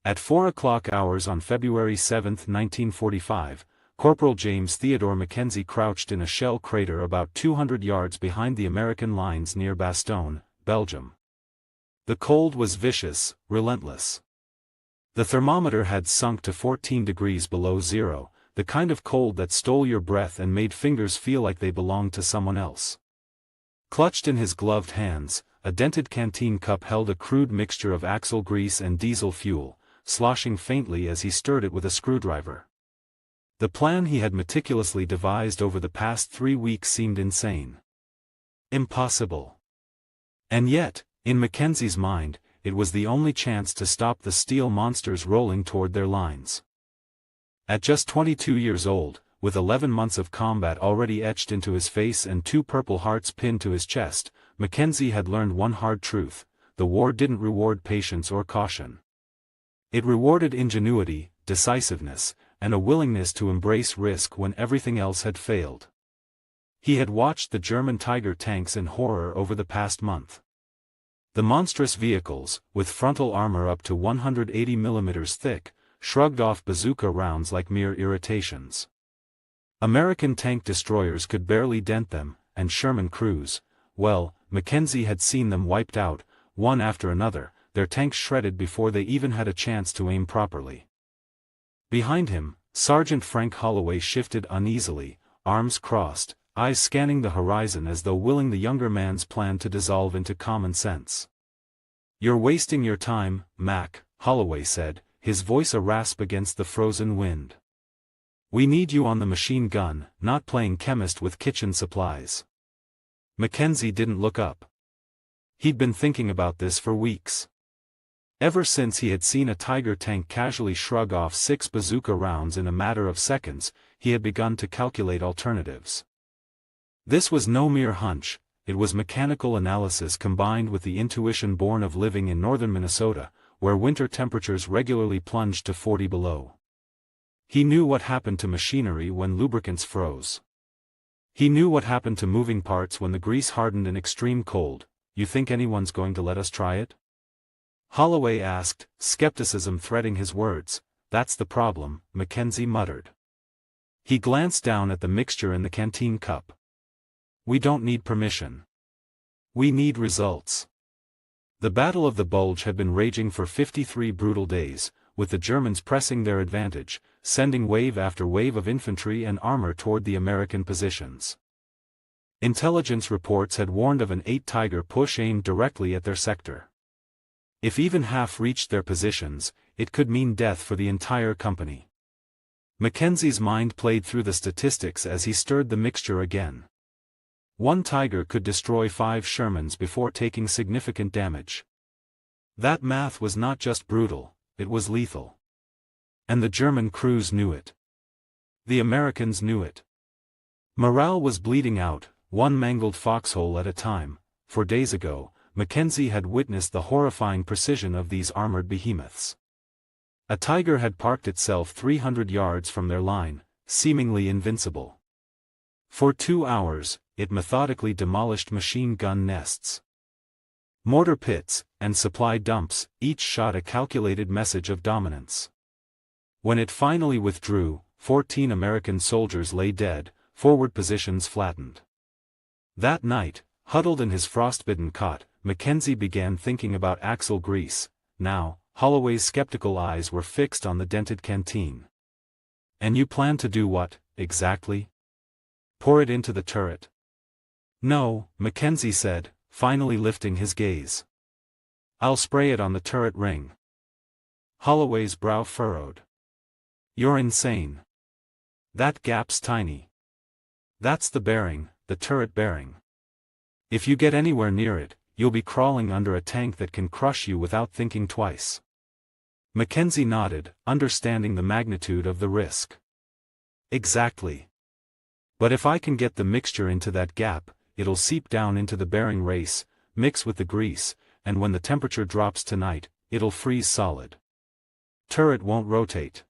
At 4 o'clock hours on February 7, 1945, Corporal James Theodore Mackenzie crouched in a shell crater about 200 yards behind the American lines near Bastogne, Belgium. The cold was vicious, relentless. The thermometer had sunk to 14 degrees below zero, the kind of cold that stole your breath and made fingers feel like they belonged to someone else. Clutched in his gloved hands, a dented canteen cup held a crude mixture of axle grease and diesel fuel, sloshing faintly as he stirred it with a screwdriver. The plan he had meticulously devised over the past 3 weeks seemed insane. Impossible. And yet, in Mackenzie's mind, it was the only chance to stop the steel monsters rolling toward their lines. At just 22 years old, with 11 months of combat already etched into his face and 2 Purple Hearts pinned to his chest, Mackenzie had learned one hard truth: the war didn't reward patience or caution. It rewarded ingenuity, decisiveness, and a willingness to embrace risk when everything else had failed. He had watched the German Tiger tanks in horror over the past month. The monstrous vehicles, with frontal armor up to 180 mm thick, shrugged off bazooka rounds like mere irritations. American tank destroyers could barely dent them, and Sherman crews, well, Mackenzie had seen them wiped out, one after another, their tanks shredded before they even had a chance to aim properly. Behind him, Sergeant Frank Holloway shifted uneasily, arms crossed, eyes scanning the horizon as though willing the younger man's plan to dissolve into common sense. "You're wasting your time, Mac," Holloway said, his voice a rasp against the frozen wind. "We need you on the machine gun, not playing chemist with kitchen supplies." Mackenzie didn't look up. He'd been thinking about this for weeks. Ever since he had seen a Tiger tank casually shrug off 6 bazooka rounds in a matter of seconds, he had begun to calculate alternatives. This was no mere hunch, it was mechanical analysis combined with the intuition born of living in northern Minnesota, where winter temperatures regularly plunged to 40 below. He knew what happened to machinery when lubricants froze. He knew what happened to moving parts when the grease hardened in extreme cold. "You think anyone's going to let us try it?" Holloway asked, skepticism threading his words. "That's the problem," Mackenzie muttered. He glanced down at the mixture in the canteen cup. "We don't need permission. We need results." The Battle of the Bulge had been raging for 53 brutal days, with the Germans pressing their advantage, sending wave after wave of infantry and armor toward the American positions. Intelligence reports had warned of an 8 Tiger push aimed directly at their sector. If even half reached their positions, it could mean death for the entire company. Mackenzie's mind played through the statistics as he stirred the mixture again. 1 Tiger could destroy 5 Shermans before taking significant damage. That math was not just brutal, it was lethal. And the German crews knew it. The Americans knew it. Morale was bleeding out, one mangled foxhole at a time. For days ago, Mackenzie had witnessed the horrifying precision of these armored behemoths. A Tiger had parked itself 300 yards from their line, seemingly invincible. For 2 hours, it methodically demolished machine gun nests, mortar pits, and supply dumps, each shot a calculated message of dominance. When it finally withdrew, 14 American soldiers lay dead, forward positions flattened. That night, huddled in his frostbitten cot, Mackenzie began thinking about axle grease. Now, Holloway's skeptical eyes were fixed on the dented canteen. "And you plan to do what, exactly? Pour it into the turret?" "No," Mackenzie said, finally lifting his gaze. "I'll spray it on the turret ring." Holloway's brow furrowed. "You're insane. That gap's tiny. That's the bearing, the turret bearing. If you get anywhere near it, you'll be crawling under a tank that can crush you without thinking twice." Mackenzie nodded, understanding the magnitude of the risk. "Exactly. But if I can get the mixture into that gap, it'll seep down into the bearing race, mix with the grease, and when the temperature drops tonight, it'll freeze solid. Turret won't rotate.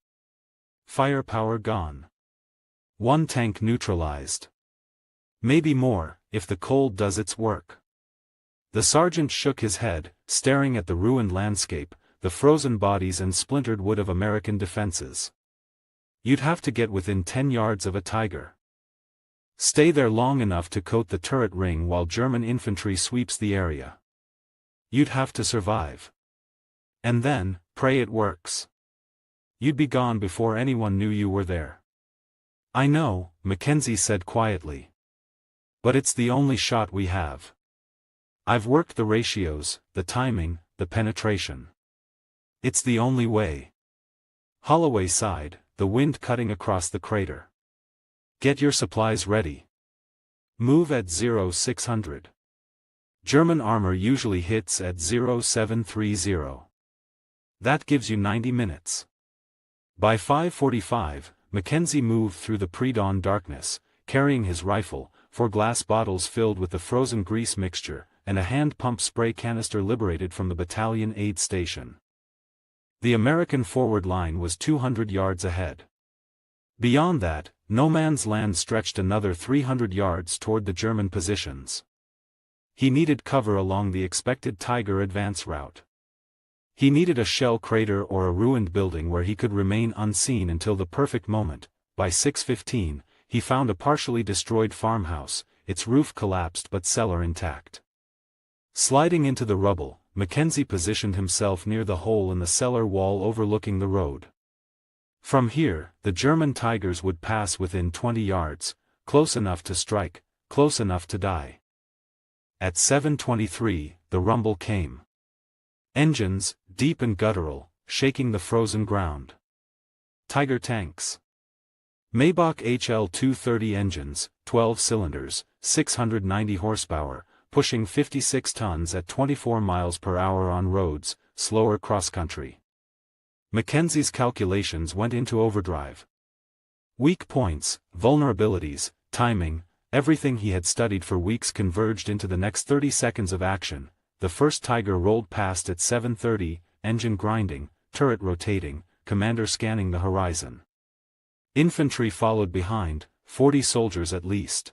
Firepower gone. 1 tank neutralized. Maybe more, if the cold does its work." The sergeant shook his head, staring at the ruined landscape, the frozen bodies and splintered wood of American defenses. You'd have to get within 10 yards of a Tiger. Stay there long enough to coat the turret ring while German infantry sweeps the area. You'd have to survive. And then, pray it works. You'd be gone before anyone knew you were there. I know, Mackenzie said quietly. But it's the only shot we have. I've worked the ratios, the timing, the penetration. It's the only way. Holloway sighed, the wind cutting across the crater. Get your supplies ready. Move at 0600. German armor usually hits at 0730. That gives you 90 minutes. By 5:45, Mackenzie moved through the pre-dawn darkness, carrying his rifle, 4 glass bottles filled with the frozen grease mixture, and a hand-pump spray canister liberated from the battalion aid station. The American forward line was 200 yards ahead. Beyond that, no man's land stretched another 300 yards toward the German positions. He needed cover along the expected Tiger advance route. He needed a shell crater or a ruined building where he could remain unseen until the perfect moment. By 6:15, he found a partially destroyed farmhouse, its roof collapsed but cellar intact. Sliding into the rubble, Mackenzie positioned himself near the hole in the cellar wall overlooking the road. From here, the German Tigers would pass within 20 yards, close enough to strike, close enough to die. At 7:23, the rumble came. Engines, deep and guttural, shaking the frozen ground. Tiger tanks. Maybach HL-230 engines, 12 cylinders, 690 horsepower, pushing 56 tons at 24 miles per hour on roads, slower cross-country. Mackenzie's calculations went into overdrive. Weak points, vulnerabilities, timing, everything he had studied for weeks converged into the next 30 seconds of action. The first Tiger rolled past at 7:30, engine grinding, turret rotating, commander scanning the horizon. Infantry followed behind, 40 soldiers at least.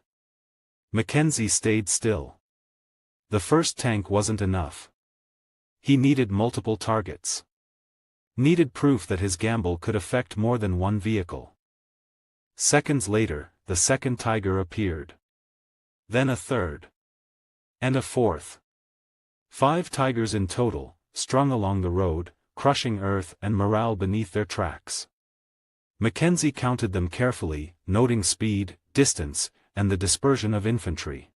Mackenzie stayed still. The first tank wasn't enough. He needed multiple targets. Needed proof that his gamble could affect more than one vehicle. Seconds later, the second Tiger appeared. Then a third. And a fourth. 5 Tigers in total, strung along the road, crushing earth and morale beneath their tracks. Mackenzie counted them carefully, noting speed, distance, and the dispersion of infantry.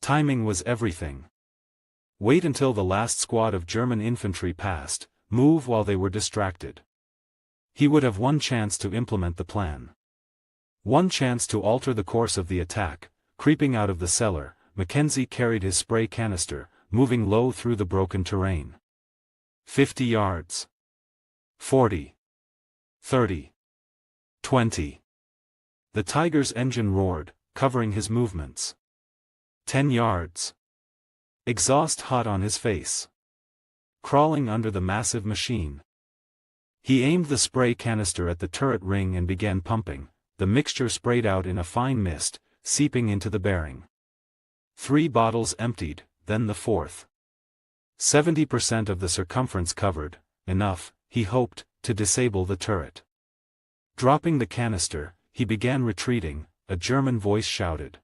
Timing was everything. Wait until the last squad of German infantry passed, move while they were distracted. He would have one chance to implement the plan. One chance to alter the course of the attack. Creeping out of the cellar, Mackenzie carried his spray canister, moving low through the broken terrain. 50 yards. 40. 30. 20. The Tiger's engine roared, covering his movements. 10 yards. Exhaust hot on his face. Crawling under the massive machine. He aimed the spray canister at the turret ring and began pumping. The mixture sprayed out in a fine mist, seeping into the bearing. 3 bottles emptied, then the fourth. 70% of the circumference covered, enough, he hoped, to disable the turret. Dropping the canister, he began retreating, a German voice shouted.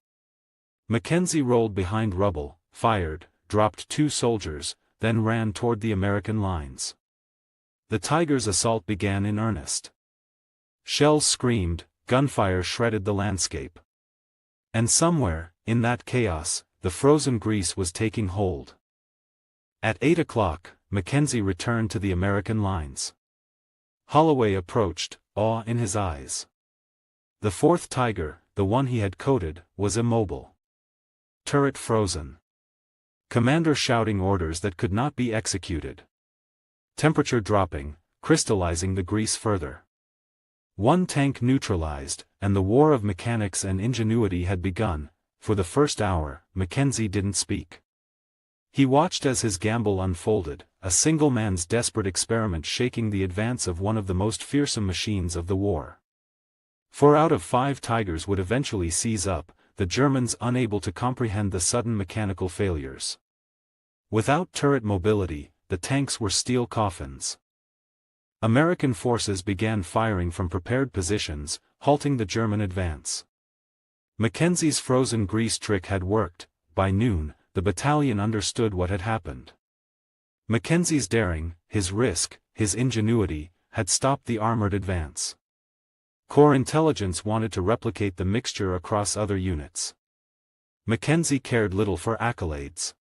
Mackenzie rolled behind rubble, fired, dropped 2 soldiers, then ran toward the American lines. The Tiger's assault began in earnest. Shells screamed, gunfire shredded the landscape. And somewhere, in that chaos, the frozen grease was taking hold. At 8 o'clock, Mackenzie returned to the American lines. Holloway approached, awe in his eyes. The fourth Tiger, the one he had coated, was immobile. Turret frozen. Commander shouting orders that could not be executed. Temperature dropping, crystallizing the grease further. One tank neutralized, and the war of mechanics and ingenuity had begun. For the first hour, Mackenzie didn't speak. He watched as his gamble unfolded, a single man's desperate experiment shaking the advance of one of the most fearsome machines of the war. 4 out of 5 Tigers would eventually seize up, the Germans unable to comprehend the sudden mechanical failures. Without turret mobility, the tanks were steel coffins. American forces began firing from prepared positions, halting the German advance. Mackenzie's frozen grease trick had worked. By noon, the battalion understood what had happened. Mackenzie's daring, his risk, his ingenuity, had stopped the armored advance. Corps intelligence wanted to replicate the mixture across other units. Mackenzie cared little for accolades.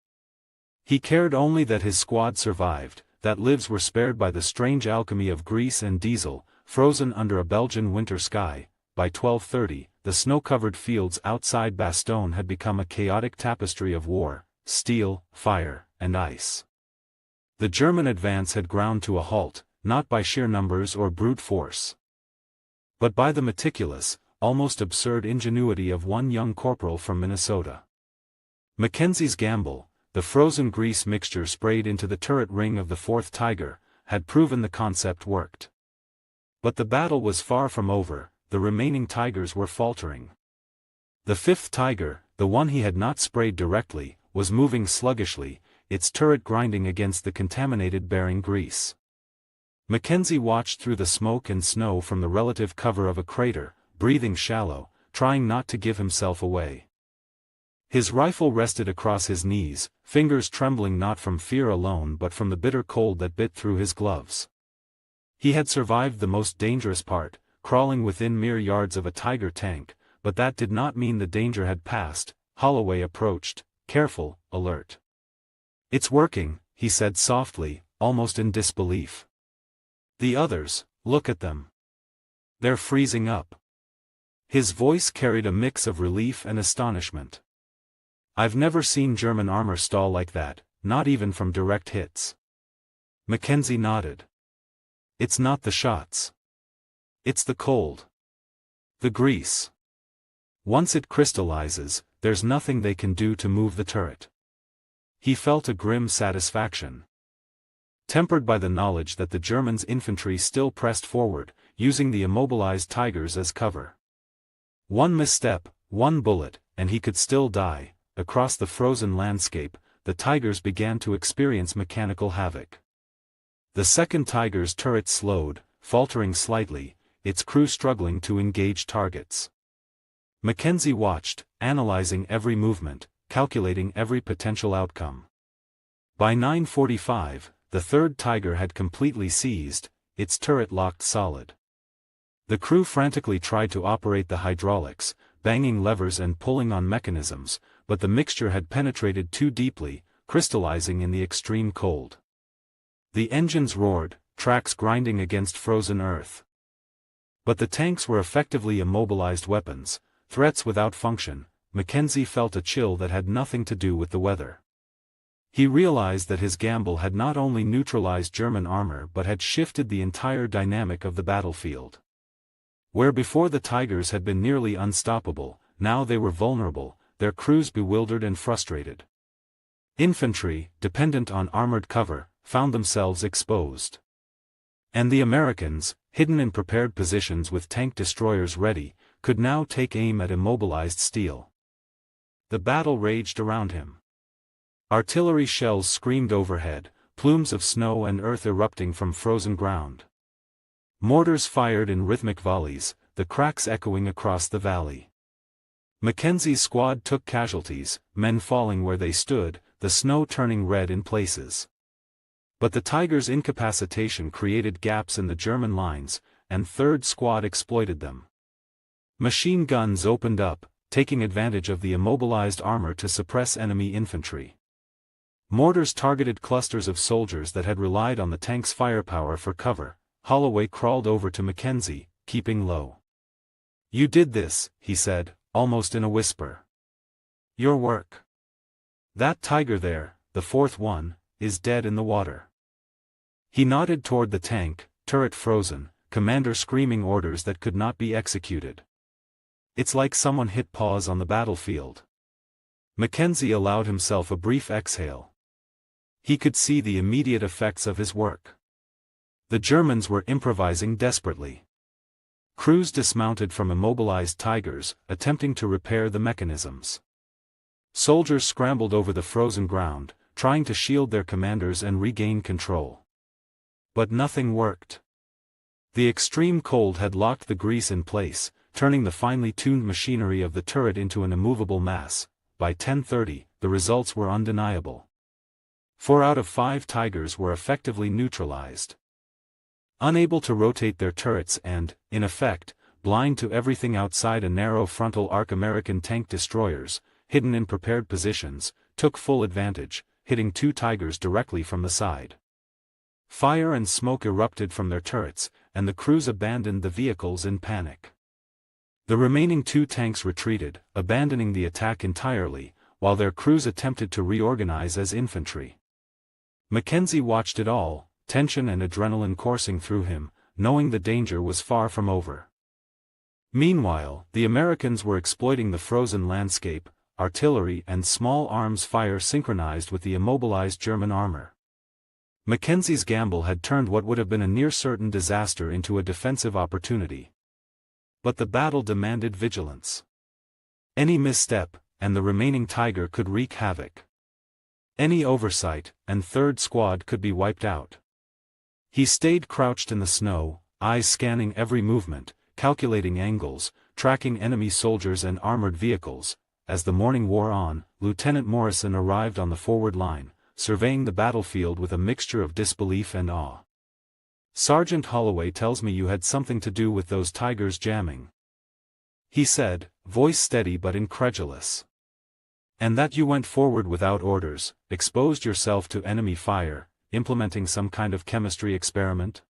He cared only that his squad survived, that lives were spared by the strange alchemy of grease and diesel, frozen under a Belgian winter sky. By 12:30, the snow-covered fields outside Bastogne had become a chaotic tapestry of war, steel, fire, and ice. The German advance had ground to a halt, not by sheer numbers or brute force, but by the meticulous, almost absurd ingenuity of one young corporal from Minnesota. Mackenzie's gamble, the frozen grease mixture sprayed into the turret ring of the 4th Tiger, had proven the concept worked. But the battle was far from over, the remaining Tigers were faltering. The 5th Tiger, the one he had not sprayed directly, was moving sluggishly, its turret grinding against the contaminated bearing grease. Mackenzie watched through the smoke and snow from the relative cover of a crater, breathing shallow, trying not to give himself away. His rifle rested across his knees, fingers trembling not from fear alone but from the bitter cold that bit through his gloves. He had survived the most dangerous part, crawling within mere yards of a Tiger tank, but that did not mean the danger had passed. Holloway approached, careful, alert. "It's working," he said softly, almost in disbelief. "The others, look at them. They're freezing up." His voice carried a mix of relief and astonishment. "I've never seen German armor stall like that, not even from direct hits." Mackenzie nodded. "It's not the shots. It's the cold. The grease. Once it crystallizes, there's nothing they can do to move the turret." He felt a grim satisfaction, tempered by the knowledge that the Germans' infantry still pressed forward, using the immobilized Tigers as cover. One misstep, one bullet, and he could still die. Across the frozen landscape, the Tigers began to experience mechanical havoc. The 2nd Tiger's turret slowed, faltering slightly, its crew struggling to engage targets. Mackenzie watched, analyzing every movement, calculating every potential outcome. By 9:45, the 3rd Tiger had completely seized, its turret locked solid. The crew frantically tried to operate the hydraulics, banging levers and pulling on mechanisms, but the mixture had penetrated too deeply, crystallizing in the extreme cold. The engines roared, tracks grinding against frozen earth. But the tanks were effectively immobilized weapons, threats without function. Mackenzie felt a chill that had nothing to do with the weather. He realized that his gamble had not only neutralized German armor but had shifted the entire dynamic of the battlefield. Where before the Tigers had been nearly unstoppable, now they were vulnerable, their crews bewildered and frustrated. Infantry, dependent on armored cover, found themselves exposed. And the Americans, hidden in prepared positions with tank destroyers ready, could now take aim at immobilized steel. The battle raged around him. Artillery shells screamed overhead, plumes of snow and earth erupting from frozen ground. Mortars fired in rhythmic volleys, the cracks echoing across the valley. Mackenzie's squad took casualties, men falling where they stood, the snow turning red in places. But the Tigers' incapacitation created gaps in the German lines, and 3rd Squad exploited them. Machine guns opened up, taking advantage of the immobilized armor to suppress enemy infantry. Mortars targeted clusters of soldiers that had relied on the tank's firepower for cover. Holloway crawled over to Mackenzie, keeping low. "You did this," he said, almost in a whisper. "Your work. That Tiger there, the 4th one, is dead in the water." He nodded toward the tank, turret frozen, commander screaming orders that could not be executed. "It's like someone hit pause on the battlefield." Mackenzie allowed himself a brief exhale. He could see the immediate effects of his work. The Germans were improvising desperately. Crews dismounted from immobilized Tigers, attempting to repair the mechanisms. Soldiers scrambled over the frozen ground, trying to shield their commanders and regain control. But nothing worked. The extreme cold had locked the grease in place, turning the finely tuned machinery of the turret into an immovable mass. By 10:30, the results were undeniable. 4 out of 5 Tigers were effectively neutralized. Unable to rotate their turrets and, in effect, blind to everything outside a narrow frontal arc, American tank destroyers, hidden in prepared positions, took full advantage, hitting 2 Tigers directly from the side. Fire and smoke erupted from their turrets, and the crews abandoned the vehicles in panic. The remaining 2 tanks retreated, abandoning the attack entirely, while their crews attempted to reorganize as infantry. Mackenzie watched it all, tension and adrenaline coursing through him, knowing the danger was far from over. Meanwhile, the Americans were exploiting the frozen landscape, artillery and small arms fire synchronized with the immobilized German armor. Mackenzie's gamble had turned what would have been a near-certain disaster into a defensive opportunity. But the battle demanded vigilance. Any misstep, and the remaining Tiger could wreak havoc. Any oversight, and Third Squad could be wiped out. He stayed crouched in the snow, eyes scanning every movement, calculating angles, tracking enemy soldiers and armored vehicles. As the morning wore on, Lieutenant Morrison arrived on the forward line, surveying the battlefield with a mixture of disbelief and awe. "Sergeant Holloway tells me you had something to do with those Tigers jamming," he said, voice steady but incredulous. "And that you went forward without orders, exposed yourself to enemy fire, implementing some kind of chemistry experiment?"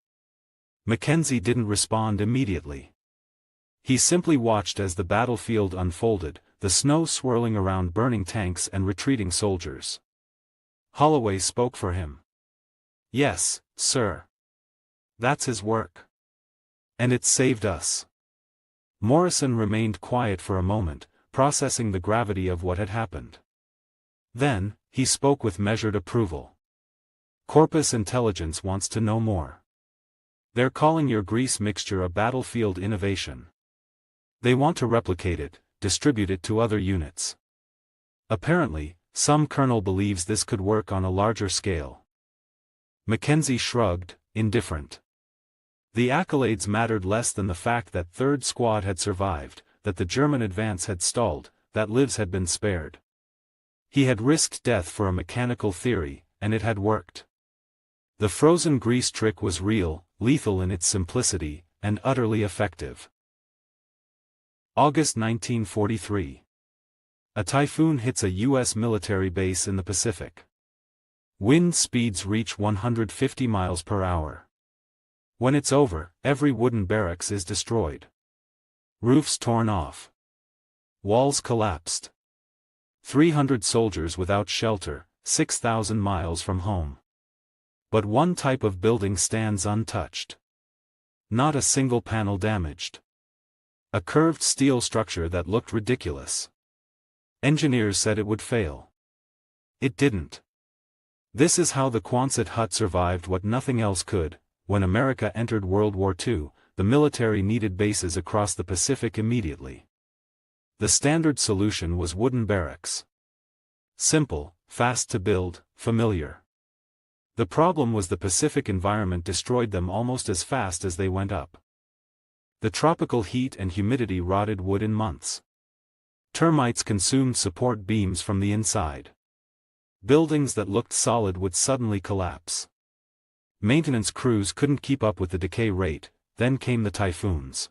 Mackenzie didn't respond immediately. He simply watched as the battlefield unfolded, the snow swirling around burning tanks and retreating soldiers. Holloway spoke for him. "Yes, sir. That's his work. And it saved us." Morrison remained quiet for a moment, processing the gravity of what had happened. Then, he spoke with measured approval. "Corpus Intelligence wants to know more. They're calling your grease mixture a battlefield innovation. They want to replicate it, distribute it to other units. Apparently, some colonel believes this could work on a larger scale." Mackenzie shrugged, indifferent. The accolades mattered less than the fact that Third Squad had survived, that the German advance had stalled, that lives had been spared. He had risked death for a mechanical theory, and it had worked. The frozen grease trick was real, lethal in its simplicity, and utterly effective. August 1943. A typhoon hits a U.S. military base in the Pacific. Wind speeds reach 150 miles per hour. When it's over, every wooden barracks is destroyed. Roofs torn off. Walls collapsed. 300 soldiers without shelter, 6,000 miles from home. But one type of building stands untouched. Not a single panel damaged. A curved steel structure that looked ridiculous. Engineers said it would fail. It didn't. This is how the Quonset hut survived what nothing else could. When America entered World War II, the military needed bases across the Pacific immediately. The standard solution was wooden barracks. Simple, fast to build, familiar. The problem was the Pacific environment destroyed them almost as fast as they went up. The tropical heat and humidity rotted wood in months. Termites consumed support beams from the inside. Buildings that looked solid would suddenly collapse. Maintenance crews couldn't keep up with the decay rate. Then came the typhoons.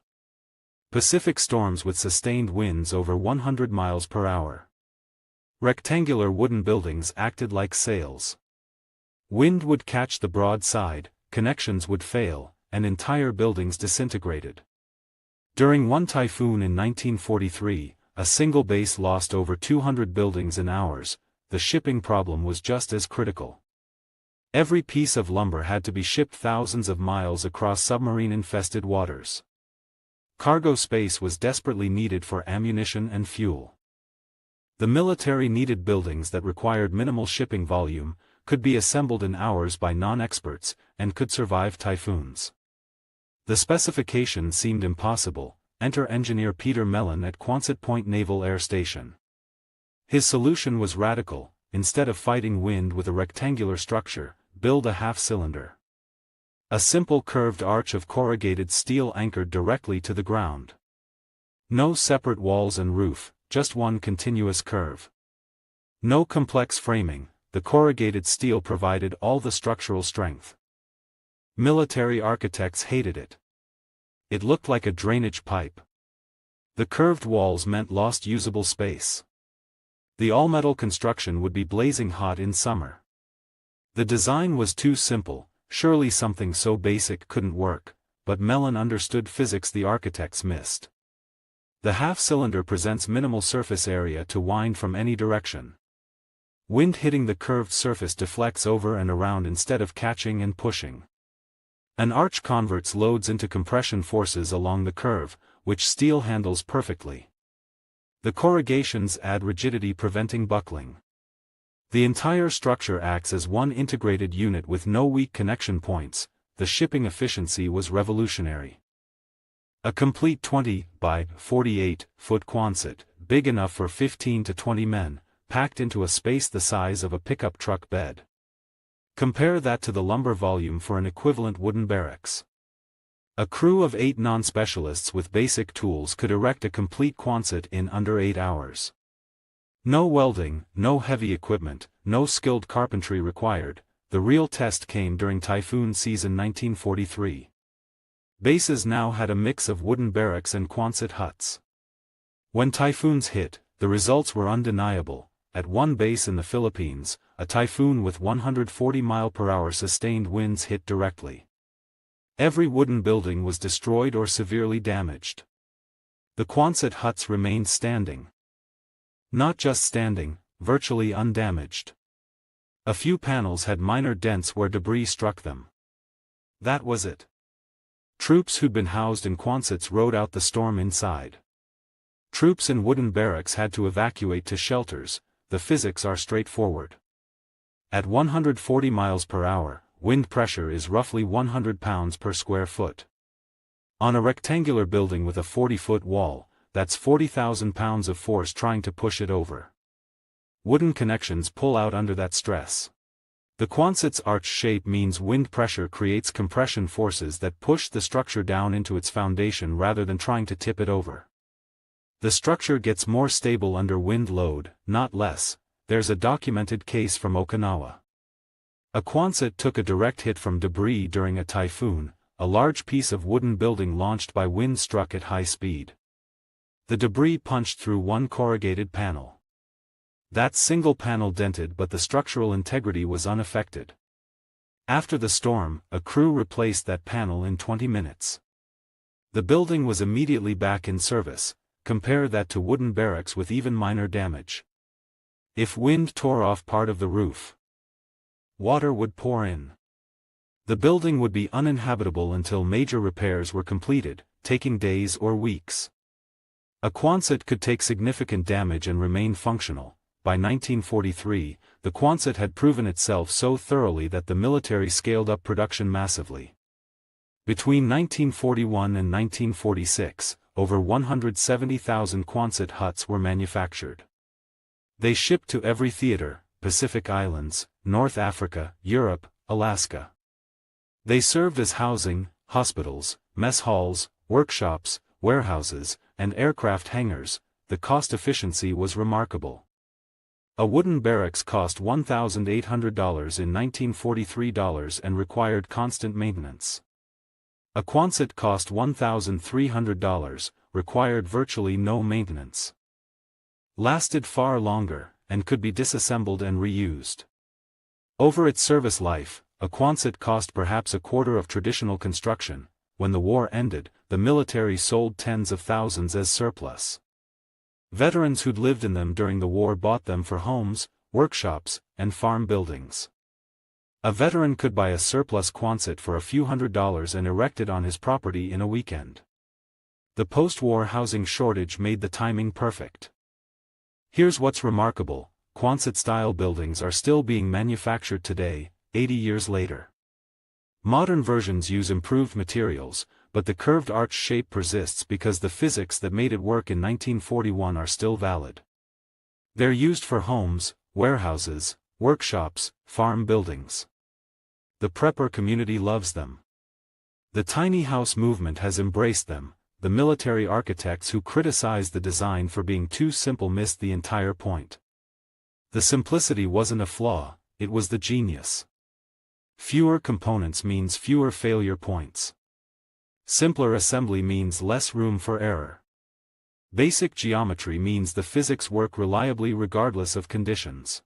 Pacific storms with sustained winds over 100 miles per hour. Rectangular wooden buildings acted like sails. Wind would catch the broad side, connections would fail, and entire buildings disintegrated. During one typhoon in 1943, a single base lost over 200 buildings in hours. The shipping problem was just as critical. Every piece of lumber had to be shipped thousands of miles across submarine-infested waters. Cargo space was desperately needed for ammunition and fuel. The military needed buildings that required minimal shipping volume, could be assembled in hours by non-experts, and could survive typhoons. The specification seemed impossible. Enter engineer Peter Mellon at Quonset Point Naval Air Station. His solution was radical: instead of fighting wind with a rectangular structure, build a half-cylinder. A simple curved arch of corrugated steel anchored directly to the ground. No separate walls and roof, just one continuous curve. No complex framing, the corrugated steel provided all the structural strength. Military architects hated it. It looked like a drainage pipe. The curved walls meant lost usable space. The all-metal construction would be blazing hot in summer. The design was too simple, surely something so basic couldn't work, but Mellon understood physics the architects missed. The half-cylinder presents minimal surface area to wind from any direction. Wind hitting the curved surface deflects over and around instead of catching and pushing. An arch converts loads into compression forces along the curve, which steel handles perfectly. The corrugations add rigidity preventing buckling. The entire structure acts as one integrated unit with no weak connection points. The shipping efficiency was revolutionary. A complete 20 by 48 foot Quonset, big enough for 15 to 20 men, packed into a space the size of a pickup truck bed. Compare that to the lumber volume for an equivalent wooden barracks. A crew of 8 non-specialists with basic tools could erect a complete Quonset in under 8 hours. No welding, no heavy equipment, no skilled carpentry required. The real test came during typhoon season 1943. Bases now had a mix of wooden barracks and Quonset huts. When typhoons hit, the results were undeniable. At one base in the Philippines, a typhoon with 140 mph sustained winds hit directly. Every wooden building was destroyed or severely damaged. The Quonset huts remained standing. Not just standing, virtually undamaged. A few panels had minor dents where debris struck them. That was it. Troops who'd been housed in Quonsets rode out the storm inside. Troops in wooden barracks had to evacuate to shelters. The physics are straightforward. At 140 mph, wind pressure is roughly 100 pounds per square foot. On a rectangular building with a 40-foot wall, that's 40,000 pounds of force trying to push it over. Wooden connections pull out under that stress. The Quonset's arch shape means wind pressure creates compression forces that push the structure down into its foundation rather than trying to tip it over. The structure gets more stable under wind load, not less. There's a documented case from Okinawa. A Quonset took a direct hit from debris during a typhoon. A large piece of wooden building launched by wind struck at high speed. The debris punched through one corrugated panel. That single panel dented, but the structural integrity was unaffected. After the storm, a crew replaced that panel in 20 minutes. The building was immediately back in service. Compare that to wooden barracks with even minor damage. If wind tore off part of the roof, water would pour in. The building would be uninhabitable until major repairs were completed, taking days or weeks. A Quonset could take significant damage and remain functional. By 1943, the Quonset had proven itself so thoroughly that the military scaled up production massively. Between 1941 and 1946, over 170,000 Quonset huts were manufactured. They shipped to every theater, Pacific Islands, North Africa, Europe, Alaska. They served as housing, hospitals, mess halls, workshops, warehouses, and aircraft hangars. The cost efficiency was remarkable. A wooden barracks cost $1,800 in 1943 and required constant maintenance. A Quonset cost $1,300, required virtually no maintenance. Lasted far longer, and could be disassembled and reused. Over its service life, a Quonset cost perhaps a quarter of traditional construction. When the war ended, the military sold tens of thousands as surplus. Veterans who'd lived in them during the war bought them for homes, workshops, and farm buildings. A veteran could buy a surplus Quonset for a few $100s and erect it on his property in a weekend. The post-war housing shortage made the timing perfect. Here's what's remarkable: Quonset-style buildings are still being manufactured today, 80 years later. Modern versions use improved materials, but the curved arch shape persists because the physics that made it work in 1941 are still valid. They're used for homes, warehouses, workshops, farm buildings. The prepper community loves them. The tiny house movement has embraced them. The military architects who criticized the design for being too simple missed the entire point. The simplicity wasn't a flaw, it was the genius. Fewer components means fewer failure points. Simpler assembly means less room for error. Basic geometry means the physics work reliably regardless of conditions.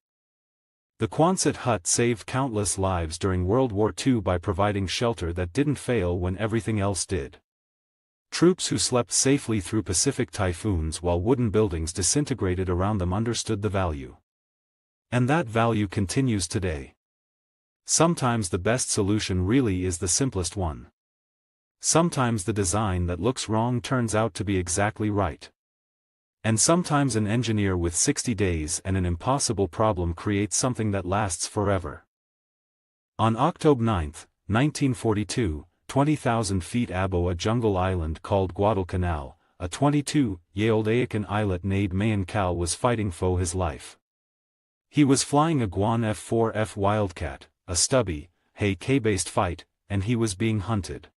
The Quonset hut saved countless lives during World War II by providing shelter that didn't fail when everything else did. Troops who slept safely through Pacific typhoons while wooden buildings disintegrated around them understood the value. And that value continues today. Sometimes the best solution really is the simplest one. Sometimes the design that looks wrong turns out to be exactly right. And sometimes an engineer with 60 days and an impossible problem creates something that lasts forever. On October 9, 1942, 20,000 feet above a jungle island called Guadalcanal, a 22-year-old Aeacan islet named Mayan Cal was fighting for his life. He was flying a Guan F-4F Wildcat, a stubby, K-based fight, and he was being hunted.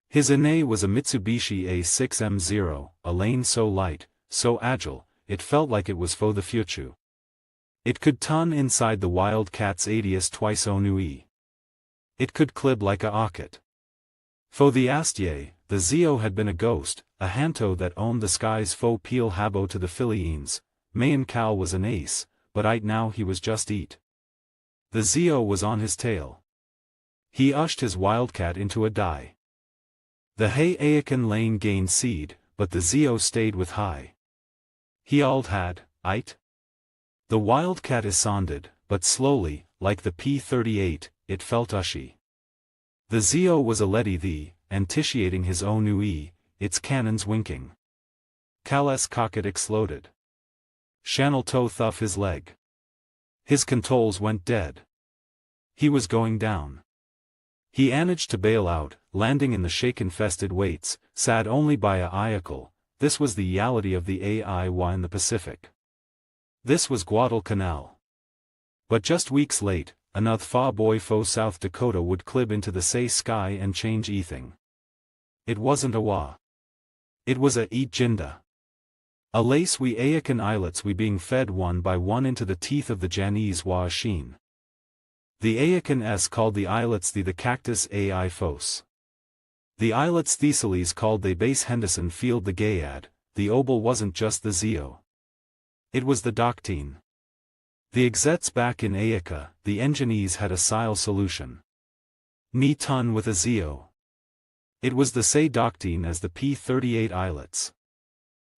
His Ine was a Mitsubishi A6M0, a lane so light, so agile, it felt like it was for the future. It could turn inside the Wildcat's 80s twice Onui. It could clib like a rocket. For the Astye, the Zio had been a ghost, a Hanto that owned the skies fo peel habo to the Philippines. Mayan Cal was an ace, but right now he was just eat. The Zio was on his tail. He ushed his Wildcat into a die. The Aeacan lane gained seed, but the Zio stayed with high. He all had, it. The Wildcat ascended, but slowly, like the P-38, it felt ushy. The Zio was already the, anticiating his Onui, its cannons winking. Cal's cocket exploded. Channel toe thuff his leg. His controls went dead. He was going down. He managed to bail out, landing in the shake-infested weights, sad only by a iacle. This was the reality of the AIY in the Pacific. This was Guadalcanal. But just weeks late, another far boy fo South Dakota would clib into the say sky and change everything. It wasn't a wa. It was a eat jinda. A lace we Aeacan islets we being fed one by one into the teeth of the Janese wa sheen. The Aeacan s called the islets the cactus ai fos. The islets Thesiles called the base Henderson field the Gayad. The obel wasn't just the Zio. It was the Doctine. The exets back in Aeaca, the engineers had a sile solution. Ni ton with a Zio. It was the say Doctine as the P-38 islets.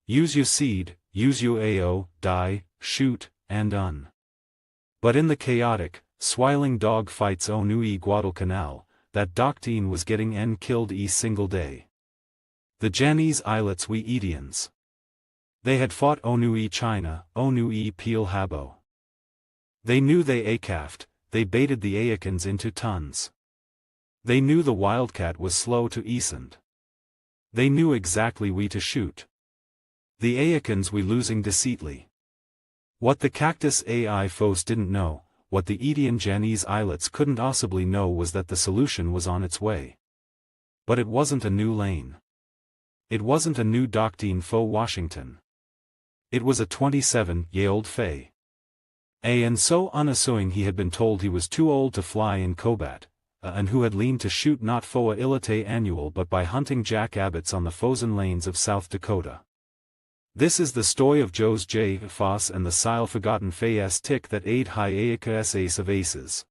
Use your seed, use your AO, die, shoot, and un. But in the chaotic, swirling dog fights Onui Guadalcanal, that Doctine was getting killed single day. The Janese islets we Edians. They had fought Onui China, Onui Peel Habo. They knew they acafed, they baited the Aeacans into tons. They knew the Wildcat was slow to ascend. They knew exactly we to shoot. The Aeacans we losing deceitly. What the cactus AI foes didn't know, what the Edian Janese islets couldn't possibly know was that the solution was on its way. But it wasn't a new lane. It wasn't a new Doctine fo Washington. It was a 27-year-old Fay. And so unassuming he had been told he was too old to fly in combat, and who had leaned to shoot not fo a ilite annual but by hunting Jack Abbots on the frozen lanes of South Dakota. This is the story of Joe's J. Foss and the sile forgotten Fay's tick that aid high Aeaca's ace of aces.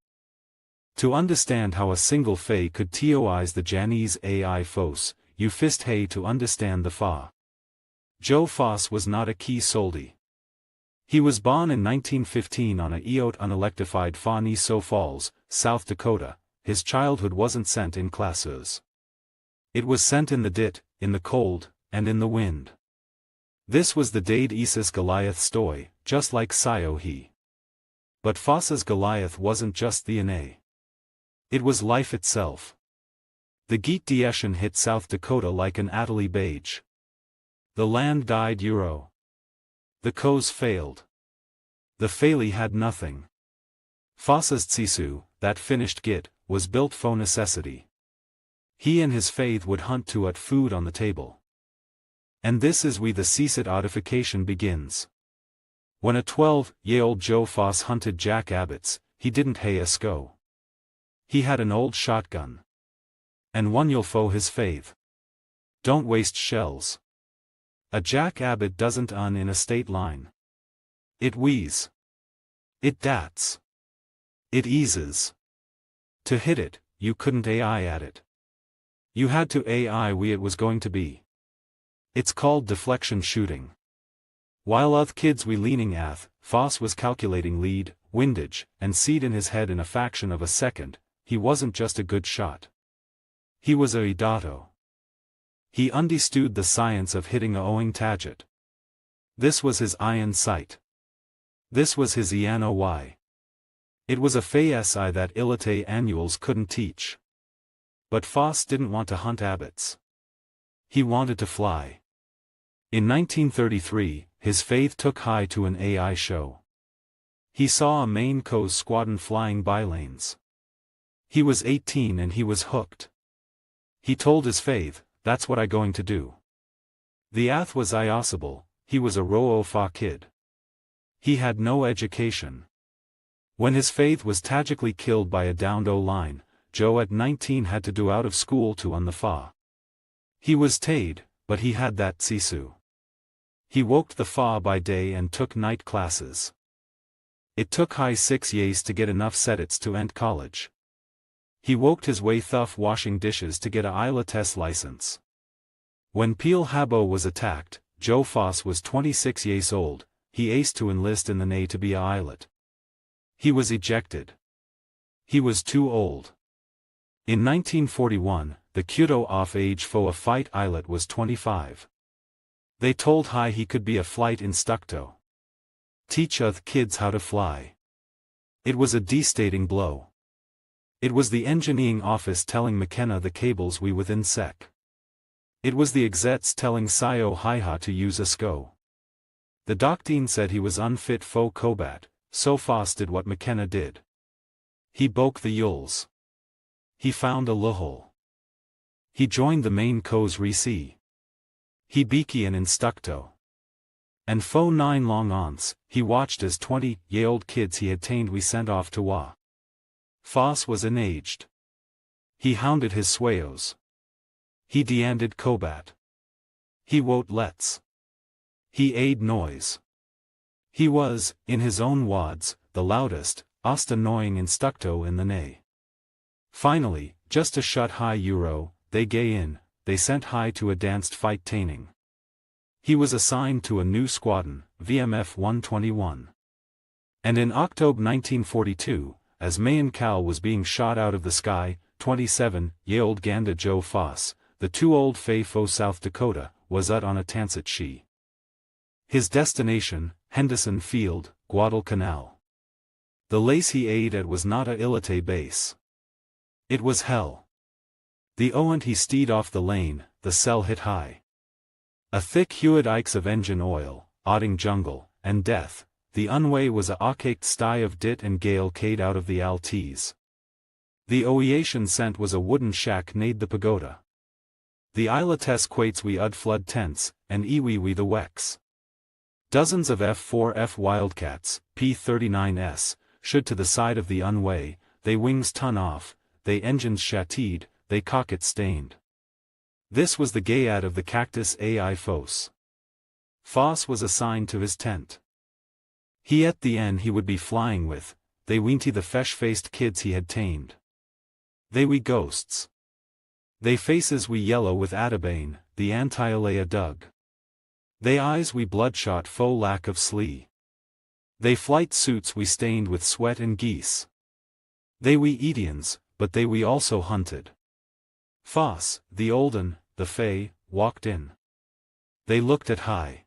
To understand how a single Fay could teoize the Janese AI Fos, you fist hay to understand the Fa. Joe Foss was not a key soldi. He was born in 1915 on a Eot unelectrified Fawnee Sioux Falls, South Dakota. His childhood wasn't sent in classes. It was sent in the dit, in the cold, and in the wind. This was the Dade Isis Goliath story, just like Sio he. But Foss's Goliath wasn't just the Ine. It was life itself. The Geet Dieschen hit South Dakota like an Atali Bage. The land died Euro. The coes failed. The Faili had nothing. Foss's tsisu, that finished git, was built for necessity. He and his faith would hunt to at food on the table. And this is we the ceaset audification begins. When a 12-year-old Joe Foss hunted Jack Abbott's, he didn't hay a sco. He had an old shotgun. And one you'll fo his faith. Don't waste shells. A Jack Abbott doesn't in a state line. It wheeze. It dats. It eases. To hit it, you couldn't AI at it. You had to AI we it was going to be. It's called deflection shooting. While oth kids we leaning ath, Foss was calculating lead, windage, and seed in his head in a fraction of a second. He wasn't just a good shot. He was a idato. He understood the science of hitting a owing target. This was his iron sight. This was his ENOY. It was a FASI that Ilite annuals couldn't teach. But Foss didn't want to hunt Abbots. He wanted to fly. In 1933, his faith took high to an AI show. He saw a Maine Coast squadron flying bylanes. He was 18 and he was hooked. He told his faith, "That's what I going to do." The ath was iosable, he was a Ro-O-Fa kid. He had no education. When his faith was tragically killed by a downed O-line, Joe at 19 had to do out of school to on the Fa. He was taid, but he had that tsisu. He woked the Fa by day and took night classes. It took high 6 years to get enough sedits to ent college. He woked his way thuff washing dishes to get a ILA test license. When Peel Habo was attacked, Joe Foss was 26 years old, he aced to enlist in the Navy to be a pilot. He was ejected. He was too old. In 1941, the Kyoto off-age for a fight pilot was 25. They told High he could be a flight instructor. Teach oth kids how to fly. It was a devastating blow. It was the engineering office telling McKenna the cables we within sec. It was the exets telling Sio Haiha to use a SCO. The doctrine said he was unfit for combat, so Foss did what McKenna did. He broke the yules. He found a loophole. He joined the main Co's Rec. He beaky an instructo. And fo 9 long aunts, he watched as 20-year-old kids he had tamed we sent off to Wa. Foss was enaged. He hounded his swayos. He deanded combat. He wote lets. He aid noise. He was, in his own wads, the loudest, ost annoying instructo in the nay. Finally, just to shut High Euro, they gay in, they sent High to a danced fight training. He was assigned to a new squadron, VMF 121. And in October 1942, as Mayan Cal was being shot out of the sky, 27-year-old Ganda Joe Foss, the too old Fay Fo South Dakota, was on a transit she. His destination, Henderson Field, Guadalcanal. The lace he ate at was not a Ilite base. It was hell. The oant he steed off the lane, the cell hit high. A thick hued ikes of engine oil, odding jungle, and death, the unway was a occaked sty of dit and gale cade out of the Altes. The oeation scent was a wooden shack nade the pagoda. The Ilates quates we ud flood tents, and iwi we the wex. Dozens of F4F Wildcats, P-39s, should to the side of the unway, they wings ton off, they engines shatteed, they cocket stained. This was the gayad of the Cactus AI Fos. Foss was assigned to his tent. He at the end he would be flying with, they weenty the fesh-faced kids he had tamed. They we ghosts. They faces we yellow with Atabane, the anti-Alea dug. They eyes we bloodshot fo lack of slee. They flight suits we stained with sweat and geese. They we Edians, but they we also hunted. Foss, the olden, the Fay, walked in. They looked at High.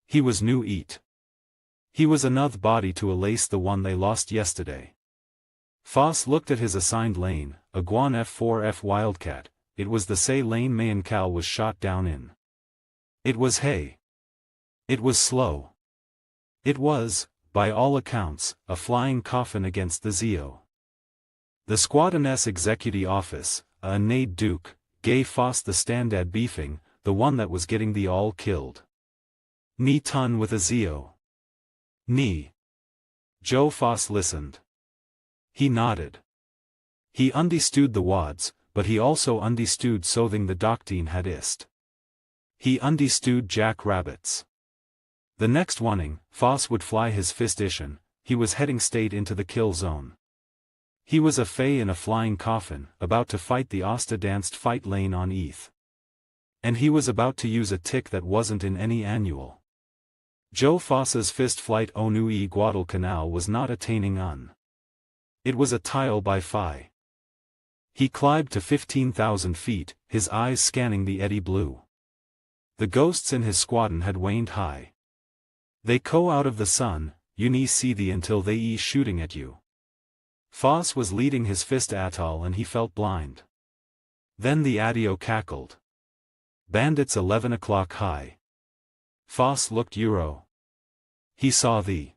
He was new eat. He was another body to alace the one they lost yesterday. Foss looked at his assigned lane, a Guan F4F Wildcat, it was the say lane Mayan Cal was shot down in. It was hay. It was slow. It was, by all accounts, a flying coffin against the Zio. The squadron's executive office, a Nade Duke, gave Foss the standard beefing, the one that was getting the all killed. Ni ton with a Zio. Ni. Joe Foss listened. He nodded. He understood the wads, but he also understood something the doctrine had ist. He understood jack rabbits. The next morning, Foss would fly his fist ishin, he was heading straight into the kill zone. He was a fay in a flying coffin, about to fight the Osta danced fight lane on ETH. And he was about to use a tick that wasn't in any annual. Joe Foss's fist flight Onui Guadalcanal was not attaining on. It was a tile by Phi. He climbed to 15,000 feet, his eyes scanning the eddy blue. The ghosts in his squadron had waned high. They go out of the sun, you need see thee until they is shooting at you. Foss was leading his fist atoll and he felt blind. Then the adio cackled. Bandits 11 o'clock high. Foss looked Euro. He saw the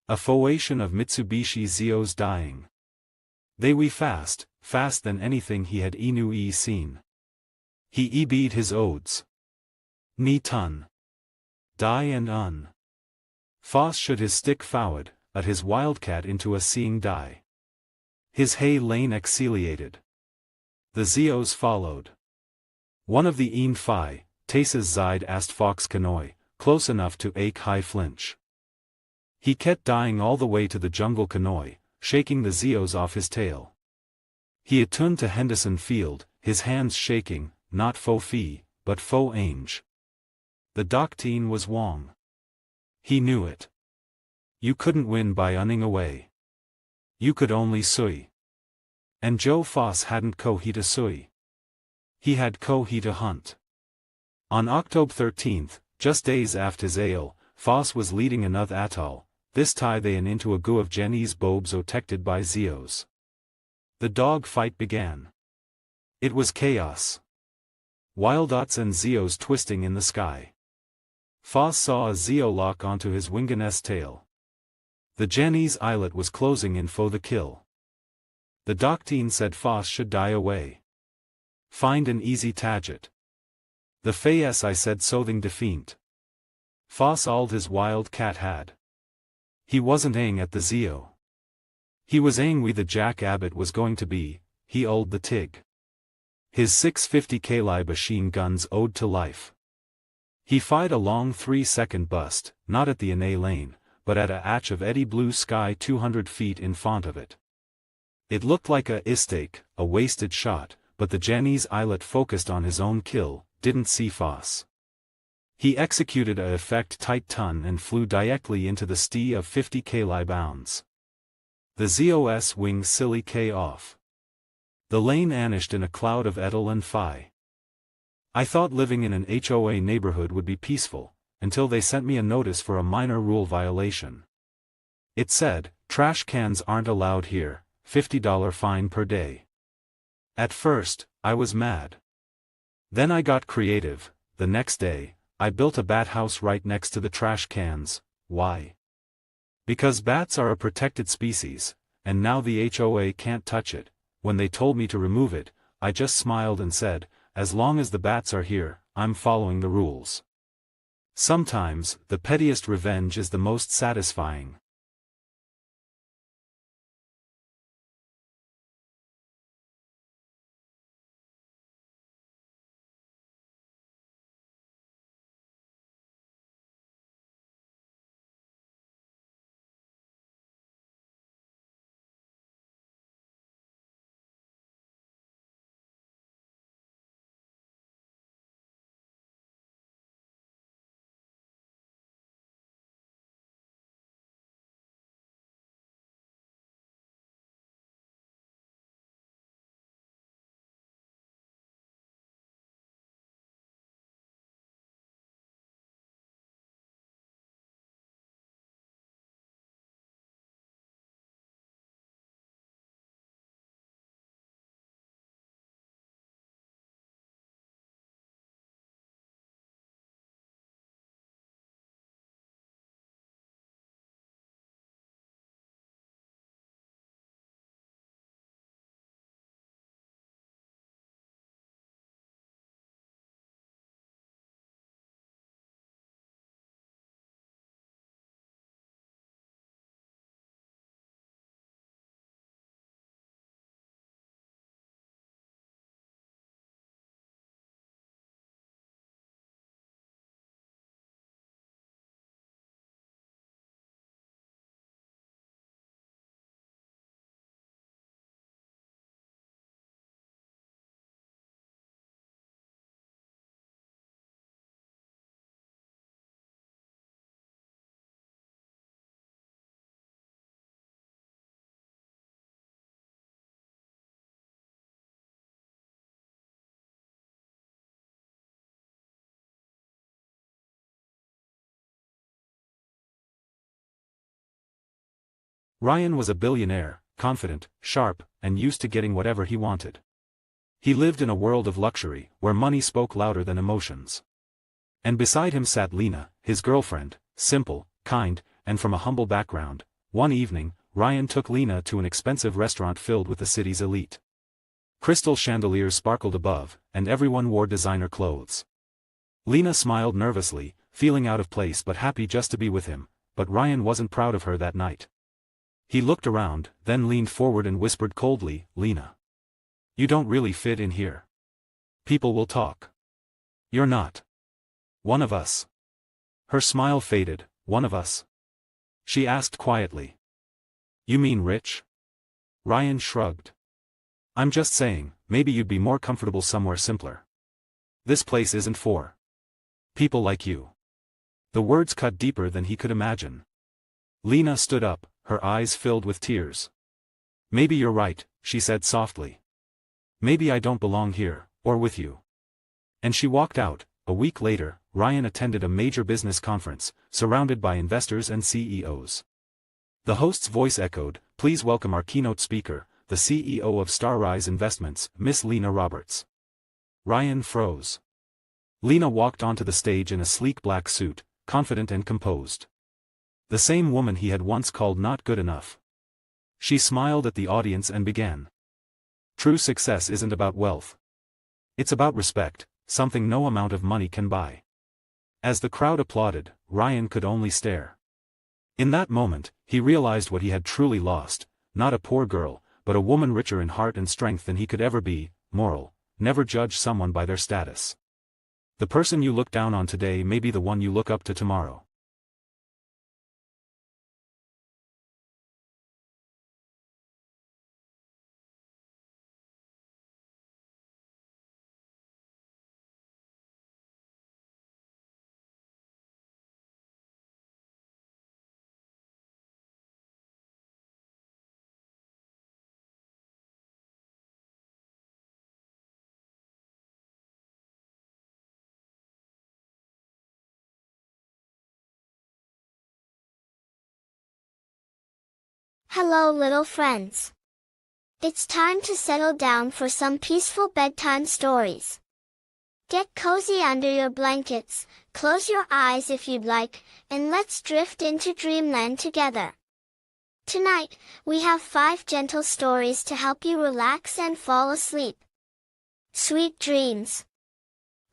affiliation of Mitsubishi Zios dying. They were fast than anything he had seen. He beat his odes. Ni ton. Die and un. Foss should his stick forward, at his wildcat into a seeing die. His hay lane exiliated. The Zios followed. One of the een Phi, Taces Zide asked Fox Canoy, close enough to ache high flinch. He kept dying all the way to the jungle Canoy, shaking the Zios off his tail. He attuned to Henderson Field, his hands shaking, not faux fee, but faux ange. The doctrine was wrong. He knew it. You couldn't win by running away. You could only sui. And Joe Foss hadn't he to sui. He had he to hunt. On October 13th, just days after Zale, Foss was leading another atoll, this tie they into a goo of Jenny's bobs protected by Zios. The dog fight began. It was chaos. Wildots and Zios twisting in the sky. Foss saw a Zio lock onto his Winganess tail. The Jenny's eyelet was closing in for the kill. The doctrine said Foss should die away. Find an easy target. The Fayes I said something defiant. Foss all his wild cat had. He wasn't aiming at the Zio. He was aiming where the Jack Abbott was going to be, he old the Tig. His 650 cali machine guns owed to life. He fired a long 3-second bust, not at the NA lane, but at a atch of eddy blue sky 200 feet in front of it. It looked like a mistake, a wasted shot, but the Jenny's eyelet focused on his own kill, didn't see Foss. He executed a effect tight ton and flew directly into the stee of 50 kli bounds. The ZOS wing silly K off. The lane vanished in a cloud of Edel and Phi. I thought living in an HOA neighborhood would be peaceful, until they sent me a notice for a minor rule violation. It said, trash cans aren't allowed here, $50 fine per day. At first, I was mad. Then I got creative. The next day, I built a bat house right next to the trash cans. Why? Because bats are a protected species, and now the HOA can't touch it. When they told me to remove it, I just smiled and said, as long as the bats are here, I'm following the rules. Sometimes, the pettiest revenge is the most satisfying. Ryan was a billionaire, confident, sharp, and used to getting whatever he wanted. He lived in a world of luxury, where money spoke louder than emotions. And beside him sat Lena, his girlfriend, simple, kind, and from a humble background. One evening, Ryan took Lena to an expensive restaurant filled with the city's elite. Crystal chandeliers sparkled above, and everyone wore designer clothes. Lena smiled nervously, feeling out of place but happy just to be with him, but Ryan wasn't proud of her that night. He looked around, then leaned forward and whispered coldly, "Lena. You don't really fit in here. People will talk. You're not one of us." Her smile faded. "One of us?" she asked quietly. "You mean rich?" Ryan shrugged. "I'm just saying, maybe you'd be more comfortable somewhere simpler. This place isn't for people like you." The words cut deeper than he could imagine. Lena stood up, her eyes filled with tears. "Maybe you're right," she said softly. "Maybe I don't belong here, or with you." And she walked out. A week later, Ryan attended a major business conference, surrounded by investors and CEOs. The host's voice echoed, "Please welcome our keynote speaker, the CEO of Starrise Investments, Miss Lena Roberts." Ryan froze. Lena walked onto the stage in a sleek black suit, confident and composed. The same woman he had once called not good enough. She smiled at the audience and began. "True success isn't about wealth. It's about respect, something no amount of money can buy." As the crowd applauded, Ryan could only stare. In that moment, he realized what he had truly lost, not a poor girl, but a woman richer in heart and strength than he could ever be. Moral: never judge someone by their status. The person you look down on today may be the one you look up to tomorrow. Hello little friends. It's time to settle down for some peaceful bedtime stories. Get cozy under your blankets, close your eyes if you'd like, and let's drift into dreamland together. Tonight, we have 5 gentle stories to help you relax and fall asleep. Sweet dreams.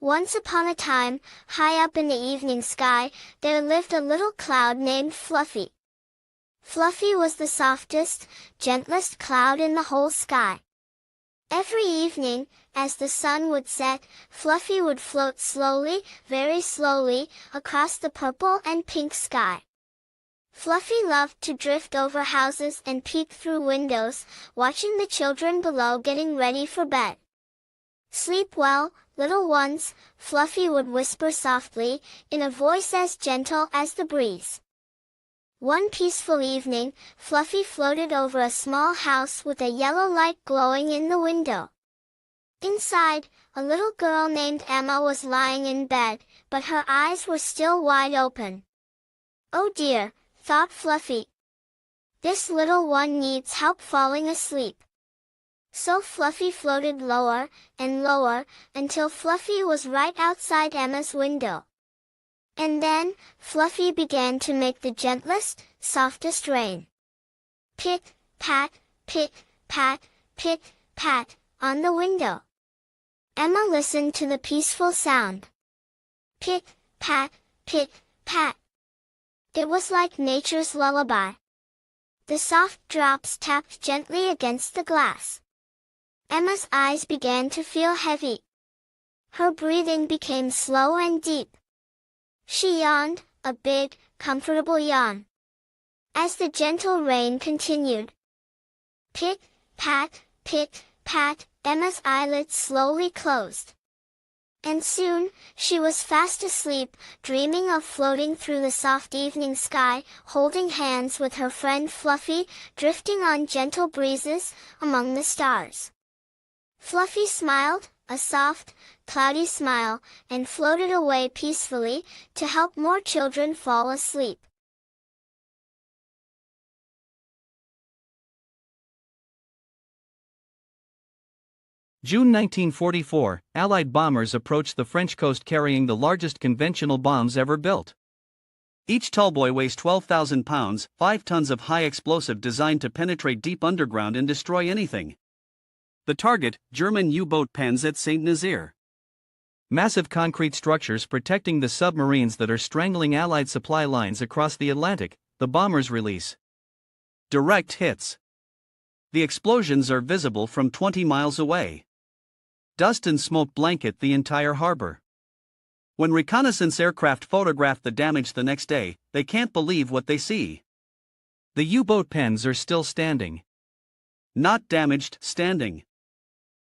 Once upon a time, high up in the evening sky, there lived a little cloud named Fluffy. Fluffy was the softest, gentlest cloud in the whole sky. Every evening, as the sun would set, Fluffy would float slowly, very slowly, across the purple and pink sky. Fluffy loved to drift over houses and peek through windows, watching the children below getting ready for bed. "Sleep well, little ones," Fluffy would whisper softly, in a voice as gentle as the breeze. One peaceful evening, Fluffy floated over a small house with a yellow light glowing in the window. Inside, a little girl named Emma was lying in bed, but her eyes were still wide open. "Oh dear," thought Fluffy. "This little one needs help falling asleep." So Fluffy floated lower and lower, until Fluffy was right outside Emma's window. And then, Fluffy began to make the gentlest, softest rain. Pit, pat, pit, pat, pit, pat, on the window. Emma listened to the peaceful sound. Pit, pat, pit, pat. It was like nature's lullaby. The soft drops tapped gently against the glass. Emma's eyes began to feel heavy. Her breathing became slow and deep. She yawned, a big, comfortable yawn. As the gentle rain continued. Pit, pat, Emma's eyelids slowly closed. And soon, she was fast asleep, dreaming of floating through the soft evening sky, holding hands with her friend Fluffy, drifting on gentle breezes, among the stars. Fluffy smiled, a soft, cloudy smile, and floated away peacefully, to help more children fall asleep. June 1944, Allied bombers approached the French coast carrying the largest conventional bombs ever built. Each tallboy weighs 12,000 pounds, 5 tons of high explosive designed to penetrate deep underground and destroy anything. The target, German U-boat pens at St. Nazaire. Massive concrete structures protecting the submarines that are strangling Allied supply lines across the Atlantic, the bombers release direct hits. The explosions are visible from 20 miles away. Dust and smoke blanket the entire harbor. When reconnaissance aircraft photograph the damage the next day, they can't believe what they see. The U-boat pens are still standing. Not damaged, standing.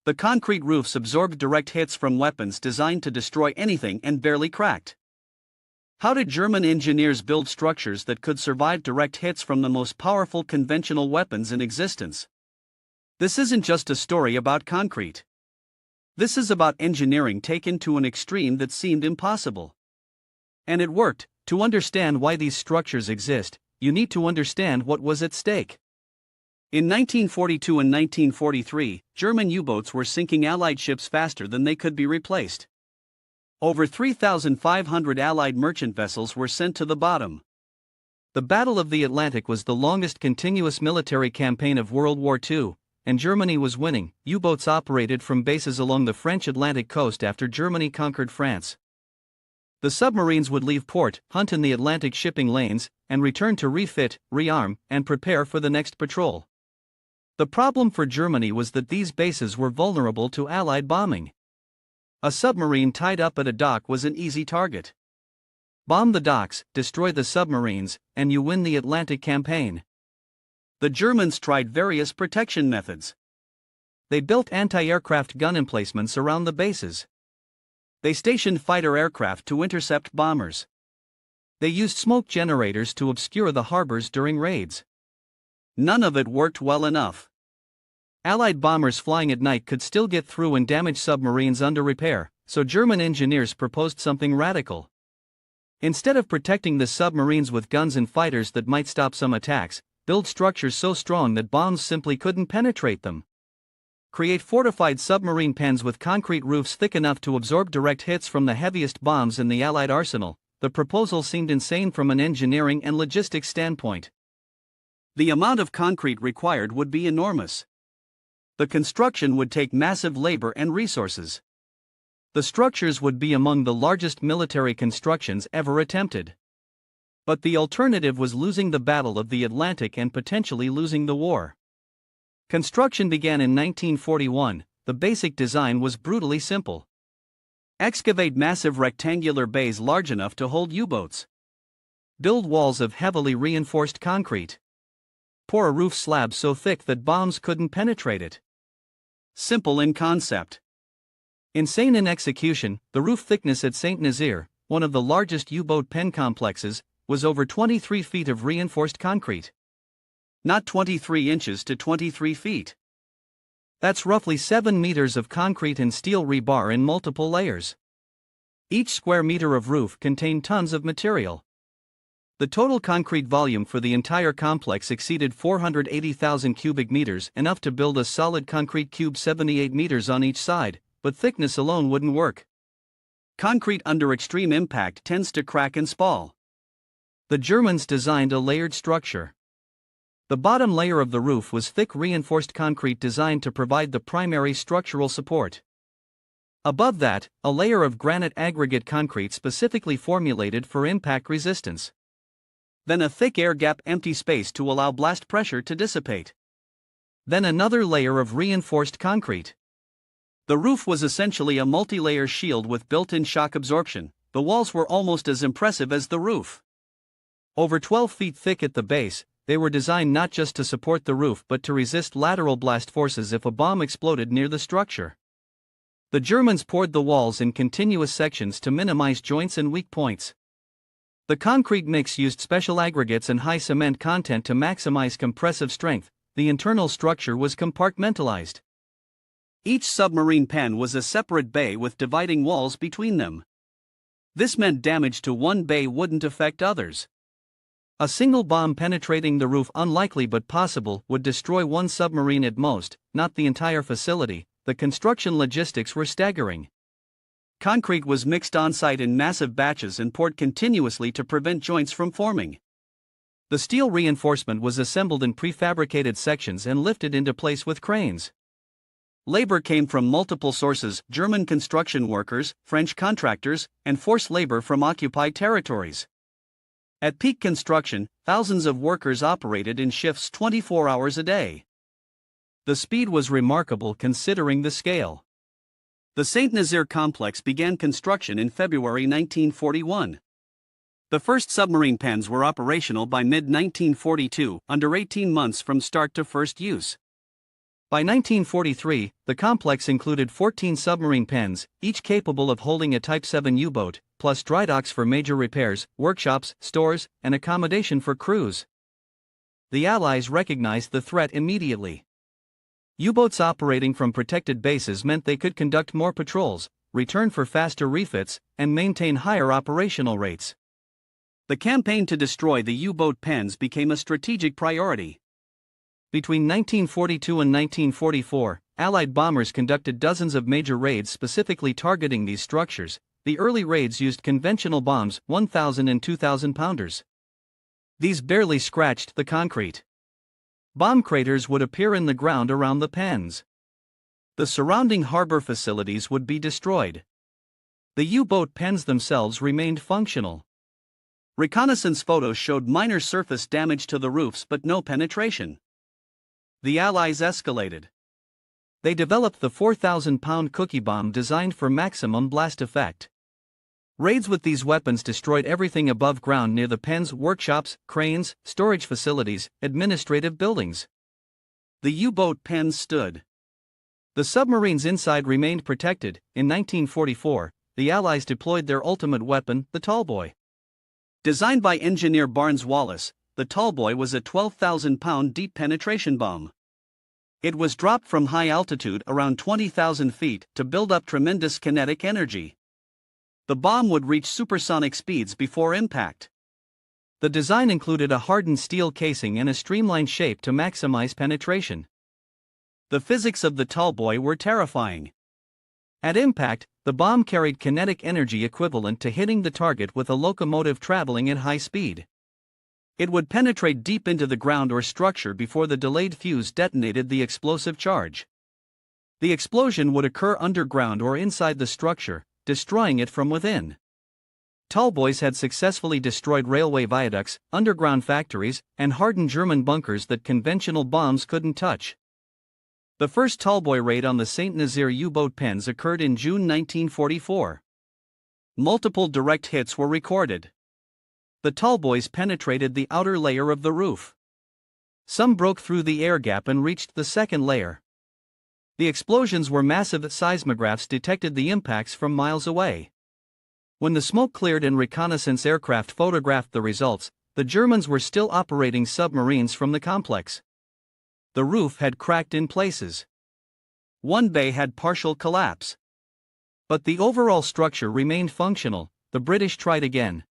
The concrete roofs absorbed direct hits from weapons designed to destroy anything and barely cracked. How did German engineers build structures that could survive direct hits from the most powerful conventional weapons in existence? This isn't just a story about concrete. This is about engineering taken to an extreme that seemed impossible. And it worked. To understand why these structures exist, you need to understand what was at stake. In 1942 and 1943, German U-boats were sinking Allied ships faster than they could be replaced. Over 3,500 Allied merchant vessels were sent to the bottom. The Battle of the Atlantic was the longest continuous military campaign of World War II, and Germany was winning. U-boats operated from bases along the French Atlantic coast after Germany conquered France. The submarines would leave port, hunt in the Atlantic shipping lanes, and return to refit, rearm, and prepare for the next patrol. The problem for Germany was that these bases were vulnerable to Allied bombing. A submarine tied up at a dock was an easy target. Bomb the docks, destroy the submarines, and you win the Atlantic campaign. The Germans tried various protection methods. They built anti-aircraft gun emplacements around the bases. They stationed fighter aircraft to intercept bombers. They used smoke generators to obscure the harbors during raids. None of it worked well enough. Allied bombers flying at night could still get through and damage submarines under repair, so German engineers proposed something radical. Instead of protecting the submarines with guns and fighters that might stop some attacks, build structures so strong that bombs simply couldn't penetrate them. Create fortified submarine pens with concrete roofs thick enough to absorb direct hits from the heaviest bombs in the Allied arsenal. The proposal seemed insane from an engineering and logistics standpoint. The amount of concrete required would be enormous. The construction would take massive labor and resources. The structures would be among the largest military constructions ever attempted. But the alternative was losing the Battle of the Atlantic and potentially losing the war. Construction began in 1941. The basic design was brutally simple. Excavate massive rectangular bays large enough to hold U-boats. Build walls of heavily reinforced concrete. Pour a roof slab so thick that bombs couldn't penetrate it. Simple in concept. Insane in execution. The roof thickness at St. Nazaire, one of the largest U-boat pen complexes, was over 23 feet of reinforced concrete. Not 23 inches to 23 feet. That's roughly 7 meters of concrete and steel rebar in multiple layers. Each square meter of roof contained tons of material. The total concrete volume for the entire complex exceeded 480,000 cubic meters, enough to build a solid concrete cube 78 meters on each side, but thickness alone wouldn't work. Concrete under extreme impact tends to crack and spall. The Germans designed a layered structure. The bottom layer of the roof was thick reinforced concrete designed to provide the primary structural support. Above that, a layer of granite aggregate concrete specifically formulated for impact resistance. Then a thick air gap empty space to allow blast pressure to dissipate. Then another layer of reinforced concrete. The roof was essentially a multi-layer shield with built-in shock absorption. The walls were almost as impressive as the roof. Over 12 feet thick at the base, they were designed not just to support the roof but to resist lateral blast forces if a bomb exploded near the structure. The Germans poured the walls in continuous sections to minimize joints and weak points. The concrete mix used special aggregates and high cement content to maximize compressive strength. The internal structure was compartmentalized. Each submarine pen was a separate bay with dividing walls between them. This meant damage to one bay wouldn't affect others. A single bomb penetrating the roof, unlikely but possible, would destroy one submarine at most, not the entire facility. the construction logistics were staggering. Concrete was mixed on-site in massive batches and poured continuously to prevent joints from forming. The steel reinforcement was assembled in prefabricated sections and lifted into place with cranes. Labor came from multiple sources: German construction workers, French contractors, and forced labor from occupied territories. At peak construction, thousands of workers operated in shifts 24 hours a day. The speed was remarkable considering the scale. The Saint-Nazaire complex began construction in February 1941. The first submarine pens were operational by mid-1942, under 18 months from start to first use. By 1943, the complex included 14 submarine pens, each capable of holding a Type 7 U-boat, plus dry docks for major repairs, workshops, stores, and accommodation for crews. The Allies recognized the threat immediately. U-boats operating from protected bases meant they could conduct more patrols, return for faster refits, and maintain higher operational rates. The campaign to destroy the U-boat pens became a strategic priority. Between 1942 and 1944, Allied bombers conducted dozens of major raids specifically targeting these structures. The early raids used conventional bombs, 1,000 and 2,000 pounders. These barely scratched the concrete. Bomb craters would appear in the ground around the pens. The surrounding harbor facilities would be destroyed. The U-boat pens themselves remained functional. Reconnaissance photos showed minor surface damage to the roofs but no penetration. The Allies escalated. They developed the 4,000-pound cookie bomb designed for maximum blast effect. Raids with these weapons destroyed everything above ground near the pens: workshops, cranes, storage facilities, administrative buildings. The U-boat pens stood. The submarines inside remained protected. In 1944, the Allies deployed their ultimate weapon, the Tallboy. Designed by engineer Barnes Wallis, the Tallboy was a 12,000-pound deep penetration bomb. It was dropped from high altitude, around 20,000 feet, to build up tremendous kinetic energy. The bomb would reach supersonic speeds before impact. The design included a hardened steel casing and a streamlined shape to maximize penetration. The physics of the Tallboy were terrifying. At impact, the bomb carried kinetic energy equivalent to hitting the target with a locomotive traveling at high speed. It would penetrate deep into the ground or structure before the delayed fuse detonated the explosive charge. The explosion would occur underground or inside the structure, destroying it from within. Tallboys had successfully destroyed railway viaducts, underground factories, and hardened German bunkers that conventional bombs couldn't touch. The first Tallboy raid on the Saint-Nazaire U-boat pens occurred in June 1944. Multiple direct hits were recorded. The Tallboys penetrated the outer layer of the roof. Some broke through the air gap and reached the second layer. The explosions were massive. Seismographs detected the impacts from miles away. When the smoke cleared and reconnaissance aircraft photographed the results, the Germans were still operating submarines from the complex. The roof had cracked in places. One bay had partial collapse. But the overall structure remained functional. The British tried again.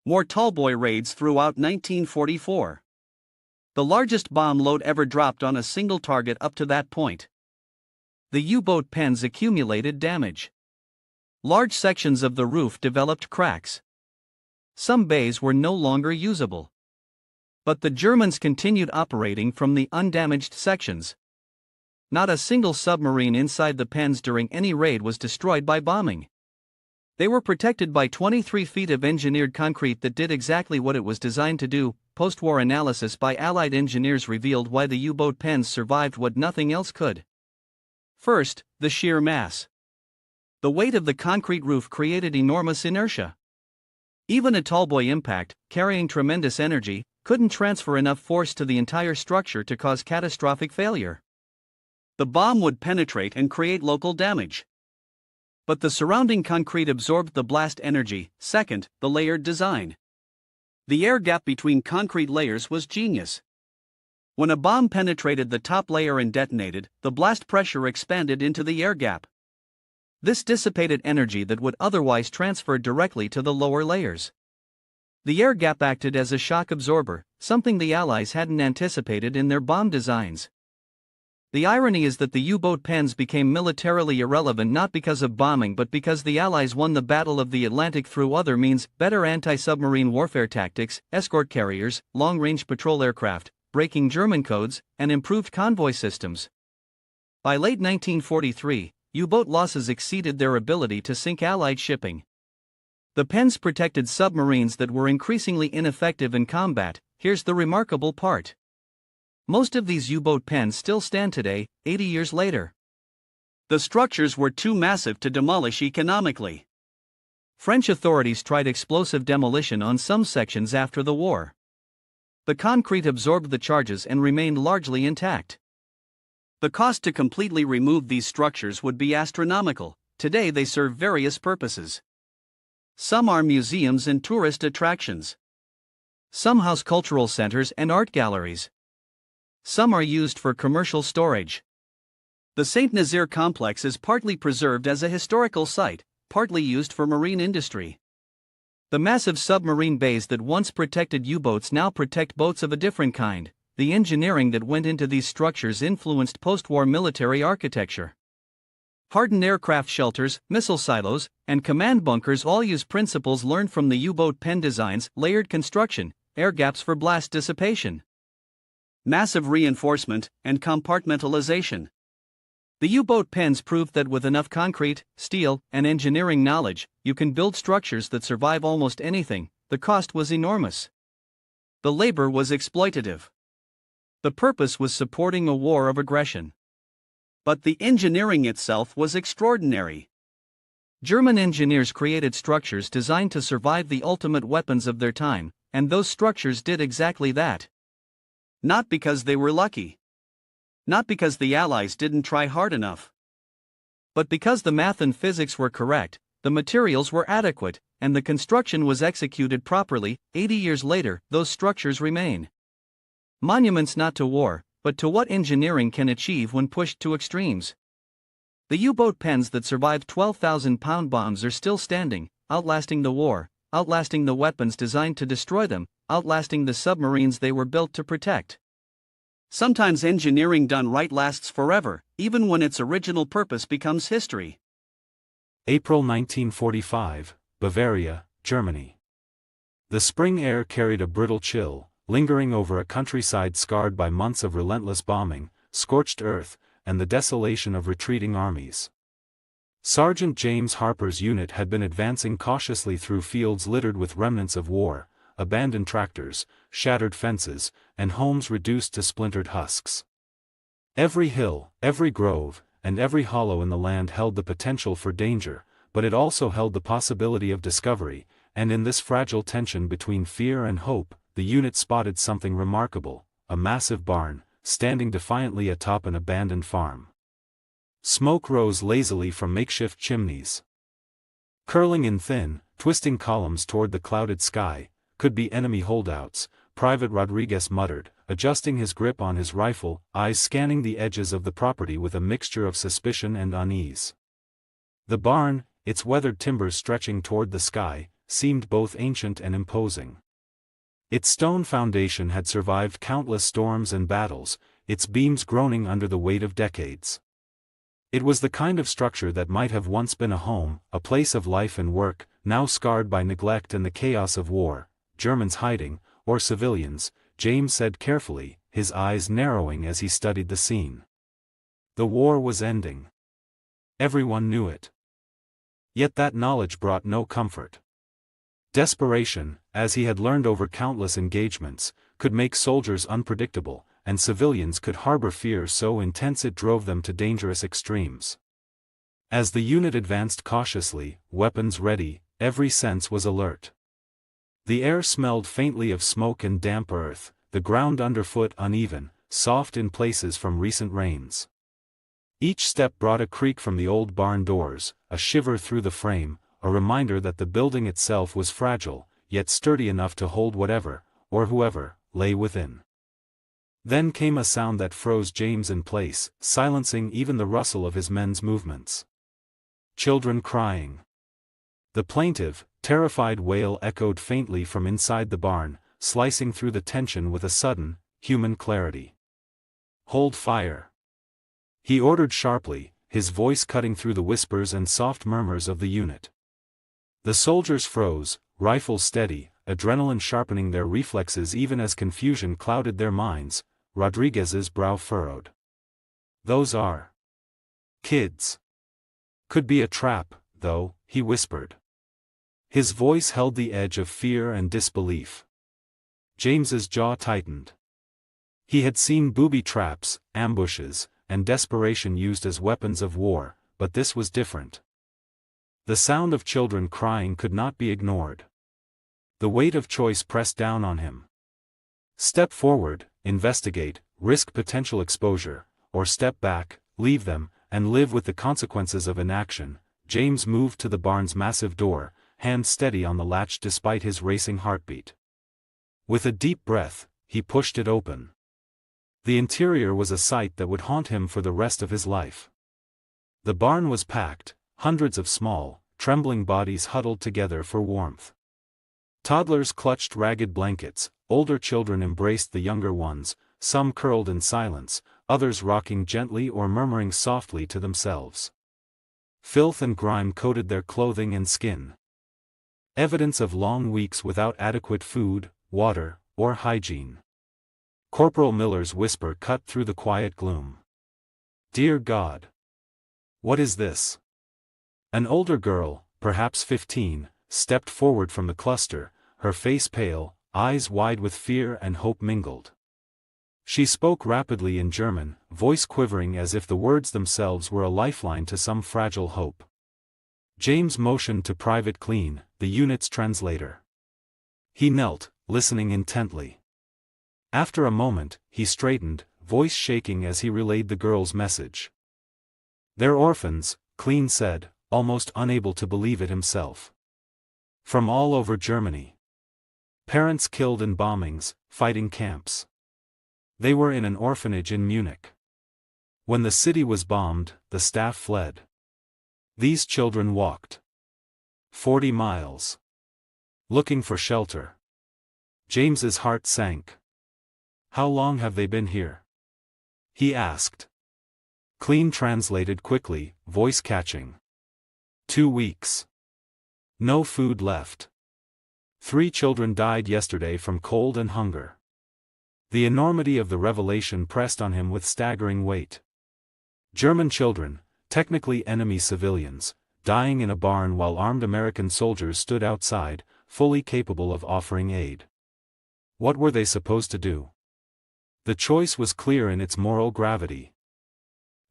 More Tallboy raids throughout 1944. The largest bomb load ever dropped on a single target up to that point. The U-boat pens accumulated damage. Large sections of the roof developed cracks. Some bays were no longer usable. But the Germans continued operating from the undamaged sections. Not a single submarine inside the pens during any raid was destroyed by bombing. They were protected by 23 feet of engineered concrete that did exactly what it was designed to do. Post-war analysis by Allied engineers revealed why the U-boat pens survived what nothing else could. First, the sheer mass. The weight of the concrete roof created enormous inertia. Even a Tallboy impact, carrying tremendous energy, couldn't transfer enough force to the entire structure to cause catastrophic failure. The bomb would penetrate and create local damage. But the surrounding concrete absorbed the blast energy. Second, the layered design. The air gap between concrete layers was genius. When a bomb penetrated the top layer and detonated, the blast pressure expanded into the air gap. This dissipated energy that would otherwise transfer directly to the lower layers. The air gap acted as a shock absorber, something the Allies hadn't anticipated in their bomb designs. The irony is that the U-boat pens became militarily irrelevant not because of bombing but because the Allies won the Battle of the Atlantic through other means: better anti-submarine warfare tactics, escort carriers, long-range patrol aircraft, breaking German codes, and improved convoy systems. By late 1943, U-boat losses exceeded their ability to sink Allied shipping. The pens protected submarines that were increasingly ineffective in combat. Here's the remarkable part. Most of these U-boat pens still stand today, 80 years later. The structures were too massive to demolish economically. French authorities tried explosive demolition on some sections after the war. The concrete absorbed the charges and remained largely intact. The cost to completely remove these structures would be astronomical. Today they serve various purposes. Some are museums and tourist attractions. Some house cultural centers and art galleries. Some are used for commercial storage. The Saint Nazaire complex is partly preserved as a historical site, partly used for marine industry. The massive submarine bays that once protected U-boats now protect boats of a different kind. The engineering that went into these structures influenced post-war military architecture. Hardened aircraft shelters, missile silos, and command bunkers all use principles learned from the U-boat pen designs: layered construction, air gaps for blast dissipation, massive reinforcement, and compartmentalization. The U-boat pens proved that with enough concrete, steel, and engineering knowledge, you can build structures that survive almost anything. The cost was enormous. The labor was exploitative. The purpose was supporting a war of aggression. But the engineering itself was extraordinary. German engineers created structures designed to survive the ultimate weapons of their time, and those structures did exactly that. Not because they were lucky. Not because the Allies didn't try hard enough. But because the math and physics were correct, the materials were adequate, and the construction was executed properly. 80 years later, those structures remain. Monuments not to war, but to what engineering can achieve when pushed to extremes. The U-boat pens that survived 12,000-pound bombs are still standing, outlasting the war, outlasting the weapons designed to destroy them, outlasting the submarines they were built to protect. Sometimes engineering done right lasts forever, even when its original purpose becomes history. April 1945, Bavaria, Germany. The spring air carried a brittle chill, lingering over a countryside scarred by months of relentless bombing, scorched earth, and the desolation of retreating armies. Sergeant James Harper's unit had been advancing cautiously through fields littered with remnants of war, abandoned tractors, shattered fences, and homes reduced to splintered husks. Every hill, every grove, and every hollow in the land held the potential for danger, but it also held the possibility of discovery, and in this fragile tension between fear and hope, the unit spotted something remarkable: a massive barn, standing defiantly atop an abandoned farm. Smoke rose lazily from makeshift chimneys. Curling in thin, twisting columns toward the clouded sky, could be enemy holdouts, Private Rodriguez muttered, adjusting his grip on his rifle, eyes scanning the edges of the property with a mixture of suspicion and unease. The barn, its weathered timbers stretching toward the sky, seemed both ancient and imposing. Its stone foundation had survived countless storms and battles, its beams groaning under the weight of decades. It was the kind of structure that might have once been a home, a place of life and work, now scarred by neglect and the chaos of war. Germans hiding, or civilians, James said carefully, his eyes narrowing as he studied the scene. The war was ending. Everyone knew it. Yet that knowledge brought no comfort. Desperation, as he had learned over countless engagements, could make soldiers unpredictable, and civilians could harbor fear so intense it drove them to dangerous extremes. As the unit advanced cautiously, weapons ready, every sense was alert. The air smelled faintly of smoke and damp earth, the ground underfoot uneven, soft in places from recent rains. Each step brought a creak from the old barn doors, a shiver through the frame, a reminder that the building itself was fragile, yet sturdy enough to hold whatever, or whoever, lay within. Then came a sound that froze James in place, silencing even the rustle of his men's movements. Children crying. The plaintive, terrified wail echoed faintly from inside the barn, slicing through the tension with a sudden, human clarity. "Hold fire! He ordered sharply, his voice cutting through the whispers and soft murmurs of the unit. The soldiers froze, rifles steady, adrenaline sharpening their reflexes even as confusion clouded their minds. Rodriguez's brow furrowed. "Those are kids. Could be a trap, though," he whispered. His voice held the edge of fear and disbelief. James's jaw tightened. He had seen booby traps, ambushes, and desperation used as weapons of war, but this was different. The sound of children crying could not be ignored. The weight of choice pressed down on him. Step forward, investigate, risk potential exposure, or step back, leave them, and live with the consequences of inaction. James moved to the barn's massive door, hand steady on the latch despite his racing heartbeat. With a deep breath, he pushed it open. The interior was a sight that would haunt him for the rest of his life. The barn was packed, hundreds of small, trembling bodies huddled together for warmth. Toddlers clutched ragged blankets, older children embraced the younger ones, some curled in silence, others rocking gently or murmuring softly to themselves. Filth and grime coated their clothing and skin. Evidence of long weeks without adequate food, water, or hygiene. Corporal Miller's whisper cut through the quiet gloom. "Dear God! What is this?" An older girl, perhaps 15, stepped forward from the cluster, her face pale, eyes wide with fear and hope mingled. She spoke rapidly in German, voice quivering as if the words themselves were a lifeline to some fragile hope. James motioned to Private Clean, the unit's translator. He knelt, listening intently. After a moment, he straightened, voice shaking as he relayed the girl's message. "They're orphans," Clean said, almost unable to believe it himself. "From all over Germany. Parents killed in bombings, fighting camps. They were in an orphanage in Munich. When the city was bombed, the staff fled. These children walked 40 miles. Looking for shelter." James's heart sank. "How long have they been here?" he asked. Clean translated quickly, voice catching. 2 weeks. No food left. 3 children died yesterday from cold and hunger." The enormity of the revelation pressed on him with staggering weight. German children, technically enemy civilians, dying in a barn while armed American soldiers stood outside, fully capable of offering aid. What were they supposed to do? The choice was clear in its moral gravity,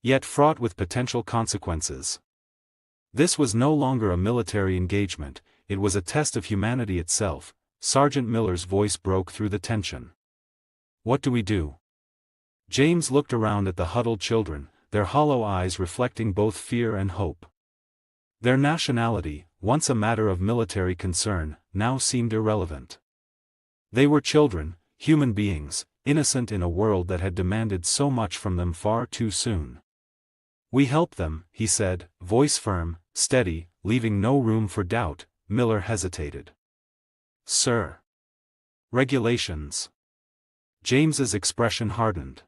yet fraught with potential consequences. This was no longer a military engagement, it was a test of humanity itself. Sergeant Miller's voice broke through the tension. "What do we do?" James looked around at the huddled children, their hollow eyes reflecting both fear and hope. Their nationality, once a matter of military concern, now seemed irrelevant. They were children, human beings, innocent in a world that had demanded so much from them far too soon. "We help them," he said, voice firm, steady, leaving no room for doubt. Miller hesitated. "Sir. Regulations." James's expression hardened.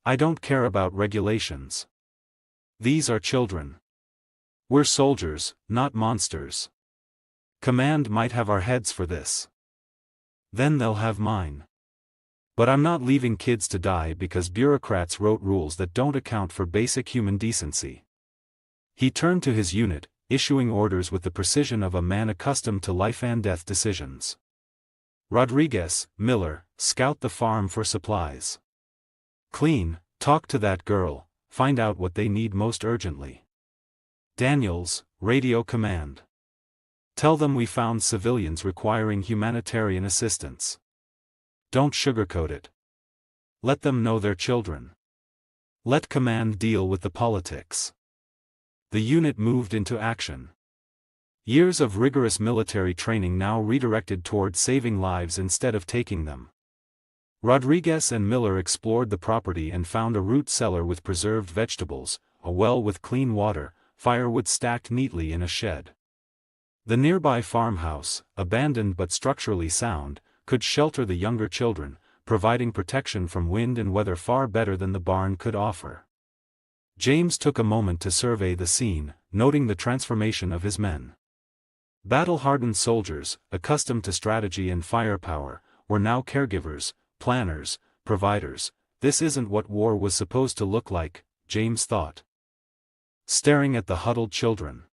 "I don't care about regulations. These are children. We're soldiers, not monsters. Command might have our heads for this. Then they'll have mine. But I'm not leaving kids to die because bureaucrats wrote rules that don't account for basic human decency." He turned to his unit, issuing orders with the precision of a man accustomed to life and death decisions. "Rodriguez, Miller, scout the farm for supplies. Clean, talk to that girl, find out what they need most urgently. Daniels, radio command. Tell them we found civilians requiring humanitarian assistance. Don't sugarcoat it. Let them know they're children. Let command deal with the politics." The unit moved into action. Years of rigorous military training now redirected toward saving lives instead of taking them. Rodriguez and Miller explored the property and found a root cellar with preserved vegetables, a well with clean water, firewood stacked neatly in a shed. The nearby farmhouse, abandoned but structurally sound, could shelter the younger children, providing protection from wind and weather far better than the barn could offer. James took a moment to survey the scene, noting the transformation of his men. Battle-hardened soldiers, accustomed to strategy and firepower, were now caregivers, planners, providers. This isn't what war was supposed to look like, James thought, staring at the huddled children.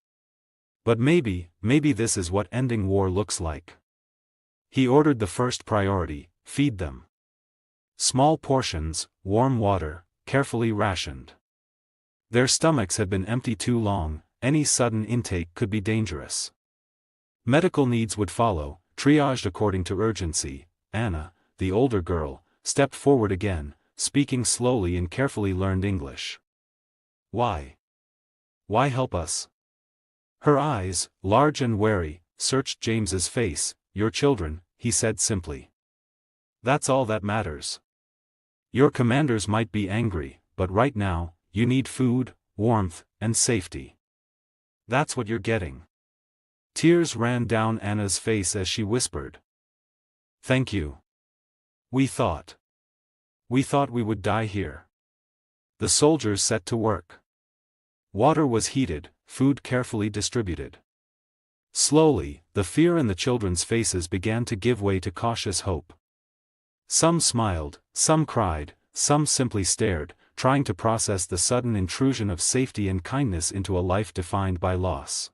But maybe this is what ending war looks like. He ordered the first priority: feed them. Small portions, warm water, carefully rationed. Their stomachs had been empty too long, any sudden intake could be dangerous. Medical needs would follow, triaged according to urgency. Anna, the older girl, stepped forward again, speaking slowly in carefully learned English. Why? Why help us? Her eyes, large and wary, searched James's face. Your children, he said simply. That's all that matters. Your commanders might be angry, but right now, you need food, warmth, and safety. That's what you're getting. Tears ran down Anna's face as she whispered. Thank you. We thought we would die here. The soldiers set to work. Water was heated, food carefully distributed. Slowly, the fear in the children's faces began to give way to cautious hope. Some smiled, some cried, some simply stared, trying to process the sudden intrusion of safety and kindness into a life defined by loss.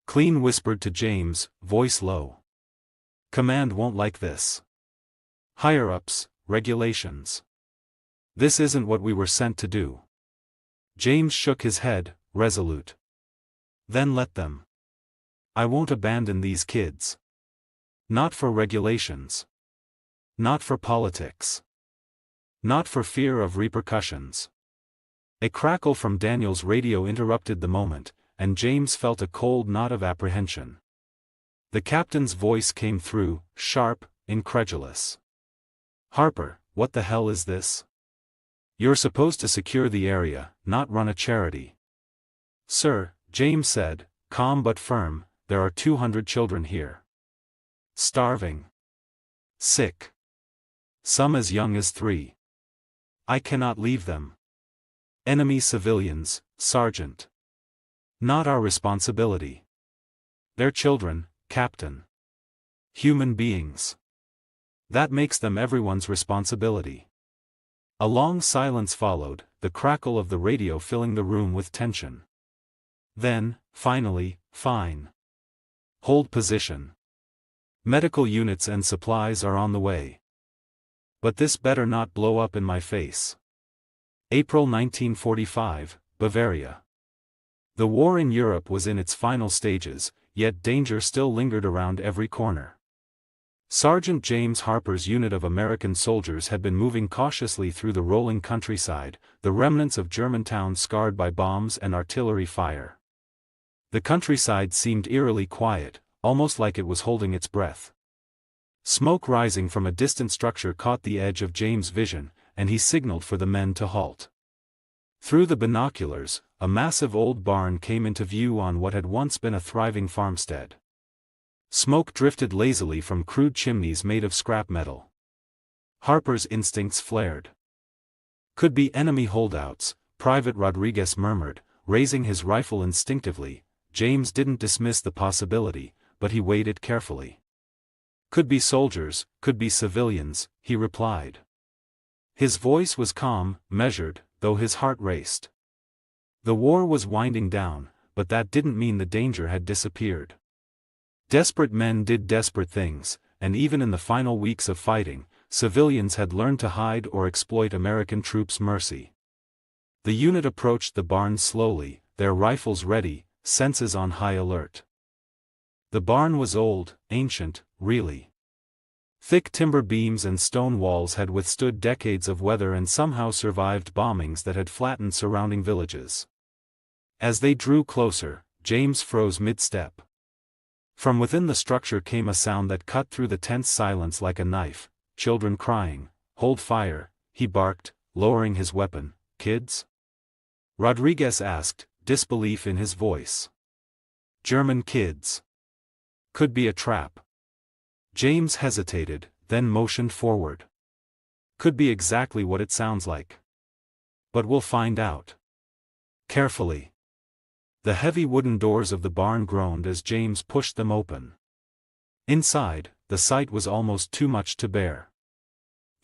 Clean whispered to James, voice low. Command won't like this. Higher-ups, regulations. This isn't what we were sent to do. James shook his head, resolute. Then let them. I won't abandon these kids. Not for regulations. Not for politics. Not for fear of repercussions. A crackle from Daniel's radio interrupted the moment, and James felt a cold knot of apprehension. The captain's voice came through, sharp, incredulous. Harper, what the hell is this? You're supposed to secure the area, not run a charity. Sir, James said, calm but firm, there are 200 children here. Starving. Sick. Some as young as 3. I cannot leave them. Enemy civilians, Sergeant. Not our responsibility. They're children, Captain. Human beings. That makes them everyone's responsibility. A long silence followed, the crackle of the radio filling the room with tension. Then, finally, fine. Hold position. Medical units and supplies are on the way. But this better not blow up in my face. April 1945, Bavaria. The war in Europe was in its final stages, yet danger still lingered around every corner. Sergeant James Harper's unit of American soldiers had been moving cautiously through the rolling countryside, the remnants of Germantown scarred by bombs and artillery fire. The countryside seemed eerily quiet, almost like it was holding its breath. Smoke rising from a distant structure caught the edge of James' vision, and he signaled for the men to halt. Through the binoculars, a massive old barn came into view on what had once been a thriving farmstead. Smoke drifted lazily from crude chimneys made of scrap metal. Harper's instincts flared. Could be enemy holdouts, Private Rodriguez murmured, raising his rifle instinctively. James didn't dismiss the possibility, but he weighed it carefully. Could be soldiers, could be civilians, he replied. His voice was calm, measured, though his heart raced. The war was winding down, but that didn't mean the danger had disappeared. Desperate men did desperate things, and even in the final weeks of fighting, civilians had learned to hide or exploit American troops' mercy. The unit approached the barn slowly, their rifles ready, senses on high alert. The barn was old, ancient, really. Thick timber beams and stone walls had withstood decades of weather and somehow survived bombings that had flattened surrounding villages. As they drew closer, James froze mid-step. From within the structure came a sound that cut through the tense silence like a knife. Children crying. Hold fire, he barked, lowering his weapon. Kids? Rodriguez asked, disbelief in his voice. German kids. Could be a trap. James hesitated, then motioned forward. Could be exactly what it sounds like. But we'll find out. Carefully. The heavy wooden doors of the barn groaned as James pushed them open. Inside, the sight was almost too much to bear.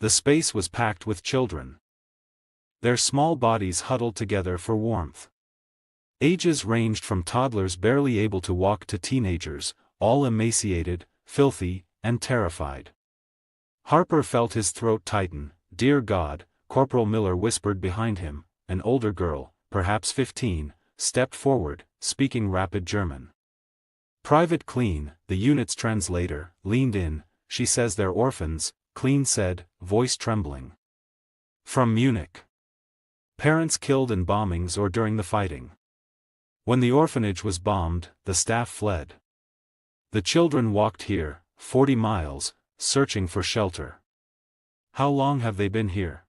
The space was packed with children. Their small bodies huddled together for warmth. Ages ranged from toddlers barely able to walk to teenagers, all emaciated, filthy, and terrified. Harper felt his throat tighten. "Dear God," Corporal Miller whispered behind him. An older girl, perhaps 15, stepped forward, speaking rapid German. Private Clean, the unit's translator, leaned in. "She says they're orphans," Clean said, voice trembling. "From Munich. Parents killed in bombings or during the fighting. When the orphanage was bombed, the staff fled. The children walked here, 40 miles, searching for shelter." "How long have they been here?"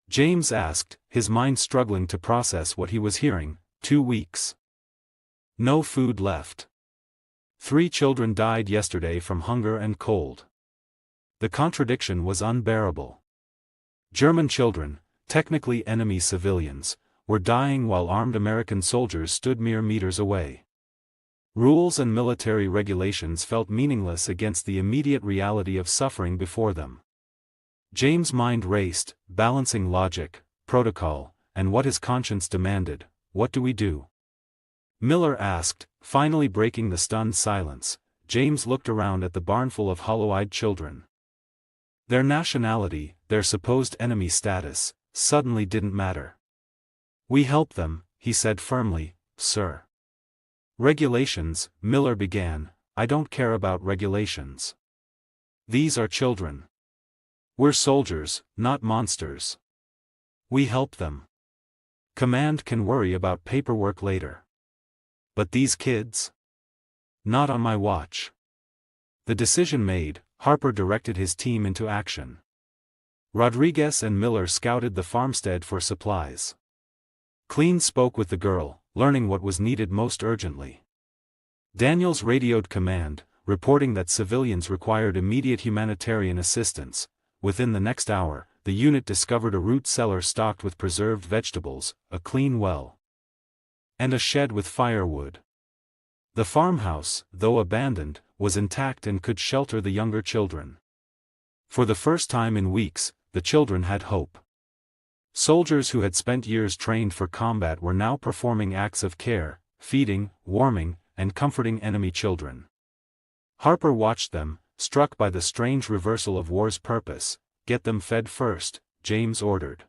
James asked, his mind struggling to process what he was hearing. 2 weeks. No food left. 3 children died yesterday from hunger and cold. The contradiction was unbearable. German children, technically enemy civilians, were dying while armed American soldiers stood mere meters away. Rules and military regulations felt meaningless against the immediate reality of suffering before them. James' mind raced, balancing logic, protocol, and what his conscience demanded. "What do we do?" Miller asked, finally breaking the stunned silence. James looked around at the barnful of hollow-eyed children. Their nationality, their supposed enemy status, suddenly didn't matter. "We help them," he said firmly, "sir." "Regulations," Miller began. "I don't care about regulations. These are children. We're soldiers, not monsters. We help them. Command can worry about paperwork later. But these kids? Not on my watch." The decision made, Harper directed his team into action. Rodriguez and Miller scouted the farmstead for supplies. Clean spoke with the girl, learning what was needed most urgently. Daniels radioed command, reporting that civilians required immediate humanitarian assistance. Within the next hour, the unit discovered a root cellar stocked with preserved vegetables, a clean well, and a shed with firewood. The farmhouse, though abandoned, was intact and could shelter the younger children. For the first time in weeks, the children had hope. Soldiers who had spent years trained for combat were now performing acts of care, feeding, warming, and comforting enemy children. Harper watched them, struck by the strange reversal of war's purpose. "Get them fed first," James ordered.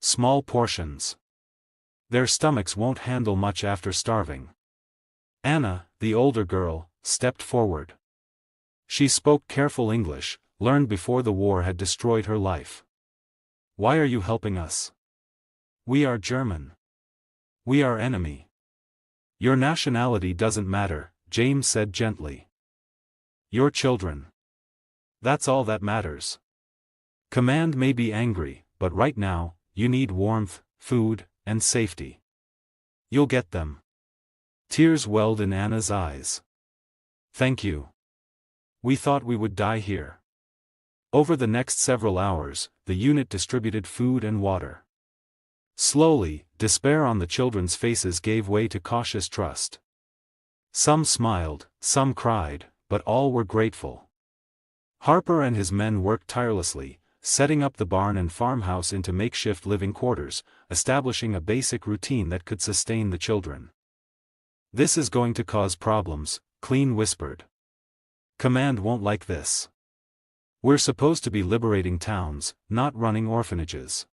"Small portions. Their stomachs won't handle much after starving." Anna, the older girl, stepped forward. She spoke careful English, learned before the war had destroyed her life. "Why are you helping us? We are German. We are enemy." "Your nationality doesn't matter," James said gently. "Your children. That's all that matters. Command may be angry, but right now, you need warmth, food, and safety. You'll get them." Tears welled in Anna's eyes. "Thank you. We thought we would die here." Over the next several hours, the unit distributed food and water. Slowly, despair on the children's faces gave way to cautious trust. Some smiled, some cried, but all were grateful. Harper and his men worked tirelessly, setting up the barn and farmhouse into makeshift living quarters, establishing a basic routine that could sustain the children. "This is going to cause problems," Clean whispered. "Command won't like this. We're supposed to be liberating towns, not running orphanages."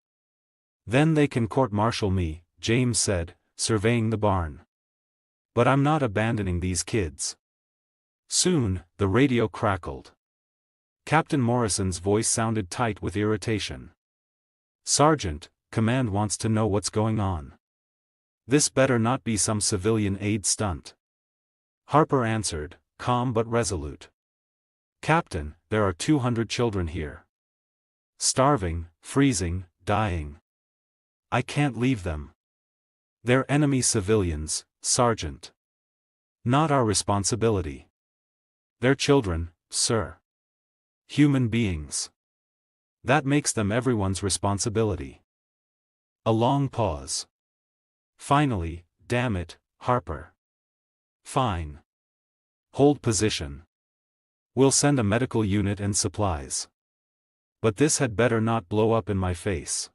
"Then they can court-martial me," James said, surveying the barn. "But I'm not abandoning these kids." Soon, the radio crackled. Captain Morrison's voice sounded tight with irritation. "Sergeant, command wants to know what's going on. This better not be some civilian aid stunt." Harper answered, calm but resolute. "Captain, there are 200 children here. Starving, freezing, dying. I can't leave them. They're enemy civilians, Sergeant. Not our responsibility. They're children, sir. Human beings. That makes them everyone's responsibility." A long pause. Finally, damn it, Harper. Fine. Hold position. We'll send a medical unit and supplies. But this had better not blow up in my face.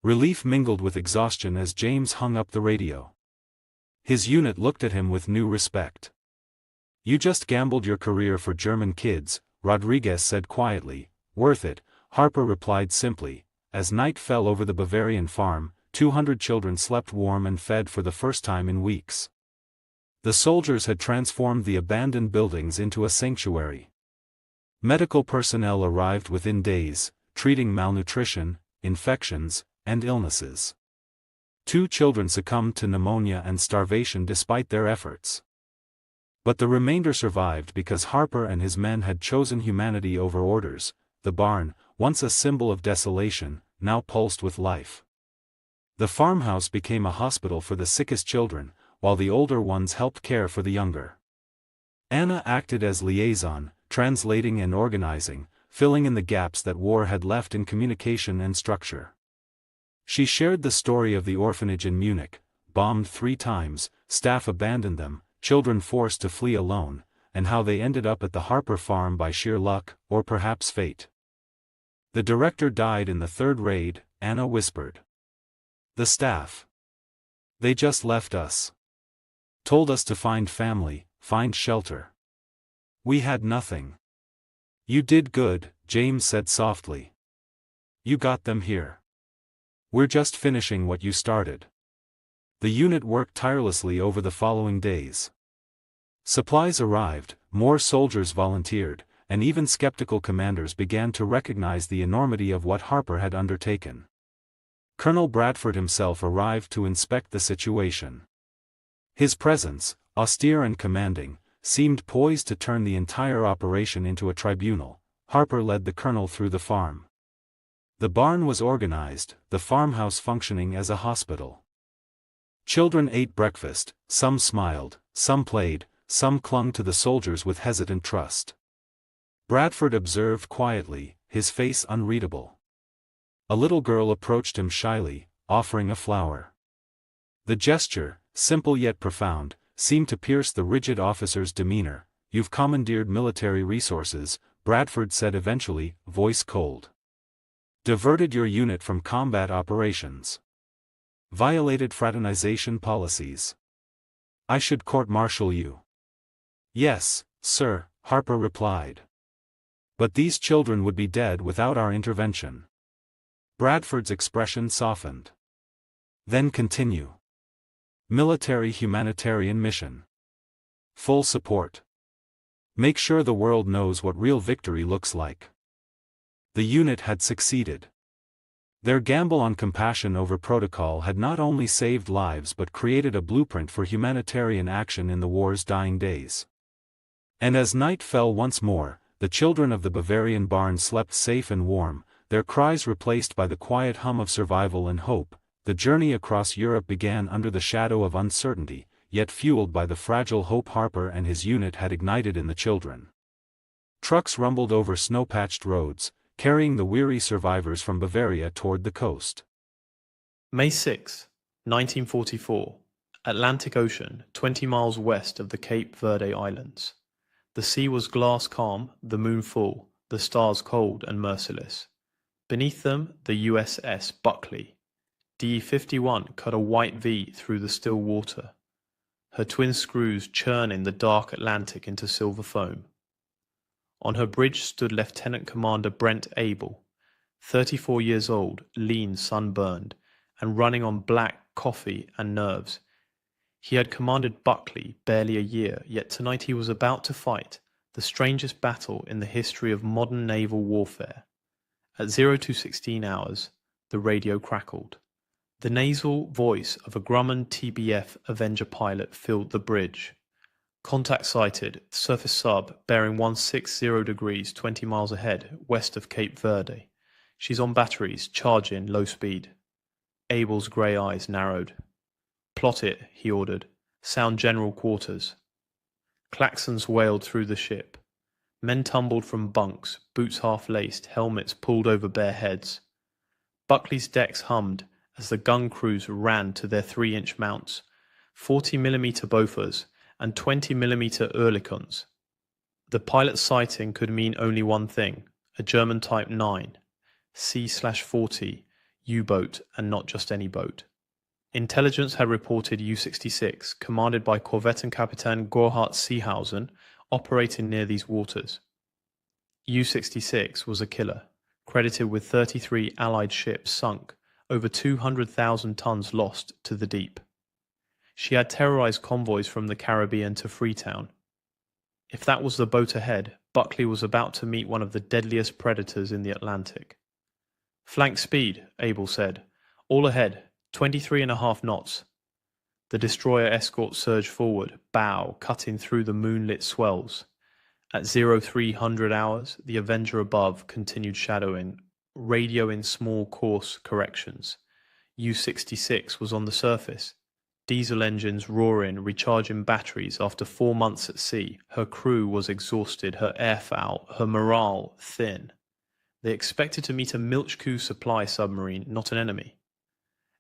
Relief mingled with exhaustion as James hung up the radio. His unit looked at him with new respect. You just gambled your career for German kids, Rodriguez said quietly. Worth it, Harper replied simply. As night fell over the Bavarian farm, 200 children slept warm and fed for the first time in weeks. The soldiers had transformed the abandoned buildings into a sanctuary. Medical personnel arrived within days, treating malnutrition, infections, and illnesses. 2 children succumbed to pneumonia and starvation despite their efforts. But the remainder survived because Harper and his men had chosen humanity over orders. The barn, once a symbol of desolation, now pulsed with life. The farmhouse became a hospital for the sickest children, while the older ones helped care for the younger. Anna acted as liaison, translating and organizing, filling in the gaps that war had left in communication and structure. She shared the story of the orphanage in Munich, bombed 3 times, staff abandoned them, children forced to flee alone, and how they ended up at the Harper farm by sheer luck, or perhaps fate. The director died in the 3rd raid, Anna whispered. The staff. They just left us. Told us to find family, find shelter. We had nothing. You did good, James said softly. You got them here. We're just finishing what you started. The unit worked tirelessly over the following days. Supplies arrived, more soldiers volunteered, and even skeptical commanders began to recognize the enormity of what Harper had undertaken. Colonel Bradford himself arrived to inspect the situation. His presence, austere and commanding, seemed poised to turn the entire operation into a tribunal. Harper led the colonel through the farm. The barn was organized, the farmhouse functioning as a hospital. Children ate breakfast, some smiled, some played, some clung to the soldiers with hesitant trust. Bradford observed quietly, his face unreadable. A little girl approached him shyly, offering a flower. The gesture, simple yet profound, seemed to pierce the rigid officer's demeanor. You've commandeered military resources, Bradford said eventually, voice cold. Diverted your unit from combat operations. Violated fraternization policies. I should court-martial you. Yes, sir, Harper replied. But these children would be dead without our intervention. Bradford's expression softened. Then continue. Military humanitarian mission. Full support. Make sure the world knows what real victory looks like. The unit had succeeded. Their gamble on compassion over protocol had not only saved lives but created a blueprint for humanitarian action in the war's dying days. And as night fell once more, the children of the Bavarian barn slept safe and warm, their cries replaced by the quiet hum of survival and hope. The journey across Europe began under the shadow of uncertainty, yet fueled by the fragile hope Harper and his unit had ignited in the children. Trucks rumbled over snow-patched roads, carrying the weary survivors from Bavaria toward the coast. May 6, 1944, Atlantic Ocean, 20 miles west of the Cape Verde Islands. The sea was glass calm, the moon full, the stars cold and merciless. Beneath them, the USS Buckley. DE-51 cut a white V through the still water, her twin screws churning the dark Atlantic into silver foam. On her bridge stood Lieutenant Commander Brent Abel, 34 years old, lean, sunburned, and running on black coffee and nerves. He had commanded Buckley barely a year, yet tonight he was about to fight the strangest battle in the history of modern naval warfare. At 0216 hours, the radio crackled. The nasal voice of a Grumman TBF Avenger pilot filled the bridge. Contact sighted, surface sub bearing 160 degrees 20 miles ahead, west of Cape Verde. She's on batteries, charging, low speed. Abel's grey eyes narrowed. Plot it, he ordered. Sound general quarters. Klaxons wailed through the ship. Men tumbled from bunks, boots half-laced, helmets pulled over bare heads. Buckley's decks hummed as the gun crews ran to their 3-inch mounts, 40mm Bofors, and 20mm Oerlikons. The pilot's sighting could mean only one thing: a German Type 9, C/40 U-boat, and not just any boat. Intelligence had reported U-66, commanded by Korvettenkapitän Gerhard Seehausen, operating near these waters. U-66 was a killer, credited with 33 Allied ships sunk, over 200,000 tons lost to the deep. She had terrorized convoys from the Caribbean to Freetown. If that was the boat ahead, Buckley was about to meet one of the deadliest predators in the Atlantic. "Flank speed," Abel said. "All ahead, 23.5 knots. The destroyer escort surged forward, bow cutting through the moonlit swells. At 0300 hours, the Avenger above continued shadowing, radioing small course corrections. U-66 was on the surface. Diesel engines roaring, recharging batteries after 4 months at sea. Her crew was exhausted, her airfoul, her morale thin. They expected to meet a Milchkuh supply submarine, not an enemy.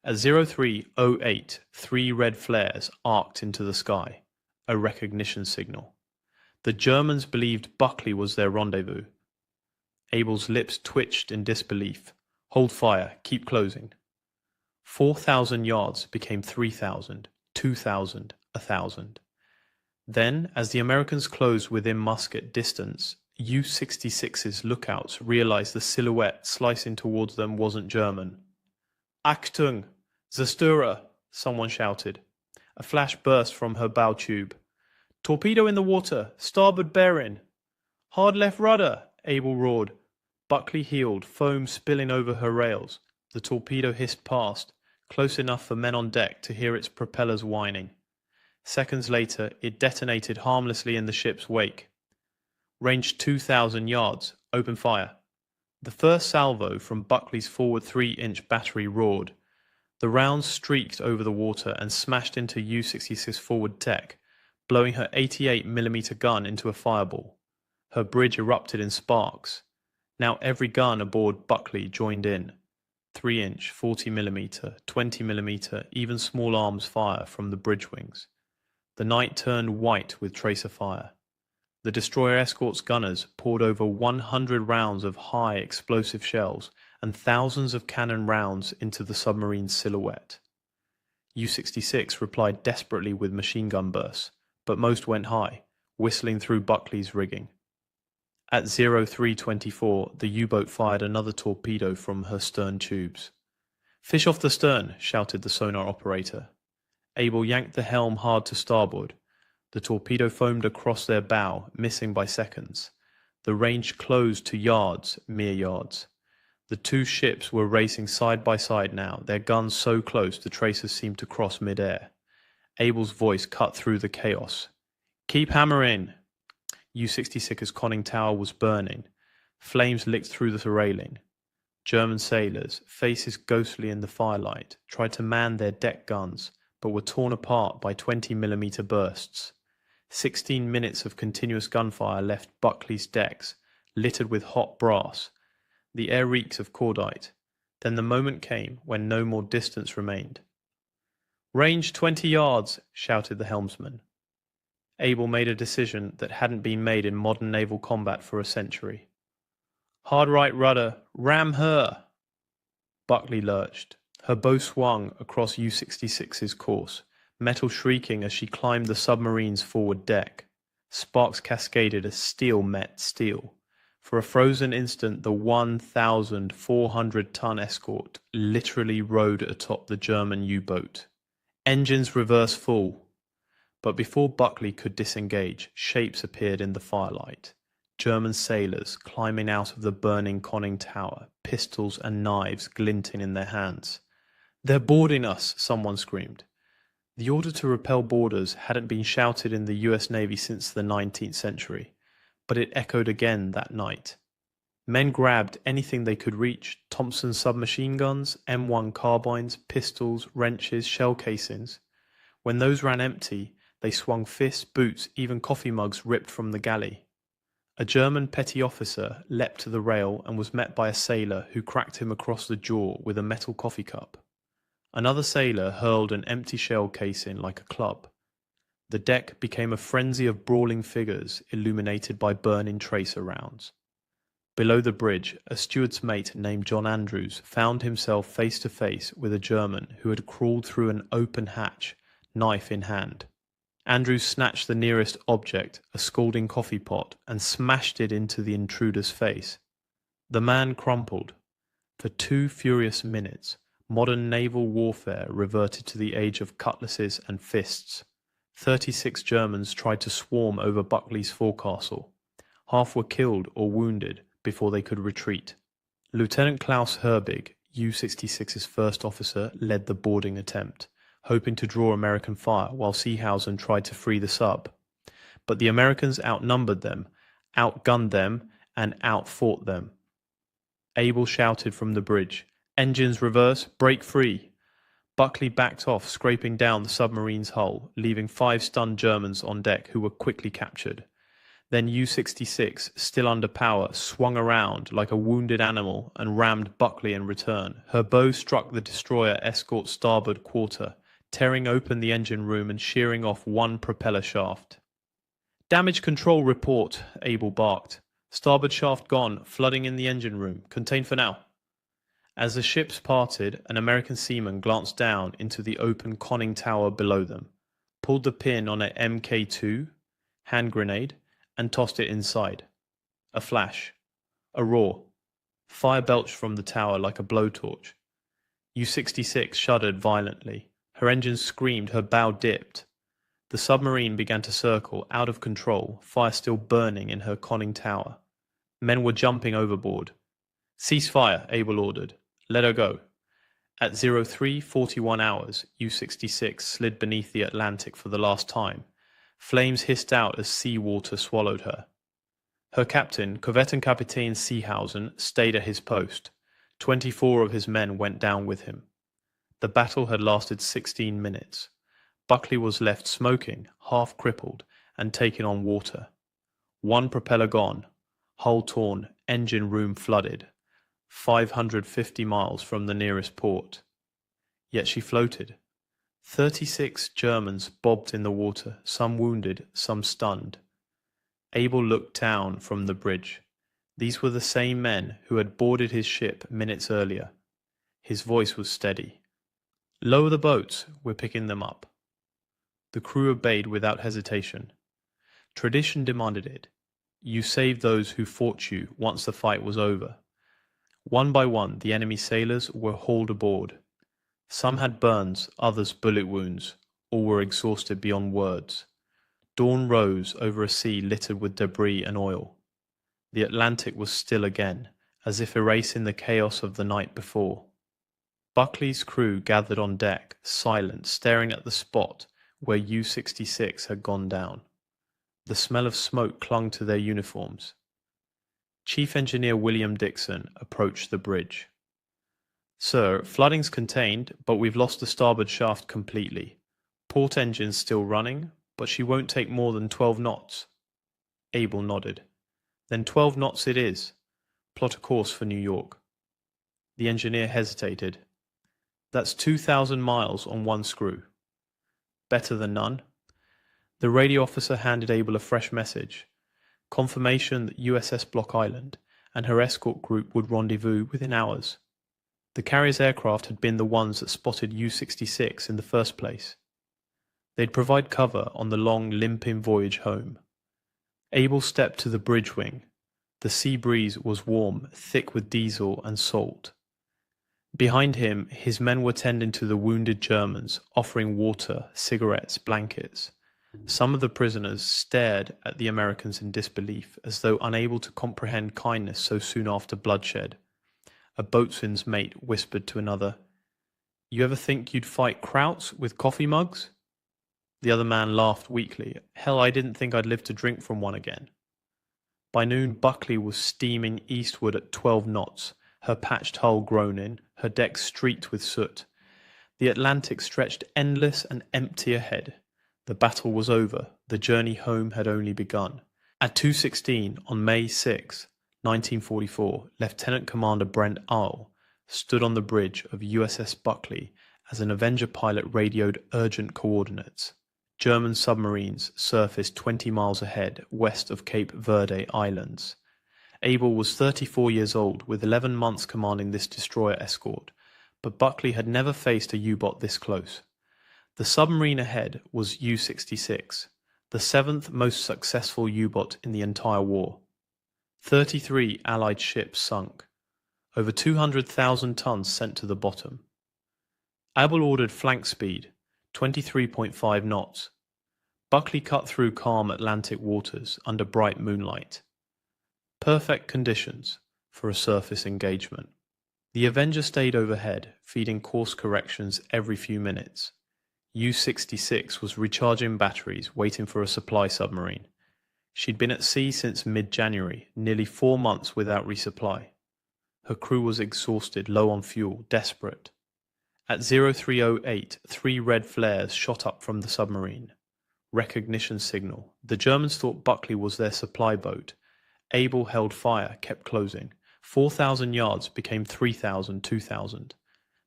At 0308, 3 red flares arced into the sky, a recognition signal. The Germans believed Buckley was their rendezvous. Abel's lips twitched in disbelief. "Hold fire, keep closing." 4,000 yards became 3,000, 2,000, 1,000. Then, as the Americans closed within musket distance, U-66's lookouts realized the silhouette slicing towards them wasn't German. "Achtung! Zerstörer!" someone shouted. A flash burst from her bow tube. "Torpedo in the water! Starboard bearing!" "Hard left rudder!" Abel roared. Buckley heeled, foam spilling over her rails. The torpedo hissed past, close enough for men on deck to hear its propellers whining. Seconds later, it detonated harmlessly in the ship's wake. Range 2,000 yards. Open fire. The first salvo from Buckley's forward 3-inch battery roared. The rounds streaked over the water and smashed into U-66's forward deck, blowing her 88mm gun into a fireball. Her bridge erupted in sparks. Now every gun aboard Buckley joined in. 3-inch, 40mm, 20mm, even small arms fire from the bridge wings. The night turned white with tracer fire. The destroyer escort's gunners poured over 100 rounds of high explosive shells and thousands of cannon rounds into the submarine's silhouette. U-66 replied desperately with machine gun bursts, but most went high, whistling through Buckley's rigging. At 0324, the U-boat fired another torpedo from her stern tubes. "Fish off the stern," shouted the sonar operator. Abel yanked the helm hard to starboard. The torpedo foamed across their bow, missing by seconds. The range closed to yards, mere yards. The two ships were racing side by side now, their guns so close the tracers seemed to cross mid-air. Abel's voice cut through the chaos. "Keep hammering!" U-66's conning tower was burning. Flames licked through the railing. German sailors, faces ghostly in the firelight, tried to man their deck guns, but were torn apart by 20mm bursts. 16 minutes of continuous gunfire left Buckley's decks, littered with hot brass. The air reeks of cordite. Then the moment came when no more distance remained. "Range 20 yards," shouted the helmsman. Abel made a decision that hadn't been made in modern naval combat for a century. "Hard right rudder, ram her!" Buckley lurched. Her bow swung across U-66's course, metal shrieking as she climbed the submarine's forward deck. Sparks cascaded as steel met steel. For a frozen instant, the 1,400-ton escort literally rode atop the German U-boat. Engines reverse full. But before Buckley could disengage, shapes appeared in the firelight. German sailors climbing out of the burning conning tower, pistols and knives glinting in their hands. "They're boarding us," someone screamed. The order to repel boarders hadn't been shouted in the US Navy since the 19th century, but it echoed again that night. Men grabbed anything they could reach: Thompson submachine guns, M1 carbines, pistols, wrenches, shell casings. When those ran empty, they swung fists, boots, even coffee mugs ripped from the galley. A German petty officer leapt to the rail and was met by a sailor who cracked him across the jaw with a metal coffee cup. Another sailor hurled an empty shell casing like a club. The deck became a frenzy of brawling figures illuminated by burning tracer rounds. Below the bridge, a steward's mate named John Andrews found himself face to face with a German who had crawled through an open hatch, knife in hand. Andrews snatched the nearest object, a scalding coffee pot, and smashed it into the intruder's face. The man crumpled. For 2 furious minutes, modern naval warfare reverted to the age of cutlasses and fists. 36 Germans tried to swarm over Buckley's forecastle. Half were killed or wounded before they could retreat. Lieutenant Klaus Herbig, U-66's first officer, led the boarding attempt, hoping to draw American fire while Seehausen tried to free the sub. But the Americans outnumbered them, outgunned them, and outfought them. Abel shouted from the bridge, "Engines reverse, break free!" Buckley backed off, scraping down the submarine's hull, leaving 5 stunned Germans on deck who were quickly captured. Then U-66, still under power, swung around like a wounded animal and rammed Buckley in return. Her bow struck the destroyer escort's starboard quarter, tearing open the engine room and shearing off one propeller shaft. "Damage control report," Abel barked. "Starboard shaft gone, flooding in the engine room. Contain for now." As the ships parted, an American seaman glanced down into the open conning tower below them, pulled the pin on a Mk2 hand grenade, and tossed it inside. A flash. A roar. Fire belched from the tower like a blowtorch. U-66 shuddered violently. Her engines screamed, her bow dipped. The submarine began to circle, out of control, fire still burning in her conning tower. Men were jumping overboard. "Cease fire," Abel ordered. "Let her go." At 03:41 hours, U-66 slid beneath the Atlantic for the last time. Flames hissed out as sea water swallowed her. Her captain, Korvettenkapitän Seehausen, stayed at his post. 24 of his men went down with him. The battle had lasted 16 minutes. Buckley was left smoking, half crippled, and taking on water. 1 propeller gone, hull torn, engine room flooded. 550 miles from the nearest port. Yet she floated. 36 Germans bobbed in the water, some wounded, some stunned. Abel looked down from the bridge. These were the same men who had boarded his ship minutes earlier. His voice was steady. "Lower the boats, we're picking them up." The crew obeyed without hesitation. Tradition demanded it. You saved those who fought you once the fight was over. One by one, the enemy sailors were hauled aboard. Some had burns, others bullet wounds. All were exhausted beyond words. Dawn rose over a sea littered with debris and oil. The Atlantic was still again, as if erasing the chaos of the night before. Buckley's crew gathered on deck, silent, staring at the spot where U-66 had gone down. The smell of smoke clung to their uniforms. Chief Engineer William Dixon approached the bridge. "Sir, flooding's contained, but we've lost the starboard shaft completely. Port engine's still running, but she won't take more than 12 knots. Abel nodded. "Then 12 knots it is. Plot a course for New York." The engineer hesitated. "That's 2,000 miles on one screw." "Better than none." The radio officer handed Abel a fresh message. Confirmation that USS Block Island and her escort group would rendezvous within hours. The carrier's aircraft had been the ones that spotted U-66 in the first place. They'd provide cover on the long, limping voyage home. Abel stepped to the bridge wing. The sea breeze was warm, thick with diesel and salt. Behind him, his men were tending to the wounded Germans, offering water, cigarettes, blankets. Some of the prisoners stared at the Americans in disbelief, as though unable to comprehend kindness so soon after bloodshed. A boatswain's mate whispered to another, "You ever think you'd fight Krauts with coffee mugs?" The other man laughed weakly. "Hell, I didn't think I'd live to drink from one again." By noon, Buckley was steaming eastward at 12 knots, her patched hull groaning, her deck streaked with soot. The Atlantic stretched endless and empty ahead. The battle was over. The journey home had only begun. At 2:16 on May 6, 1944, Lieutenant Commander Brent Isle stood on the bridge of USS Buckley as an Avenger pilot radioed urgent coordinates. German submarines surfaced 20 miles ahead west of Cape Verde Islands. Abel was 34 years old, with 11 months commanding this destroyer escort, but Buckley had never faced a U-boat this close. The submarine ahead was U-66, the 7th most successful U-boat in the entire war. 33 Allied ships sunk, over 200,000 tons sent to the bottom. Abel ordered flank speed, 23.5 knots. Buckley cut through calm Atlantic waters under bright moonlight. Perfect conditions for a surface engagement. The Avenger stayed overhead, feeding course corrections every few minutes. U-66 was recharging batteries, waiting for a supply submarine. She'd been at sea since mid-January, nearly 4 months without resupply. Her crew was exhausted, low on fuel, desperate. At 0308, 3 red flares shot up from the submarine. Recognition signal. The Germans thought Buckley was their supply boat. Abel held fire, kept closing. 4,000 yards became 3,000, 2,000.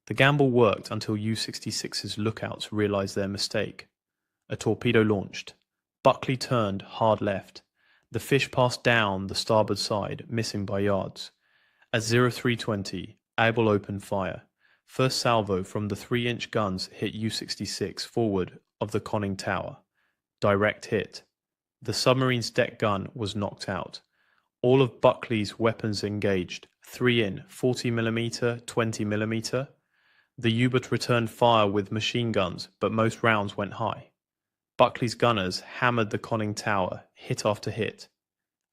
The gamble worked until U-66's lookouts realized their mistake. A torpedo launched. Buckley turned hard left. The fish passed down the starboard side, missing by yards. At 0320, Abel opened fire. First salvo from the 3-inch guns hit U-66 forward of the conning tower. Direct hit. The submarine's deck gun was knocked out. All of Buckley's weapons engaged, 3 in, 40mm, 20mm. The U-boat returned fire with machine guns, but most rounds went high. Buckley's gunners hammered the conning tower, hit after hit.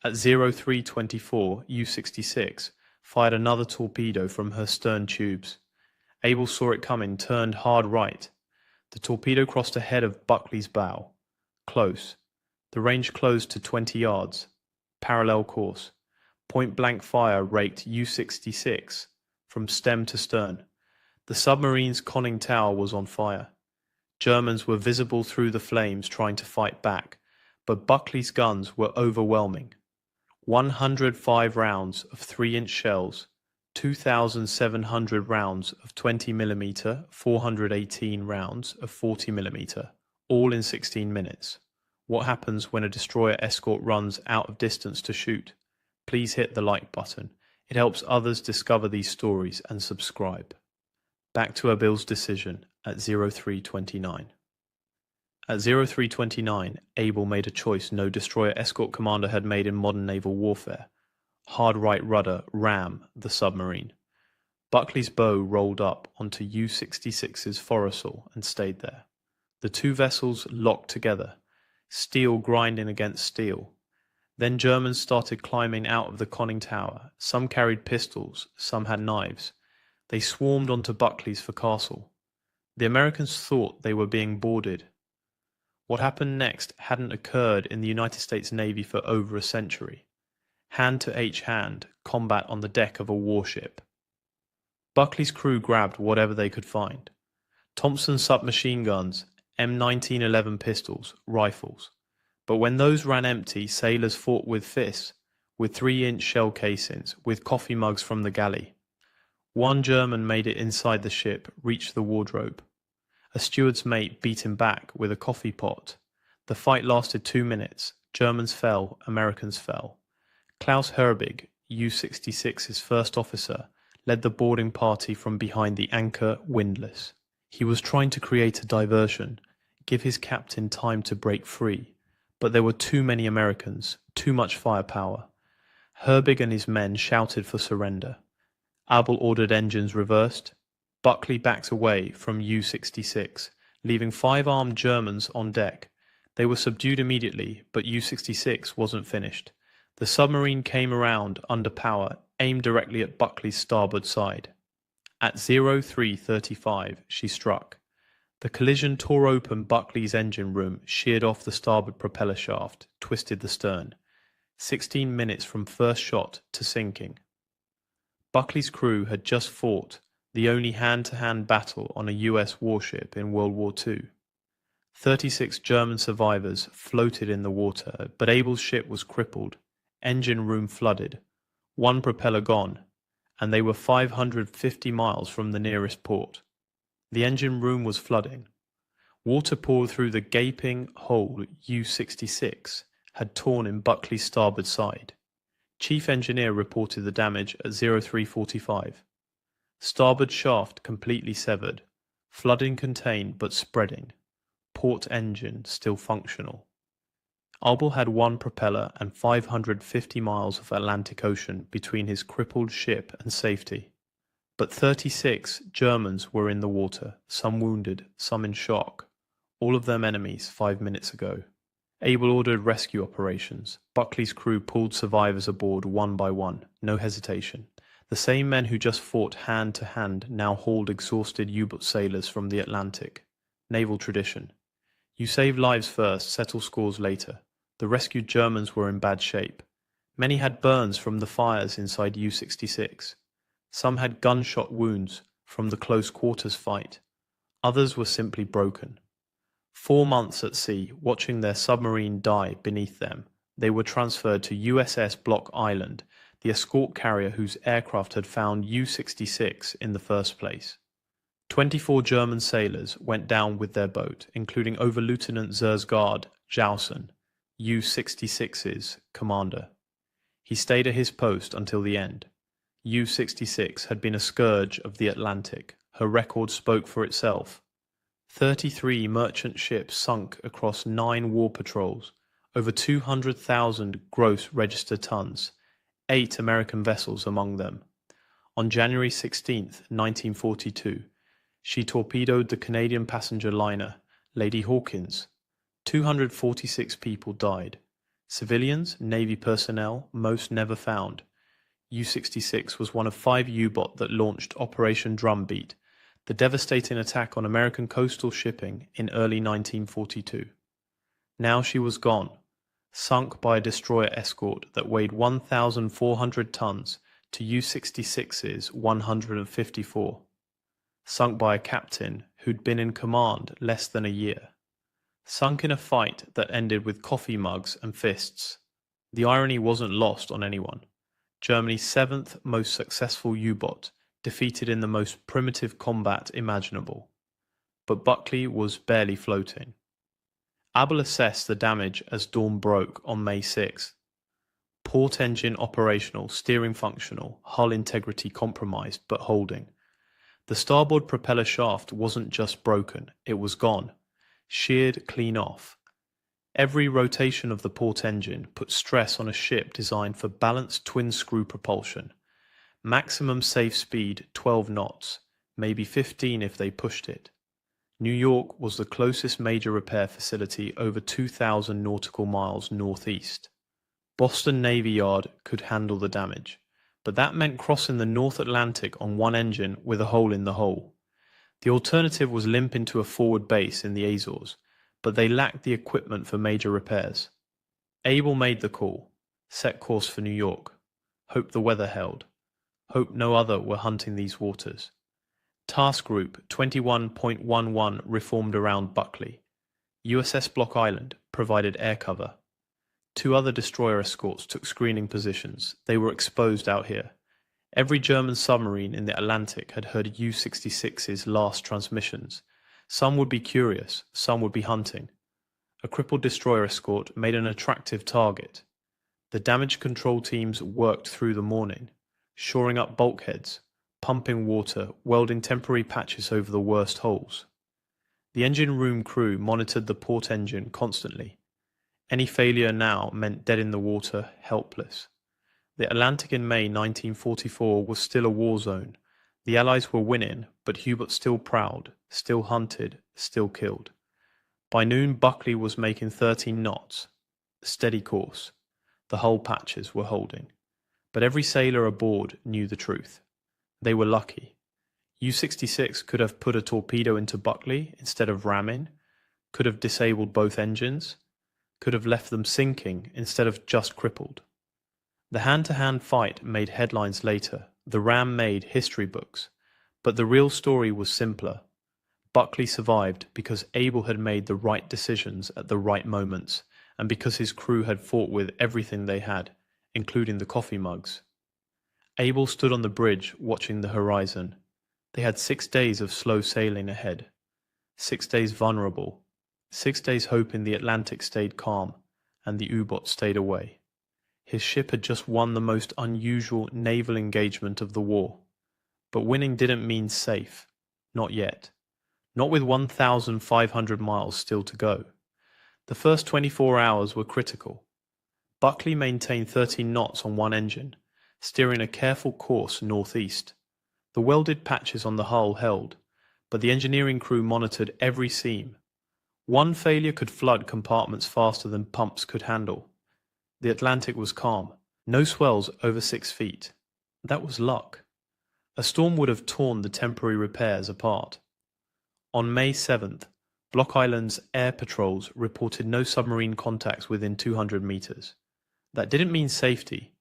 At 0324, U-66 fired another torpedo from her stern tubes. Abel saw it coming, turned hard right. The torpedo crossed ahead of Buckley's bow. Close. The range closed to 20 yards. Parallel course. Point-blank fire raked U-66 from stem to stern. The submarine's conning tower was on fire. Germans were visible through the flames trying to fight back, but Buckley's guns were overwhelming. 105 rounds of 3-inch shells, 2,700 rounds of 20mm, 418 rounds of 40mm, all in 16 minutes. What happens when a destroyer escort runs out of distance to shoot? Please hit the like button. It helps others discover these stories and subscribe. Back to Abil's decision at 0329. At 0329, Abel made a choice no destroyer escort commander had made in modern naval warfare. Hard right rudder ram the submarine. Buckley's bow rolled up onto U-66's foresail and stayed there. The two vessels locked together, steel grinding against steel. Then Germans started climbing out of the conning tower. Some carried pistols, some had knives. They swarmed onto Buckley's forecastle. The Americans thought they were being boarded. What happened next hadn't occurred in the United States Navy for over a century. Hand to hand, combat on the deck of a warship. Buckley's crew grabbed whatever they could find. Thompson submachine guns, M1911 pistols, rifles. But when those ran empty, sailors fought with fists, with 3-inch shell casings, with coffee mugs from the galley. One German made it inside the ship, reached the wardrobe. A steward's mate beat him back with a coffee pot. The fight lasted 2 minutes. Germans fell, Americans fell. Klaus Herbig, U-66's first officer, led the boarding party from behind the anchor windlass. He was trying to create a diversion, give his captain time to break free, but there were too many Americans, too much firepower. Herbig and his men shouted for surrender. Abel ordered engines reversed. Buckley backed away from U-66, leaving 5 armed Germans on deck. They were subdued immediately, but U-66 wasn't finished. The submarine came around under power, aimed directly at Buckley's starboard side. At 0335, she struck. The collision tore open Buckley's engine room, sheared off the starboard propeller shaft, twisted the stern. 16 minutes from first shot to sinking. Buckley's crew had just fought the only hand-to-hand battle on a US warship in World War II. 36 German survivors floated in the water, but Abel's ship was crippled, engine room flooded, 1 propeller gone, and they were 550 miles from the nearest port. The engine room was flooding. Water poured through the gaping hole U-66 had torn in Buckley's starboard side. Chief engineer reported the damage at 0345. Starboard shaft completely severed. Flooding contained but spreading. Port engine still functional. Abel had one propeller and 550 miles of Atlantic Ocean between his crippled ship and safety. But 36 Germans were in the water, some wounded, some in shock, all of them enemies 5 minutes ago. Abel ordered rescue operations. Buckley's crew pulled survivors aboard one by one, no hesitation. The same men who just fought hand to hand now hauled exhausted U-boat sailors from the Atlantic. Naval tradition. You save lives first, settle scores later. The rescued Germans were in bad shape. Many had burns from the fires inside U-66. Some had gunshot wounds from the close quarters fight. Others were simply broken. 4 months at sea, watching their submarine die beneath them, they were transferred to USS Block Island, the escort carrier whose aircraft had found U-66 in the first place. 24 German sailors went down with their boat, including Overlieutenant Zersgaard Jausen, U-66's commander. He stayed at his post until the end. U-66 had been a scourge of the Atlantic. Her record spoke for itself. 33 merchant ships sunk across 9 war patrols, over 200,000 gross registered tons, 8 American vessels among them. On January 16, 1942, she torpedoed the Canadian passenger liner Lady Hawkins. 246 people died. Civilians, Navy personnel, most never found. U-66 was one of 5 U-boats that launched Operation Drumbeat, the devastating attack on American coastal shipping in early 1942. Now she was gone, sunk by a destroyer escort that weighed 1,400 tons to U-66's 154. Sunk by a captain who'd been in command less than a year. Sunk in a fight that ended with coffee mugs and fists. The irony wasn't lost on anyone. Germany's 7th most successful U-boat, defeated in the most primitive combat imaginable. But Buckley was barely floating. Abel assessed the damage as dawn broke on May 6. Port engine operational, steering functional, hull integrity compromised but holding. The starboard propeller shaft wasn't just broken, it was gone, sheared clean off. Every rotation of the port engine put stress on a ship designed for balanced twin-screw propulsion. Maximum safe speed 12 knots, maybe 15 if they pushed it. New York was the closest major repair facility over 2,000 nautical miles northeast. Boston Navy Yard could handle the damage, but that meant crossing the North Atlantic on one engine with a hole in the hull. The alternative was limp into a forward base in the Azores, but they lacked the equipment for major repairs. Abel made the call, set course for New York, hoped the weather held, hoped no other were hunting these waters. Task Group 21.11 reformed around Buckley. USS Block Island provided air cover. 2 other destroyer escorts took screening positions. They were exposed out here. Every German submarine in the Atlantic had heard U-66's last transmissions. Some would be curious, some would be hunting. A crippled destroyer escort made an attractive target. The damage control teams worked through the morning, shoring up bulkheads, pumping water, welding temporary patches over the worst holes. The engine room crew monitored the port engine constantly. Any failure now meant dead in the water, helpless. The Atlantic in May 1944 was still a war zone. The Allies were winning, but Hubert still proud, still hunted, still killed. By noon, Buckley was making 13 knots. Steady course. The hull patches were holding. But every sailor aboard knew the truth. They were lucky. U-66 could have put a torpedo into Buckley instead of ramming, could have disabled both engines, could have left them sinking instead of just crippled. The hand-to-hand fight made headlines later. The ram made history books. But the real story was simpler. Buckley survived because Abel had made the right decisions at the right moments, and because his crew had fought with everything they had, including the coffee mugs. Abel stood on the bridge watching the horizon. They had 6 days of slow sailing ahead, 6 days vulnerable, 6 days hoping the Atlantic stayed calm and the U-boat stayed away. His ship had just won the most unusual naval engagement of the war. But winning didn't mean safe. Not yet. Not with 1,500 miles still to go. The first 24 hours were critical. Buckley maintained 13 knots on one engine, steering a careful course northeast. The welded patches on the hull held, but the engineering crew monitored every seam. One failure could flood compartments faster than pumps could handle. The Atlantic was calm. No swells over 6 feet. That was luck. A storm would have torn the temporary repairs apart. On May 7th, Block Island's air patrols reported no submarine contacts within 200 meters. That didn't mean safety.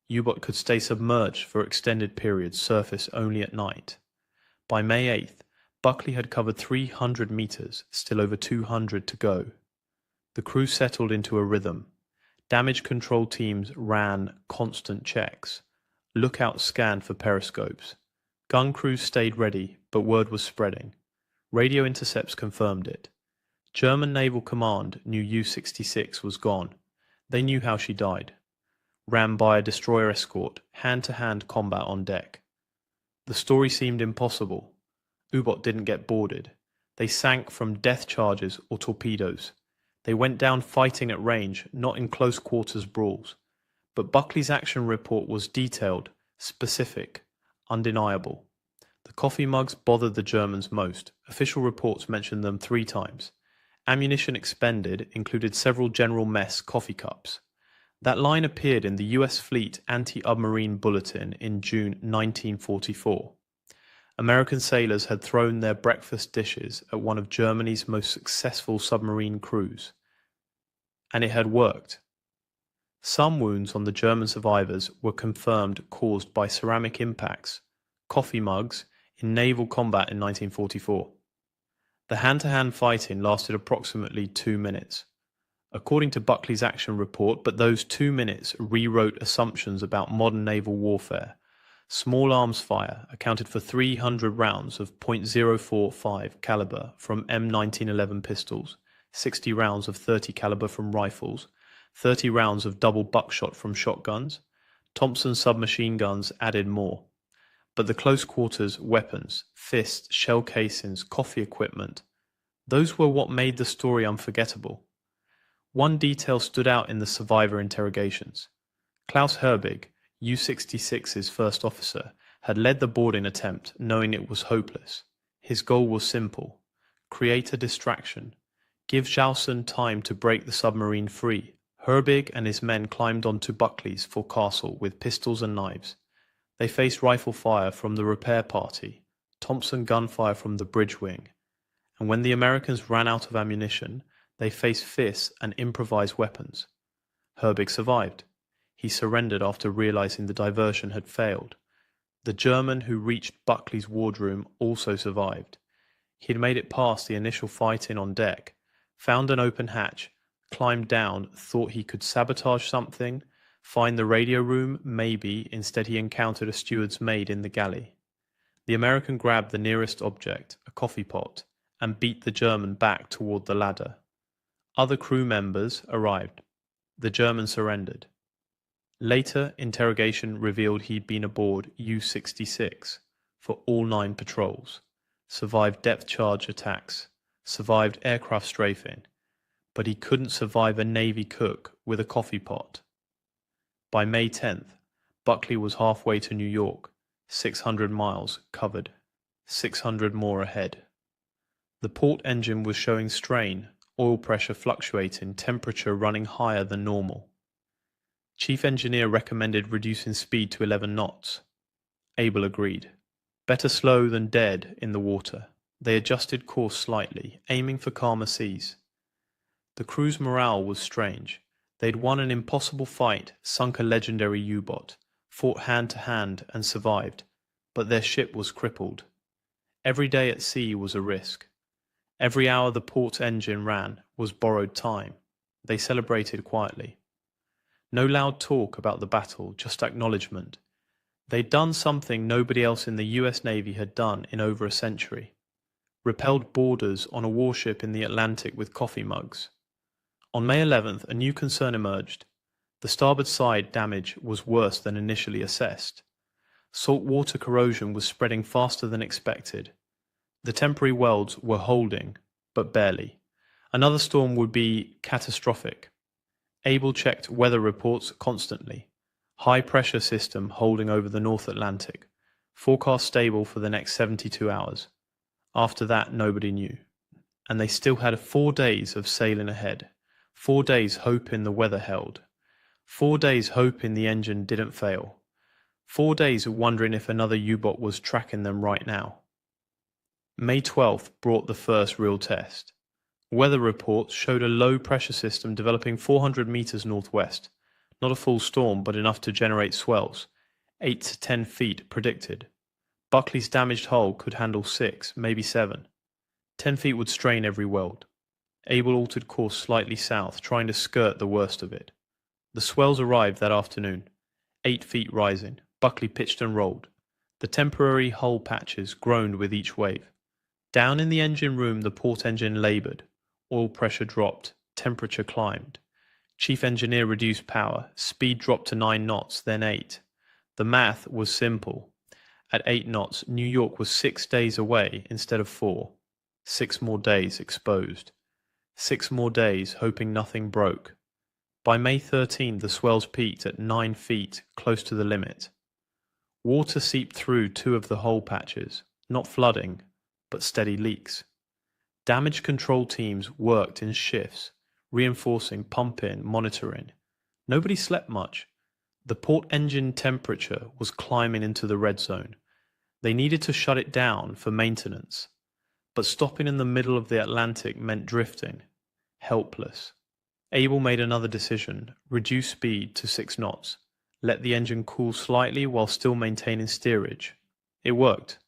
U-boat could stay submerged for extended periods, surface only at night. By May 8th, Buckley had covered 300 meters, still over 200 to go. The crew settled into a rhythm. Damage control teams ran constant checks. Lookouts scanned for periscopes. Gun crews stayed ready, but word was spreading. Radio intercepts confirmed it. German Naval Command knew U-66 was gone. They knew how she died. Rammed by a destroyer escort, hand-to-hand combat on deck. The story seemed impossible. U-boat didn't get boarded. They sank from death charges or torpedoes. They went down fighting at range, not in close quarters brawls. But Buckley's action report was detailed, specific, undeniable. The coffee mugs bothered the Germans most. Official reports mentioned them 3 times. Ammunition expended included several General Mess coffee cups. That line appeared in the US Fleet Anti-Submarine Bulletin in June 1944. American sailors had thrown their breakfast dishes at one of Germany's most successful submarine crews. And it had worked. Some wounds on the German survivors were confirmed caused by ceramic impacts, coffee mugs, in naval combat in 1944. The hand-to-hand fighting lasted approximately 2 minutes. According to Buckley's action report, but those 2 minutes rewrote assumptions about modern naval warfare. Small arms fire accounted for 300 rounds of .045 caliber from M1911 pistols, 60 rounds of .30 caliber from rifles, 30 rounds of double buckshot from shotguns. Thompson submachine guns added more. But the close quarters weapons, fists, shell casings, coffee equipment, those were what made the story unforgettable. One detail stood out in the survivor interrogations. Klaus Herbig, U-66's first officer, had led the boarding attempt knowing it was hopeless. His goal was simple: create a distraction, give Jausen time to break the submarine free. Herbig and his men climbed onto Buckley's forecastle with pistols and knives. They faced rifle fire from the repair party, Thompson gunfire from the bridge wing, and when the Americans ran out of ammunition, they faced fists and improvised weapons. Herbig survived. He surrendered after realizing the diversion had failed. The German who reached Buckley's wardroom also survived. He had made it past the initial fighting on deck, found an open hatch, climbed down, thought he could sabotage something, find the radio room, maybe. Instead he encountered a steward's maid in the galley. The American grabbed the nearest object, a coffee pot, and beat the German back toward the ladder. Other crew members arrived. The German surrendered. Later, interrogation revealed he'd been aboard U-66 for all 9 patrols, survived depth charge attacks, survived aircraft strafing, but he couldn't survive a Navy cook with a coffee pot. By May 10th, Buckley was halfway to New York, 600 miles covered, 600 more ahead. The port engine was showing strain, oil pressure fluctuating, temperature running higher than normal. Chief engineer recommended reducing speed to 11 knots. Abel agreed. Better slow than dead in the water. They adjusted course slightly, aiming for calmer seas. The crew's morale was strange. They'd won an impossible fight, sunk a legendary U-boat, fought hand-to-hand and survived, but their ship was crippled. Every day at sea was a risk. Every hour the port engine ran was borrowed time. They celebrated quietly. No loud talk about the battle, just acknowledgement. They'd done something nobody else in the US Navy had done in over a century. Repelled boarders on a warship in the Atlantic with coffee mugs. On May 11th, a new concern emerged. The starboard side damage was worse than initially assessed. Saltwater corrosion was spreading faster than expected. The temporary welds were holding, but barely. Another storm would be catastrophic. Able checked weather reports constantly. High pressure system holding over the North Atlantic. Forecast stable for the next 72 hours. After that, nobody knew. And they still had 4 days of sailing ahead. 4 days hoping the weather held. 4 days hoping the engine didn't fail. 4 days wondering if another U-boat was tracking them right now. May 12th brought the first real test. Weather reports showed a low pressure system developing 400 meters northwest. Not a full storm, but enough to generate swells. 8 to 10 feet predicted. Buckley's damaged hull could handle 6, maybe 7. 10 feet would strain every weld. Able altered course slightly south, trying to skirt the worst of it. The swells arrived that afternoon. 8 feet rising. Buckley pitched and rolled. The temporary hull patches groaned with each wave. Down in the engine room the port engine laboured. Oil pressure dropped. Temperature climbed. Chief engineer reduced power. Speed dropped to 9 knots, then 8. The math was simple. At 8 knots, New York was 6 days away instead of 4. 6 more days exposed. 6 more days hoping nothing broke. By May 13, the swells peaked at 9 feet, close to the limit. Water seeped through 2 of the hole patches, not flooding, but steady leaks. Damage control teams worked in shifts, reinforcing, pumping, monitoring. Nobody slept much. The port engine temperature was climbing into the red zone. They needed to shut it down for maintenance. But stopping in the middle of the Atlantic meant drifting. Helpless. Able made another decision, reduce speed to 6 knots. Let the engine cool slightly while still maintaining steerage. It worked.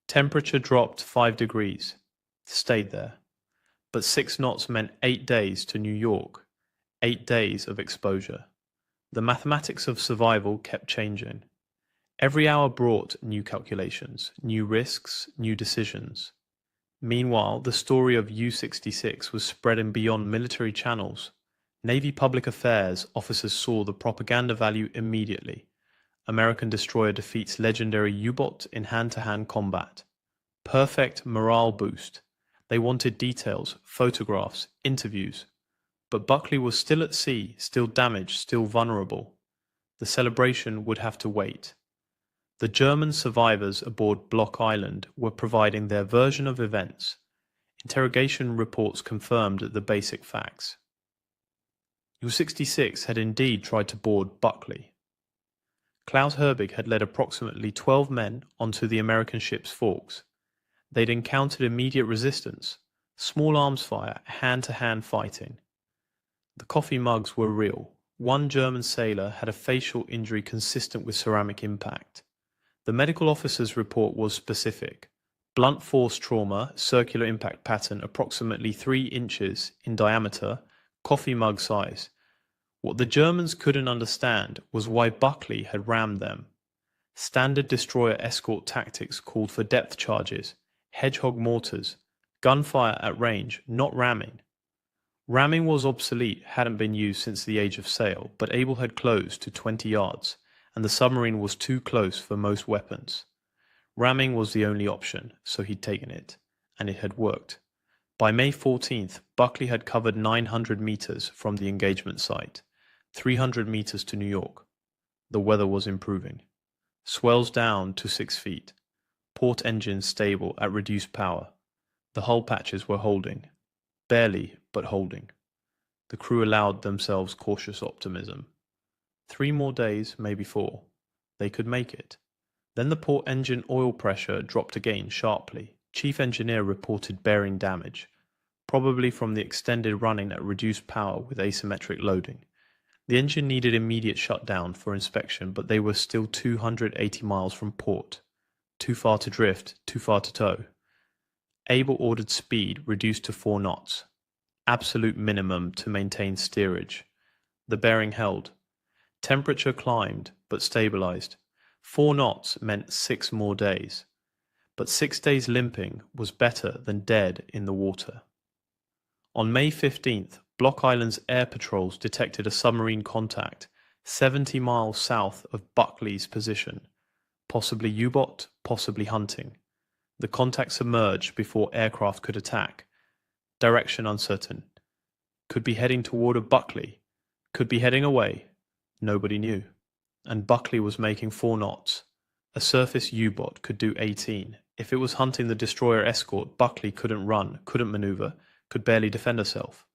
Temperature dropped 5 degrees. Stayed there. But 6 knots meant 8 days to New York. 8 days of exposure. The mathematics of survival kept changing. Every hour brought new calculations, new risks, new decisions. Meanwhile, the story of U-66 was spreading beyond military channels. Navy public affairs officers saw the propaganda value immediately. American destroyer defeats legendary U-boat in hand-to-hand combat. Perfect morale boost. They wanted details, photographs, interviews. But Buckley was still at sea, still damaged, still vulnerable. The celebration would have to wait. The German survivors aboard Block Island were providing their version of events. Interrogation reports confirmed the basic facts. U-66 had indeed tried to board Buckley. Klaus Herbig had led approximately 12 men onto the American ship's forks. They'd encountered immediate resistance, small arms fire, hand-to-hand fighting. The coffee mugs were real. One German sailor had a facial injury consistent with ceramic impact. The medical officer's report was specific. Blunt force trauma, circular impact pattern approximately 3 inches in diameter, coffee mug size. What the Germans couldn't understand was why Buckley had rammed them. Standard destroyer escort tactics called for depth charges, hedgehog mortars, gunfire at range, not ramming. Ramming was obsolete, hadn't been used since the age of sail, but Able had closed to 20 yards, and the submarine was too close for most weapons. Ramming was the only option, so he'd taken it, and it had worked. By May 14th, Buckley had covered 900 meters from the engagement site, 300 meters to New York. The weather was improving. Swells down to 6 feet. Port engines stable at reduced power. The hull patches were holding. Barely, but holding. The crew allowed themselves cautious optimism. 3 more days, maybe 4. They could make it. Then the port engine oil pressure dropped again sharply. Chief engineer reported bearing damage, probably from the extended running at reduced power with asymmetric loading. The engine needed immediate shutdown for inspection, but they were still 280 miles from port. Too far to drift, too far to tow. Able ordered speed reduced to 4 knots. Absolute minimum to maintain steerage. The bearing held. Temperature climbed, but stabilized. 4 knots meant 6 more days, but 6 days limping was better than dead in the water. On May 15th, Block Island's air patrols detected a submarine contact 70 miles south of Buckley's position, possibly U-boat, possibly hunting. The contact submerged before aircraft could attack. Direction uncertain. Could be heading toward Buckley, could be heading away. Nobody knew. And Buckley was making 4 knots. A surface U-boat could do 18. If it was hunting the destroyer escort, Buckley couldn't run, couldn't maneuver, could barely defend herself.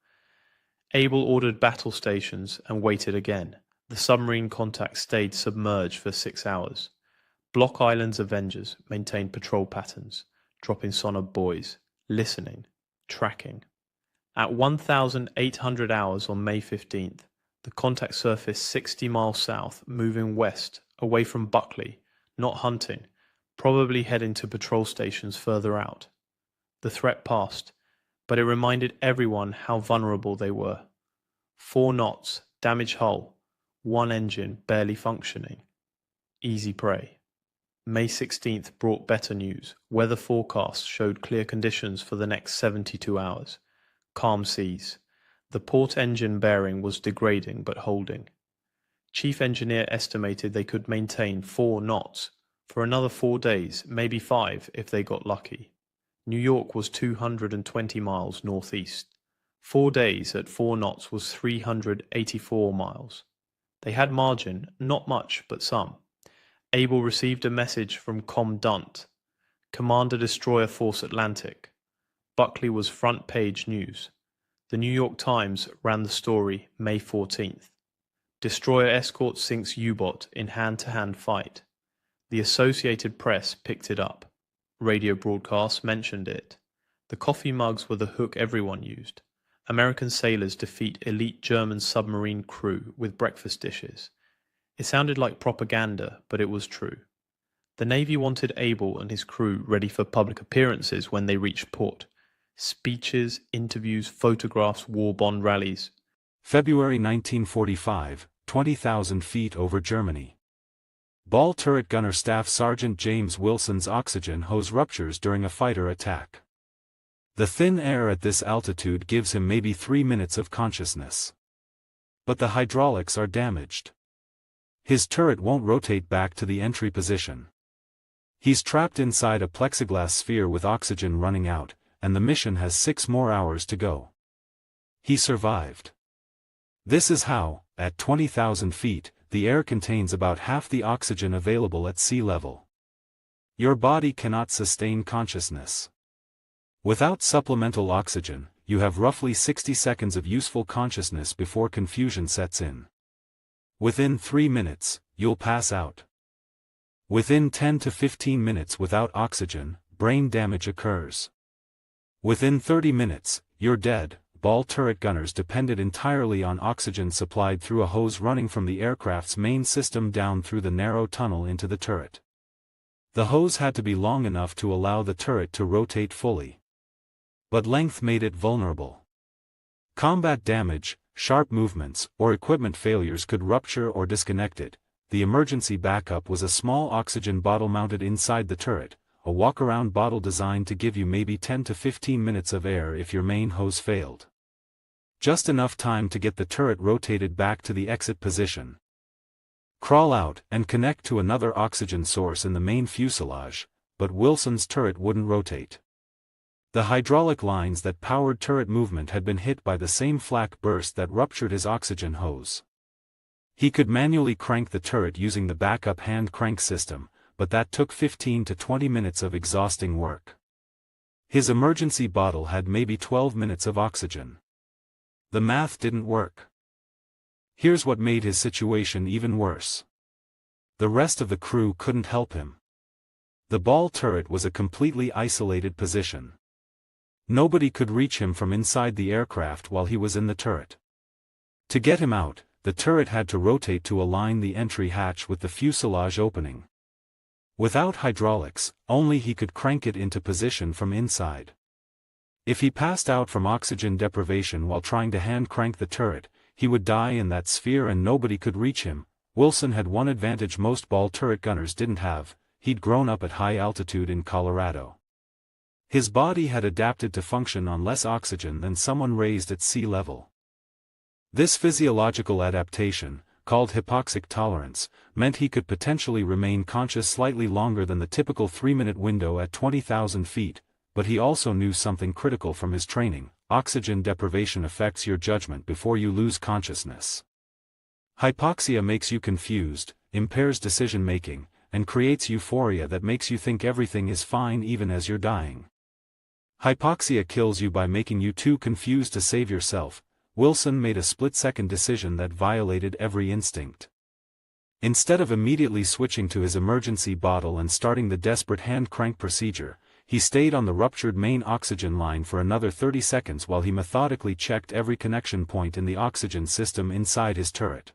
Able ordered battle stations and waited again. The submarine contact stayed submerged for 6 hours. Block Island's Avengers maintained patrol patterns, dropping sonar buoys, listening, tracking. At 1,800 hours on May 15th, the contact surfaced 60 miles south, moving west, away from Buckley, not hunting, probably heading to patrol stations further out. The threat passed, but it reminded everyone how vulnerable they were. 4 knots, damaged hull, 1 engine barely functioning. Easy prey. May 16th brought better news. Weather forecasts showed clear conditions for the next 72 hours. Calm seas. The port engine bearing was degrading but holding. Chief engineer estimated they could maintain 4 knots for another 4 days, maybe 5 if they got lucky. New York was 220 miles northeast. 4 days at 4 knots was 384 miles. They had margin, not much but some. Able received a message from Commandant, Commander Destroyer Force Atlantic. Buckley was front page news. The New York Times ran the story May 14th. Destroyer escort sinks U-boat in hand-to-hand fight. The Associated Press picked it up. Radio broadcasts mentioned it. The coffee mugs were the hook everyone used. American sailors defeat elite German submarine crew with breakfast dishes. It sounded like propaganda, but it was true. The Navy wanted Able and his crew ready for public appearances when they reached port. Speeches, interviews, photographs, war bond rallies. February 1945, 20,000 feet over Germany. Ball turret gunner Staff Sergeant James Wilson's oxygen hose ruptures during a fighter attack. The thin air at this altitude gives him maybe 3 minutes of consciousness. But the hydraulics are damaged. His turret won't rotate back to the entry position. He's trapped inside a plexiglass sphere with oxygen running out, and the mission has 6 more hours to go. He survived. This is how, at 20,000 feet, the air contains about half the oxygen available at sea level. Your body cannot sustain consciousness. Without supplemental oxygen, you have roughly 60 seconds of useful consciousness before confusion sets in. Within 3 minutes, you'll pass out. Within 10 to 15 minutes without oxygen, brain damage occurs. Within 30 minutes, you're dead. Ball turret gunners depended entirely on oxygen supplied through a hose running from the aircraft's main system down through the narrow tunnel into the turret. The hose had to be long enough to allow the turret to rotate fully. But length made it vulnerable. Combat damage, sharp movements, or equipment failures could rupture or disconnect it. The emergency backup was a small oxygen bottle mounted inside the turret, a walk-around bottle designed to give you maybe 10 to 15 minutes of air if your main hose failed. Just enough time to get the turret rotated back to the exit position. Crawl out and connect to another oxygen source in the main fuselage, but Wilson's turret wouldn't rotate. The hydraulic lines that powered turret movement had been hit by the same flak burst that ruptured his oxygen hose. He could manually crank the turret using the backup hand crank system, but that took 15 to 20 minutes of exhausting work. His emergency bottle had maybe 12 minutes of oxygen. The math didn't work. Here's what made his situation even worse. The rest of the crew couldn't help him. The ball turret was a completely isolated position. Nobody could reach him from inside the aircraft while he was in the turret. To get him out, the turret had to rotate to align the entry hatch with the fuselage opening. Without hydraulics, only he could crank it into position from inside. If he passed out from oxygen deprivation while trying to hand crank the turret, he would die in that sphere and nobody could reach him, Wilson had one advantage most ball turret gunners didn't have: he'd grown up at high altitude in Colorado. His body had adapted to function on less oxygen than someone raised at sea level. This physiological adaptation, called hypoxic tolerance, meant he could potentially remain conscious slightly longer than the typical 3-minute window at 20,000 feet, but he also knew something critical from his training: oxygen deprivation affects your judgment before you lose consciousness. Hypoxia makes you confused, impairs decision-making, and creates euphoria that makes you think everything is fine even as you're dying. Hypoxia kills you by making you too confused to save yourself. Wilson made a split-second decision that violated every instinct. Instead of immediately switching to his emergency bottle and starting the desperate hand crank procedure, he stayed on the ruptured main oxygen line for another 30 seconds while he methodically checked every connection point in the oxygen system inside his turret.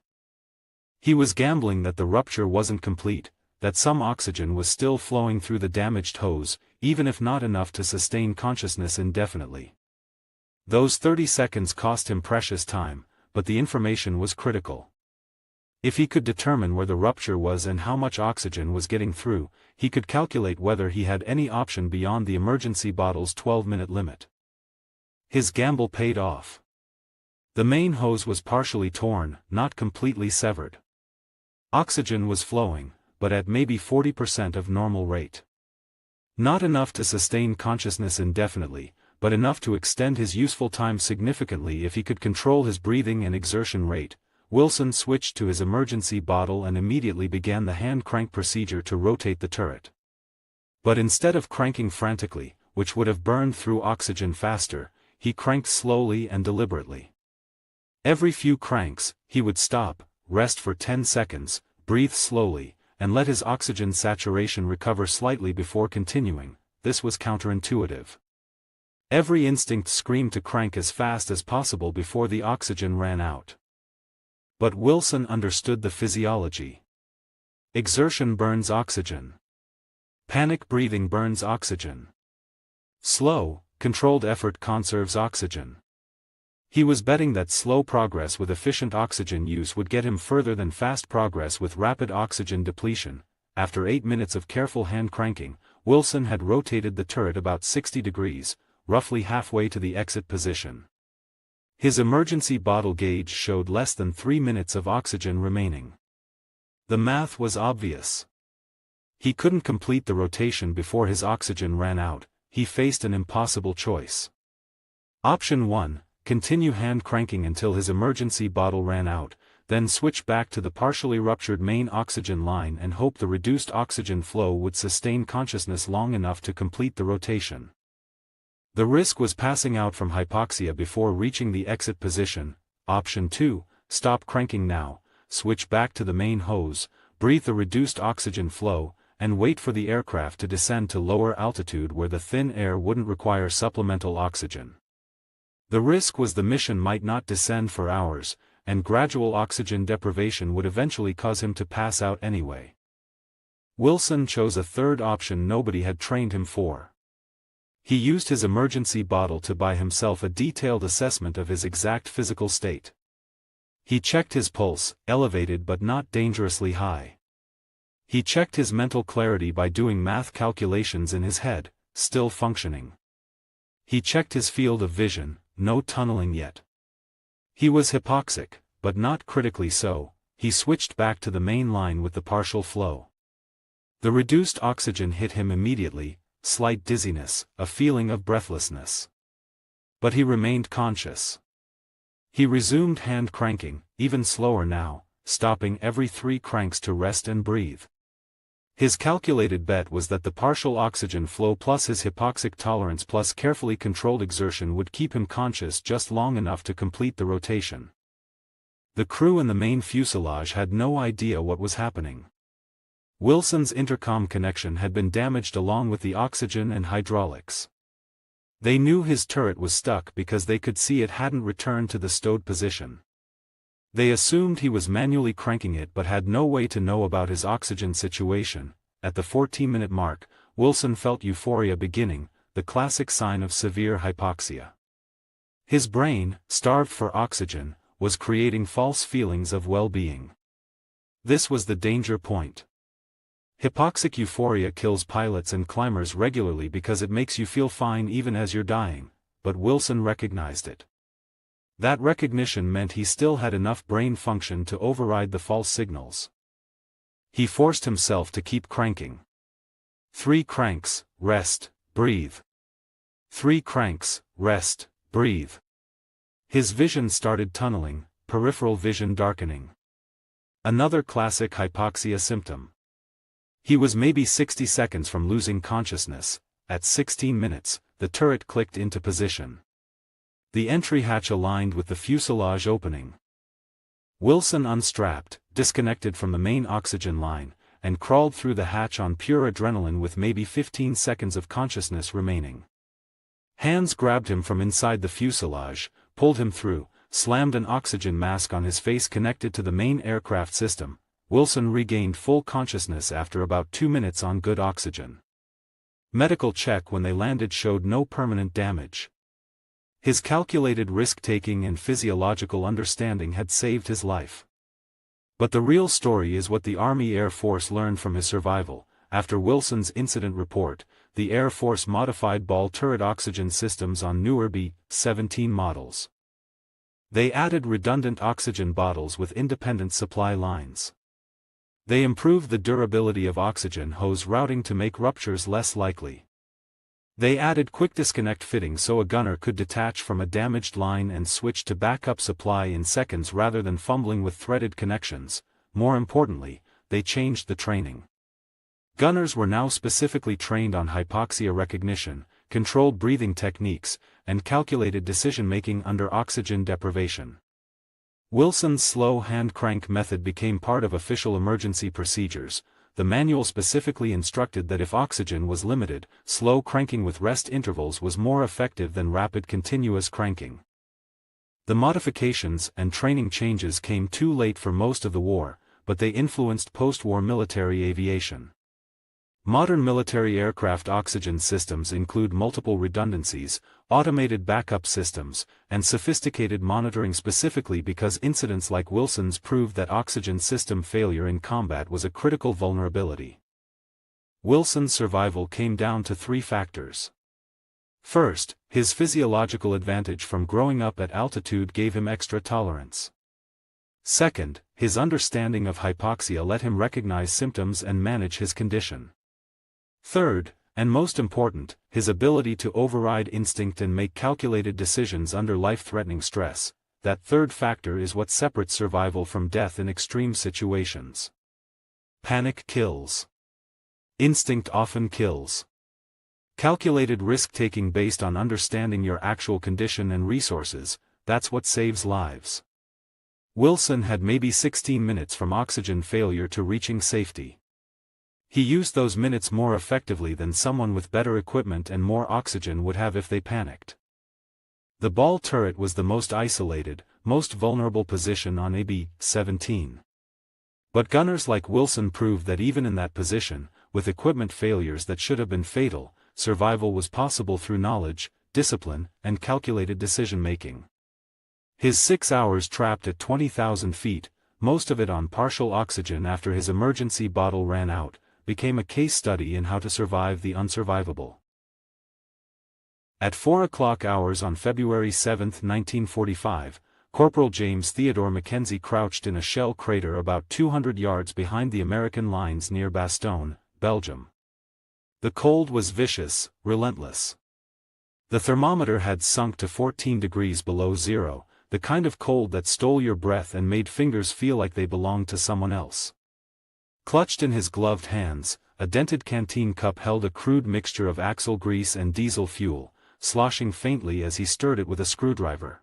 He was gambling that the rupture wasn't complete, that some oxygen was still flowing through the damaged hose, even if not enough to sustain consciousness indefinitely. Those 30 seconds cost him precious time, but the information was critical. If he could determine where the rupture was and how much oxygen was getting through, he could calculate whether he had any option beyond the emergency bottle's 12-minute limit. His gamble paid off. The main hose was partially torn, not completely severed. Oxygen was flowing, but at maybe 40% of normal rate. Not enough to sustain consciousness indefinitely, but enough to extend his useful time significantly if he could control his breathing and exertion rate. Wilson switched to his emergency bottle and immediately began the hand crank procedure to rotate the turret. But instead of cranking frantically, which would have burned through oxygen faster, he cranked slowly and deliberately. Every few cranks, he would stop, rest for 10 seconds, breathe slowly, and let his oxygen saturation recover slightly before continuing. This was counterintuitive. Every instinct screamed to crank as fast as possible before the oxygen ran out. But Wilson understood the physiology. Exertion burns oxygen. Panic breathing burns oxygen. Slow, controlled effort conserves oxygen. He was betting that slow progress with efficient oxygen use would get him further than fast progress with rapid oxygen depletion. After 8 minutes of careful hand cranking, Wilson had rotated the turret about 60 degrees, roughly halfway to the exit position. His emergency bottle gauge showed less than 3 minutes of oxygen remaining. The math was obvious. He couldn't complete the rotation before his oxygen ran out. He faced an impossible choice. Option 1, continue hand cranking until his emergency bottle ran out, then switch back to the partially ruptured main oxygen line and hope the reduced oxygen flow would sustain consciousness long enough to complete the rotation. The risk was passing out from hypoxia before reaching the exit position. Option 2, stop cranking now, switch back to the main hose, breathe the reduced oxygen flow, and wait for the aircraft to descend to lower altitude where the thin air wouldn't require supplemental oxygen. The risk was the mission might not descend for hours, and gradual oxygen deprivation would eventually cause him to pass out anyway. Wilson chose a third option nobody had trained him for. He used his emergency bottle to buy himself a detailed assessment of his exact physical state. He checked his pulse, elevated but not dangerously high. He checked his mental clarity by doing math calculations in his head, still functioning. He checked his field of vision, no tunneling yet. He was hypoxic, but not critically so. He switched back to the main line with the partial flow. The reduced oxygen hit him immediately, slight dizziness, a feeling of breathlessness. But he remained conscious. He resumed hand cranking, even slower now, stopping every 3 cranks to rest and breathe. His calculated bet was that the partial oxygen flow plus his hypoxic tolerance plus carefully controlled exertion would keep him conscious just long enough to complete the rotation. The crew and the main fuselage had no idea what was happening. Wilson's intercom connection had been damaged along with the oxygen and hydraulics. They knew his turret was stuck because they could see it hadn't returned to the stowed position. They assumed he was manually cranking it but had no way to know about his oxygen situation. At the 14-minute mark, Wilson felt euphoria beginning, the classic sign of severe hypoxia. His brain, starved for oxygen, was creating false feelings of well-being. This was the danger point. Hypoxic euphoria kills pilots and climbers regularly because it makes you feel fine even as you're dying, but Wilson recognized it. That recognition meant he still had enough brain function to override the false signals. He forced himself to keep cranking. 3 cranks, rest, breathe. 3 cranks, rest, breathe. His vision started tunneling, peripheral vision darkening. Another classic hypoxia symptom. He was maybe 60 seconds from losing consciousness. At 16 minutes, the turret clicked into position. The entry hatch aligned with the fuselage opening. Wilson unstrapped, disconnected from the main oxygen line, and crawled through the hatch on pure adrenaline with maybe 15 seconds of consciousness remaining. Hands grabbed him from inside the fuselage, pulled him through, slammed an oxygen mask on his face connected to the main aircraft system. Wilson regained full consciousness after about 2 minutes on good oxygen. Medical check when they landed showed no permanent damage. His calculated risk-taking and physiological understanding had saved his life. But the real story is what the Army Air Force learned from his survival. After Wilson's incident report, the Air Force modified ball turret oxygen systems on newer B-17 models. They added redundant oxygen bottles with independent supply lines. They improved the durability of oxygen hose routing to make ruptures less likely. They added quick disconnect fittings so a gunner could detach from a damaged line and switch to backup supply in seconds rather than fumbling with threaded connections. More importantly, they changed the training. Gunners were now specifically trained on hypoxia recognition, controlled breathing techniques, and calculated decision-making under oxygen deprivation. Wilson's slow hand crank method became part of official emergency procedures. The manual specifically instructed that if oxygen was limited, slow cranking with rest intervals was more effective than rapid continuous cranking. The modifications and training changes came too late for most of the war, but they influenced post-war military aviation. Modern military aircraft oxygen systems include multiple redundancies, automated backup systems, and sophisticated monitoring specifically because incidents like Wilson's proved that oxygen system failure in combat was a critical vulnerability. Wilson's survival came down to 3 factors. First, his physiological advantage from growing up at altitude gave him extra tolerance. Second, his understanding of hypoxia let him recognize symptoms and manage his condition. Third, and most important, his ability to override instinct and make calculated decisions under life-threatening stress. That third factor is what separates survival from death in extreme situations. Panic kills. Instinct often kills. Calculated risk-taking based on understanding your actual condition and resources, that's what saves lives. Wilson had maybe 16 minutes from oxygen failure to reaching safety. He used those minutes more effectively than someone with better equipment and more oxygen would have if they panicked. The ball turret was the most isolated, most vulnerable position on a B-17. But gunners like Wilson proved that even in that position, with equipment failures that should have been fatal, survival was possible through knowledge, discipline, and calculated decision-making. His 6 hours trapped at 20,000 feet, most of it on partial oxygen after his emergency bottle ran out, became a case study in how to survive the unsurvivable. At 4 o'clock hours on February 7, 1945, Corporal James Theodore Mackenzie crouched in a shell crater about 200 yards behind the American lines near Bastogne, Belgium. The cold was vicious, relentless. The thermometer had sunk to 14 degrees below zero, the kind of cold that stole your breath and made fingers feel like they belonged to someone else. Clutched in his gloved hands, a dented canteen cup held a crude mixture of axle grease and diesel fuel, sloshing faintly as he stirred it with a screwdriver.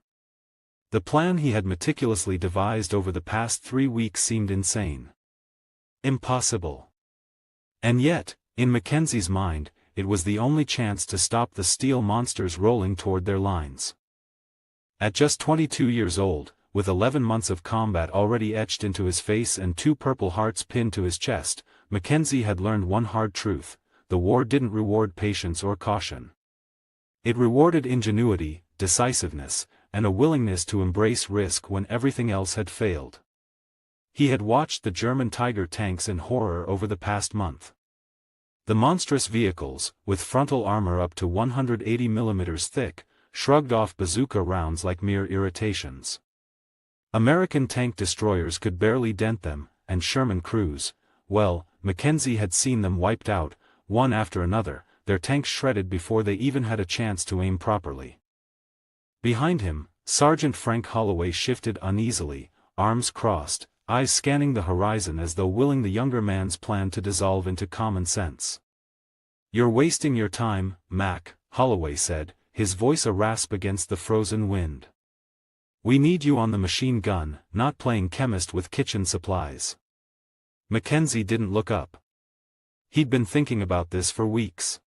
The plan he had meticulously devised over the past 3 weeks seemed insane. Impossible. And yet, in Mackenzie's mind, it was the only chance to stop the steel monsters rolling toward their lines. At just 22 years old, with 11 months of combat already etched into his face and 2 Purple Hearts pinned to his chest, Mackenzie had learned one hard truth: the war didn't reward patience or caution. It rewarded ingenuity, decisiveness, and a willingness to embrace risk when everything else had failed. He had watched the German Tiger tanks in horror over the past month. The monstrous vehicles, with frontal armor up to 180 mm thick, shrugged off bazooka rounds like mere irritations. American tank destroyers could barely dent them, and Sherman crews, well, Mackenzie had seen them wiped out, one after another, their tanks shredded before they even had a chance to aim properly. Behind him, Sergeant Frank Holloway shifted uneasily, arms crossed, eyes scanning the horizon as though willing the younger man's plan to dissolve into common sense. "You're wasting your time, Mac," Holloway said, his voice a rasp against the frozen wind. "We need you on the machine gun, not playing chemist with kitchen supplies." Mackenzie didn't look up. He'd been thinking about this for weeks.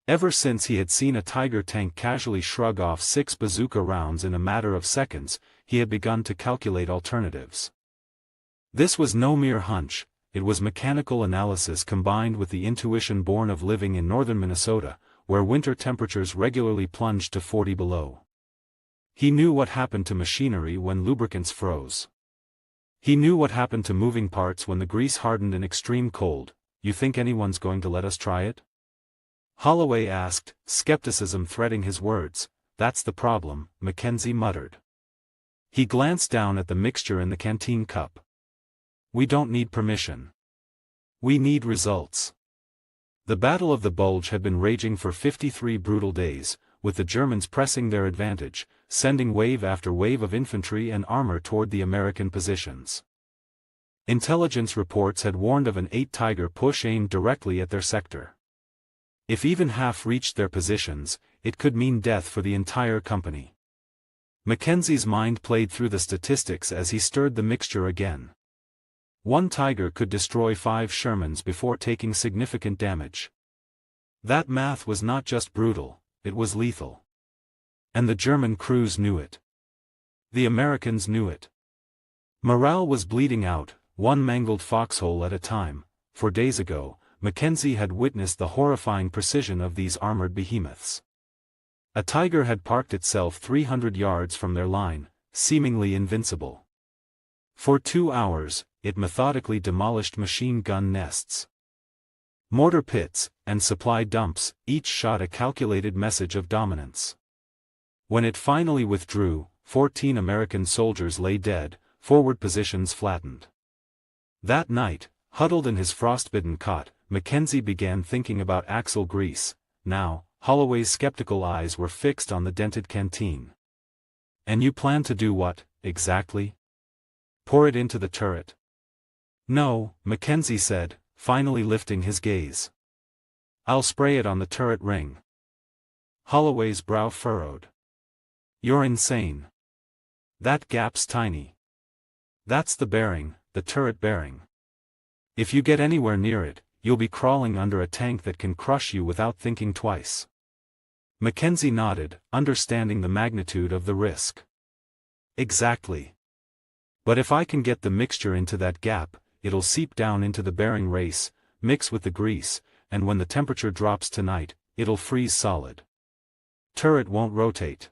Ever since he had seen a Tiger tank casually shrug off 6 bazooka rounds in a matter of seconds, he had begun to calculate alternatives. This was no mere hunch, it was mechanical analysis combined with the intuition born of living in northern Minnesota, where winter temperatures regularly plunged to 40 below. He knew what happened to machinery when lubricants froze. He knew what happened to moving parts when the grease hardened in extreme cold. "You think anyone's going to let us try it?" Holloway asked, skepticism threading his words. "That's the problem," Mackenzie muttered. He glanced down at the mixture in the canteen cup. "We don't need permission. We need results." The Battle of the Bulge had been raging for 53 brutal days, with the Germans pressing their advantage, sending wave after wave of infantry and armor toward the American positions. Intelligence reports had warned of an 8 Tiger push aimed directly at their sector. If even half reached their positions, it could mean death for the entire company. Mackenzie's mind played through the statistics as he stirred the mixture again. 1 Tiger could destroy 5 Shermans before taking significant damage. That math was not just brutal, it was lethal. And the German crews knew it. The Americans knew it. Morale was bleeding out, one mangled foxhole at a time. For days ago, Mackenzie had witnessed the horrifying precision of these armored behemoths. A Tiger had parked itself 300 yards from their line, seemingly invincible. For 2 hours, it methodically demolished machine gun nests. Mortar pits, and supply dumps, each shot a calculated message of dominance. When it finally withdrew, 14 American soldiers lay dead, forward positions flattened. That night, huddled in his frostbitten cot, Mackenzie began thinking about axle grease. Now, Holloway's skeptical eyes were fixed on the dented canteen. "And you plan to do what, exactly? Pour it into the turret?" "No," Mackenzie said, finally lifting his gaze. "I'll spray it on the turret ring." Holloway's brow furrowed. "You're insane. That gap's tiny. That's the bearing, the turret bearing. If you get anywhere near it, you'll be crawling under a tank that can crush you without thinking twice." Mackenzie nodded, understanding the magnitude of the risk. "Exactly. But if I can get the mixture into that gap, it'll seep down into the bearing race, mix with the grease, and when the temperature drops tonight, it'll freeze solid. Turret won't rotate.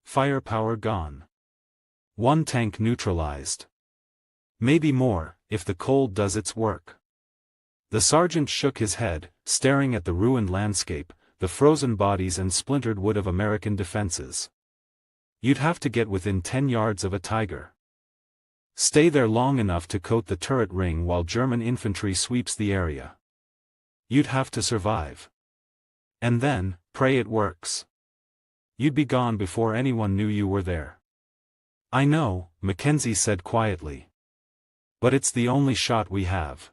Firepower gone. 1 tank neutralized. Maybe more, if the cold does its work." The sergeant shook his head, staring at the ruined landscape, the frozen bodies and splintered wood of American defenses. "You'd have to get within 10 yards of a Tiger. Stay there long enough to coat the turret ring while German infantry sweeps the area. You'd have to survive. And then, pray it works. You'd be gone before anyone knew you were there." "I know," Mackenzie said quietly. "But it's the only shot we have.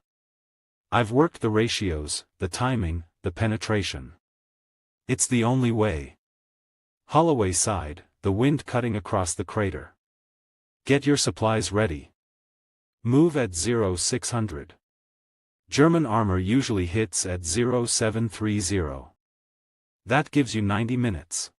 I've worked the ratios, the timing, the penetration. It's the only way." Holloway sighed, the wind cutting across the crater. "Get your supplies ready. Move at 0600. German armor usually hits at 0730. That gives you 90 minutes.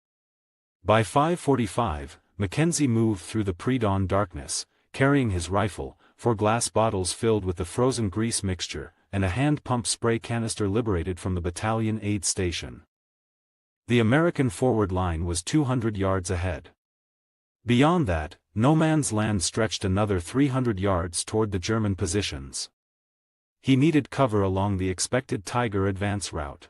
By 5:45, Mackenzie moved through the pre-dawn darkness, carrying his rifle, 4 glass bottles filled with the frozen grease mixture, and a hand-pump spray canister liberated from the battalion aid station. The American forward line was 200 yards ahead. Beyond that, no man's land stretched another 300 yards toward the German positions. He needed cover along the expected Tiger advance route.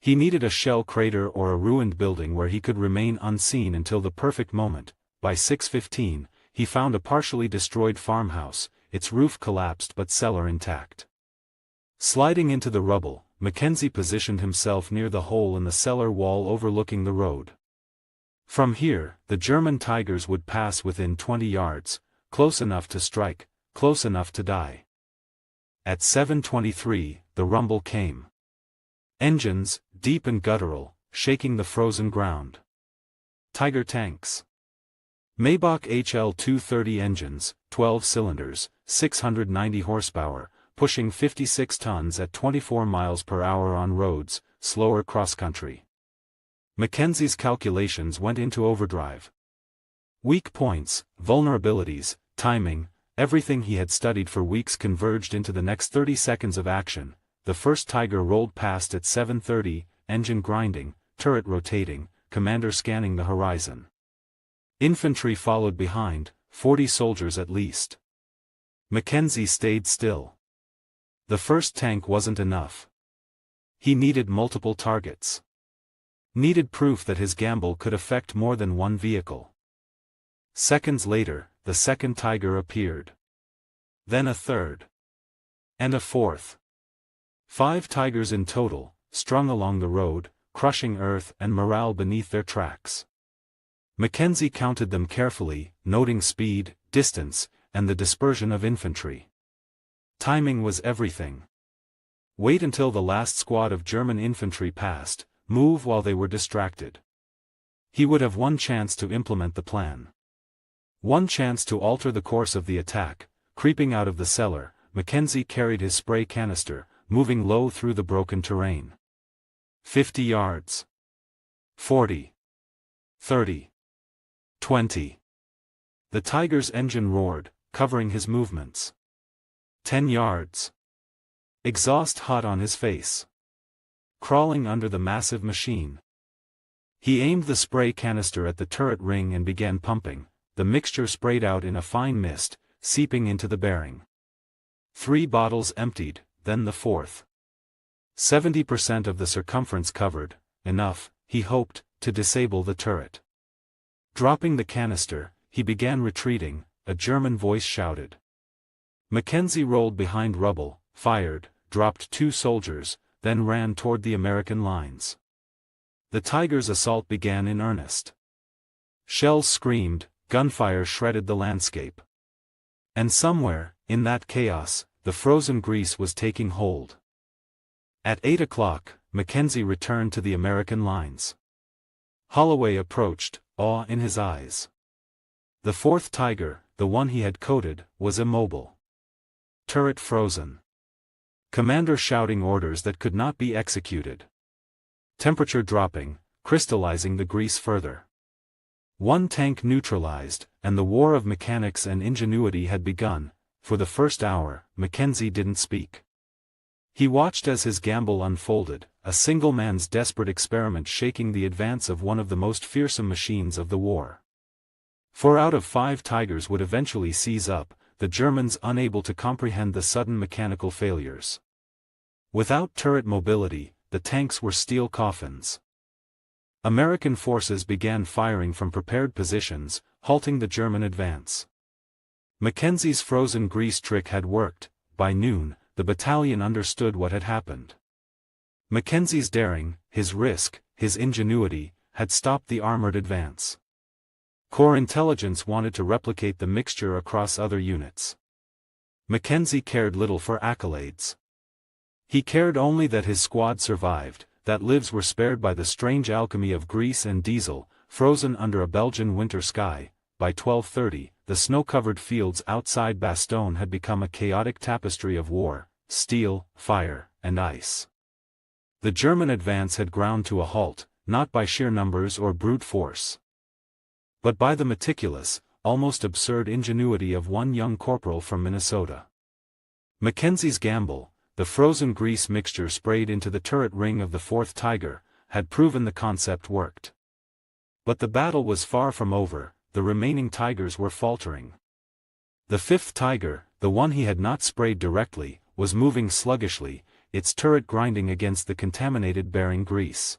He needed a shell crater or a ruined building where he could remain unseen until the perfect moment. By 6:15, he found a partially destroyed farmhouse, its roof collapsed but cellar intact. Sliding into the rubble, Mackenzie positioned himself near the hole in the cellar wall overlooking the road. From here, the German Tigers would pass within 20 yards, close enough to strike, close enough to die. At 7:23, the rumble came. Engines, deep and guttural, shaking the frozen ground. Tiger tanks. Maybach HL-230 engines, 12 cylinders, 690 horsepower, pushing 56 tons at 24 miles per hour on roads, slower cross-country. Mackenzie's calculations went into overdrive. Weak points, vulnerabilities, timing, everything he had studied for weeks converged into the next 30 seconds of action. The first Tiger rolled past at 7:30, engine grinding, turret rotating, commander scanning the horizon. Infantry followed behind, 40 soldiers at least. Mackenzie stayed still. The first tank wasn't enough. He needed multiple targets. Needed proof that his gamble could affect more than one vehicle. Seconds later, the second Tiger appeared. Then a third. And a fourth. 5 Tigers in total, strung along the road, crushing earth and morale beneath their tracks. Mackenzie counted them carefully, noting speed, distance, and the dispersion of infantry. Timing was everything. Wait until the last squad of German infantry passed, move while they were distracted. He would have one chance to implement the plan. One chance to alter the course of the attack. Creeping out of the cellar, Mackenzie carried his spray canister, moving low through the broken terrain. 50 yards. 40. 30. 20. The Tiger's engine roared, covering his movements. 10 yards. Exhaust hot on his face. Crawling under the massive machine. He aimed the spray canister at the turret ring and began pumping. The mixture sprayed out in a fine mist, seeping into the bearing. 3 bottles emptied, then the fourth. 70% of the circumference covered, enough, he hoped, to disable the turret. Dropping the canister, he began retreating. A German voice shouted. Mackenzie rolled behind rubble, fired, dropped 2 soldiers, then ran toward the American lines. The Tiger's assault began in earnest. Shells screamed, gunfire shredded the landscape. And somewhere, in that chaos, the frozen grease was taking hold. At 8 o'clock, Mackenzie returned to the American lines. Holloway approached, awe in his eyes. The fourth Tiger, the one he had coated, was immobile. Turret frozen. Commander shouting orders that could not be executed. Temperature dropping, crystallizing the grease further. One tank neutralized, and the war of mechanics and ingenuity had begun. For the first hour, Mackenzie didn't speak. He watched as his gamble unfolded, a single man's desperate experiment shaking the advance of one of the most fearsome machines of the war. 4 out of 5 Tigers would eventually seize up, the Germans unable to comprehend the sudden mechanical failures. Without turret mobility, the tanks were steel coffins. American forces began firing from prepared positions, halting the German advance. Mackenzie's frozen grease trick had worked. By noon, the battalion understood what had happened. Mackenzie's daring, his risk, his ingenuity, had stopped the armored advance. Corps intelligence wanted to replicate the mixture across other units. Mackenzie cared little for accolades. He cared only that his squad survived, that lives were spared by the strange alchemy of grease and diesel, frozen under a Belgian winter sky. By 12:30, the snow-covered fields outside Bastogne had become a chaotic tapestry of war, steel, fire, and ice. The German advance had ground to a halt, not by sheer numbers or brute force, but by the meticulous, almost absurd ingenuity of one young corporal from Minnesota. Mackenzie's gamble, the frozen grease mixture sprayed into the turret ring of the fourth Tiger, had proven the concept worked. But the battle was far from over. the remaining tigers were faltering. The fifth tiger, the one he had not sprayed directly, was moving sluggishly, its turret grinding against the contaminated bearing grease.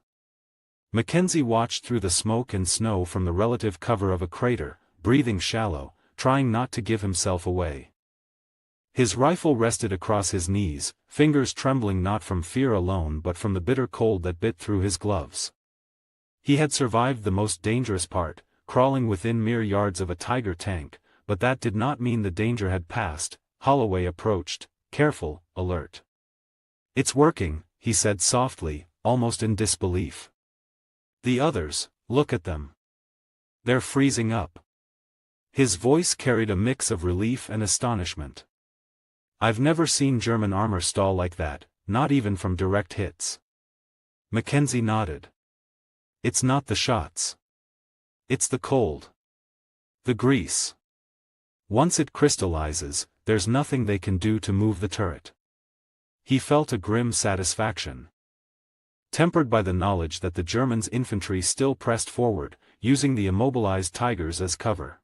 Mackenzie watched through the smoke and snow from the relative cover of a crater, breathing shallow, trying not to give himself away. His rifle rested across his knees, fingers trembling not from fear alone but from the bitter cold that bit through his gloves. He had survived the most dangerous part, crawling within mere yards of a tiger tank, but that did not mean the danger had passed. Holloway approached, careful, alert. "It's working," he said softly, almost in disbelief. "The others, look at them. They're freezing up." His voice carried a mix of relief and astonishment. "I've never seen German armor stall like that, not even from direct hits." Mackenzie nodded. "It's not the shots. It's the cold. The grease. Once it crystallizes, there's nothing they can do to move the turret." He felt a grim satisfaction, tempered by the knowledge that the Germans' infantry still pressed forward, using the immobilized tigers as cover.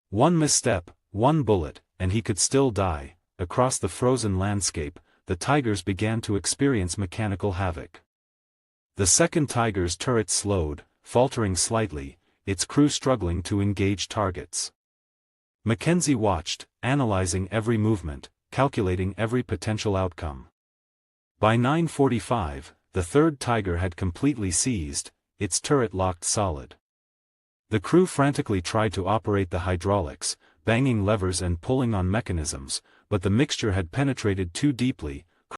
One misstep, one bullet, and he could still die. Across the frozen landscape, the tigers began to experience mechanical havoc. The second tiger's turret slowed, faltering slightly, its crew struggling to engage targets. Mackenzie watched, analyzing every movement, calculating every potential outcome. By 9:45, the third tiger had completely seized, its turret locked solid. The crew frantically tried to operate the hydraulics, banging levers and pulling on mechanisms, but the mixture had penetrated too deeply,